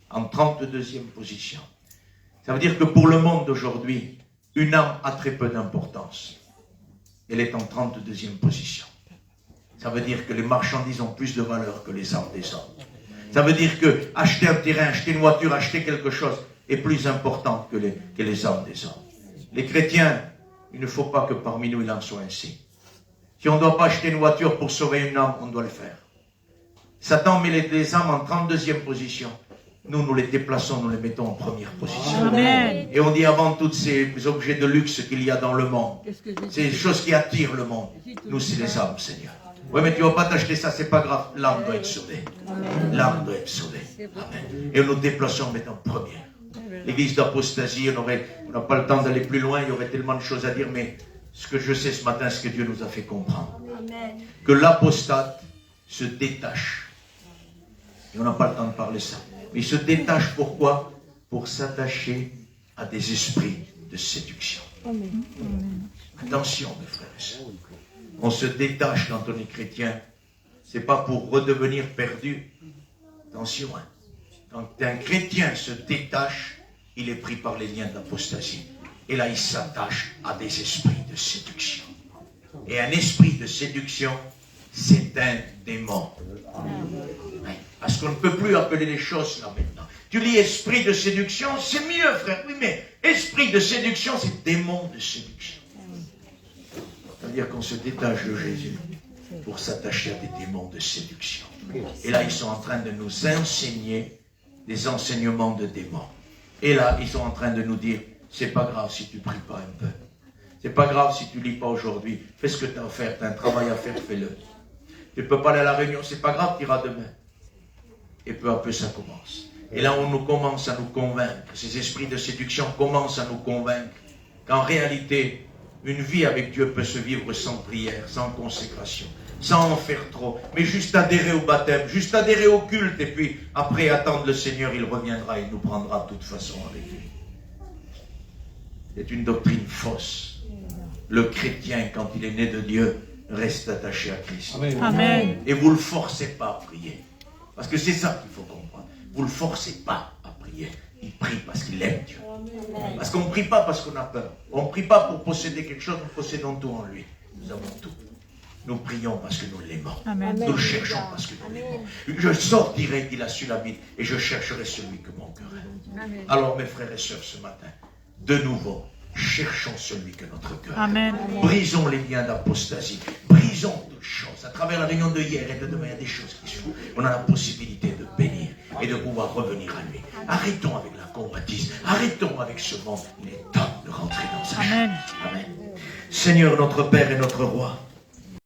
En 32e position. Ça veut dire que pour le monde d'aujourd'hui, une âme a très peu d'importance. Elle est en 32e position. Ça veut dire que les marchandises ont plus de valeur que les âmes des hommes. Ça veut dire que acheter un terrain, acheter une voiture, acheter quelque chose est plus important que les âmes des hommes. Les chrétiens, il ne faut pas que parmi nous il en soit ainsi. Si on ne doit pas acheter une voiture pour sauver une âme, on doit le faire. Satan met les âmes en 32e position. Nous les déplaçons, nous les mettons en première position. Amen. Et on dit avant tous ces objets de luxe qu'il y a dans le monde, ces choses qui attirent le monde, nous c'est les âmes, Seigneur. Oui, mais tu ne vas pas t'acheter ça, c'est pas grave. L'âme doit être sauvée. L'âme doit être sauvée. Amen. Et nous nous déplaçons en mettant première. L'église d'apostasie, on n'a pas le temps d'aller plus loin, il y aurait tellement de choses à dire, mais ce que je sais ce matin, ce que Dieu nous a fait comprendre. Que l'apostate se détache. Et on n'a pas le temps de parler ça. Mais il se détache pourquoi? Pour s'attacher à des esprits de séduction. Attention, mes frères et sœurs. On se détache quand on est chrétien. Ce n'est pas pour redevenir perdu. Attention, hein. Quand un chrétien se détache, il est pris par les liens d'apostasie. Et là, il s'attache à des esprits de séduction. Et un esprit de séduction, c'est un démon. Oui, parce qu'on ne peut plus appeler les choses là maintenant. Tu lis esprit de séduction, c'est mieux, frère. Oui, mais esprit de séduction, c'est démon de séduction. C'est-à-dire qu'on se détache de Jésus pour s'attacher à des démons de séduction. Et là, ils sont en train de nous enseigner des enseignements de démons. Et là, ils sont en train de nous dire, c'est pas grave si tu pries pas un peu. C'est pas grave si tu lis pas aujourd'hui. Fais ce que tu as à faire, tu as un travail à faire, fais-le. Tu ne peux pas aller à la réunion, c'est pas grave, tu iras demain. Et peu à peu, ça commence. Et là, on nous commence à nous convaincre. Ces esprits de séduction commencent à nous convaincre qu'en réalité, une vie avec Dieu peut se vivre sans prière, sans consécration, sans en faire trop, mais juste adhérer au baptême, juste adhérer au culte, et puis après attendre le Seigneur, il reviendra, il nous prendra de toute façon avec lui. C'est une doctrine fausse. Le chrétien, quand il est né de Dieu, reste attaché à Christ. Amen. Et vous ne le forcez pas à prier. Parce que c'est ça qu'il faut comprendre. Vous ne le forcez pas à prier. Il prie parce qu'il aime Dieu. Parce qu'on ne prie pas parce qu'on a peur. On ne prie pas pour posséder quelque chose, nous possédons tout en lui. Nous avons tout. Nous prions parce que nous l'aimons. Nous le cherchons parce que nous l'aimons. Je sortirai, dit la Sulamite, et je chercherai celui que mon cœur aime. Alors mes frères et sœurs, ce matin, de nouveau, cherchons celui que notre cœur aime. Brisons les liens d'apostasie. Brisons toutes choses. À travers la réunion de hier et de demain, il y a des choses qui sont. On a la possibilité de bénir et de pouvoir revenir à lui. Arrêtons avec la convoitise. Arrêtons avec ce monde. Il est temps de rentrer dans sa chair. Amen. Seigneur, notre Père et notre Roi,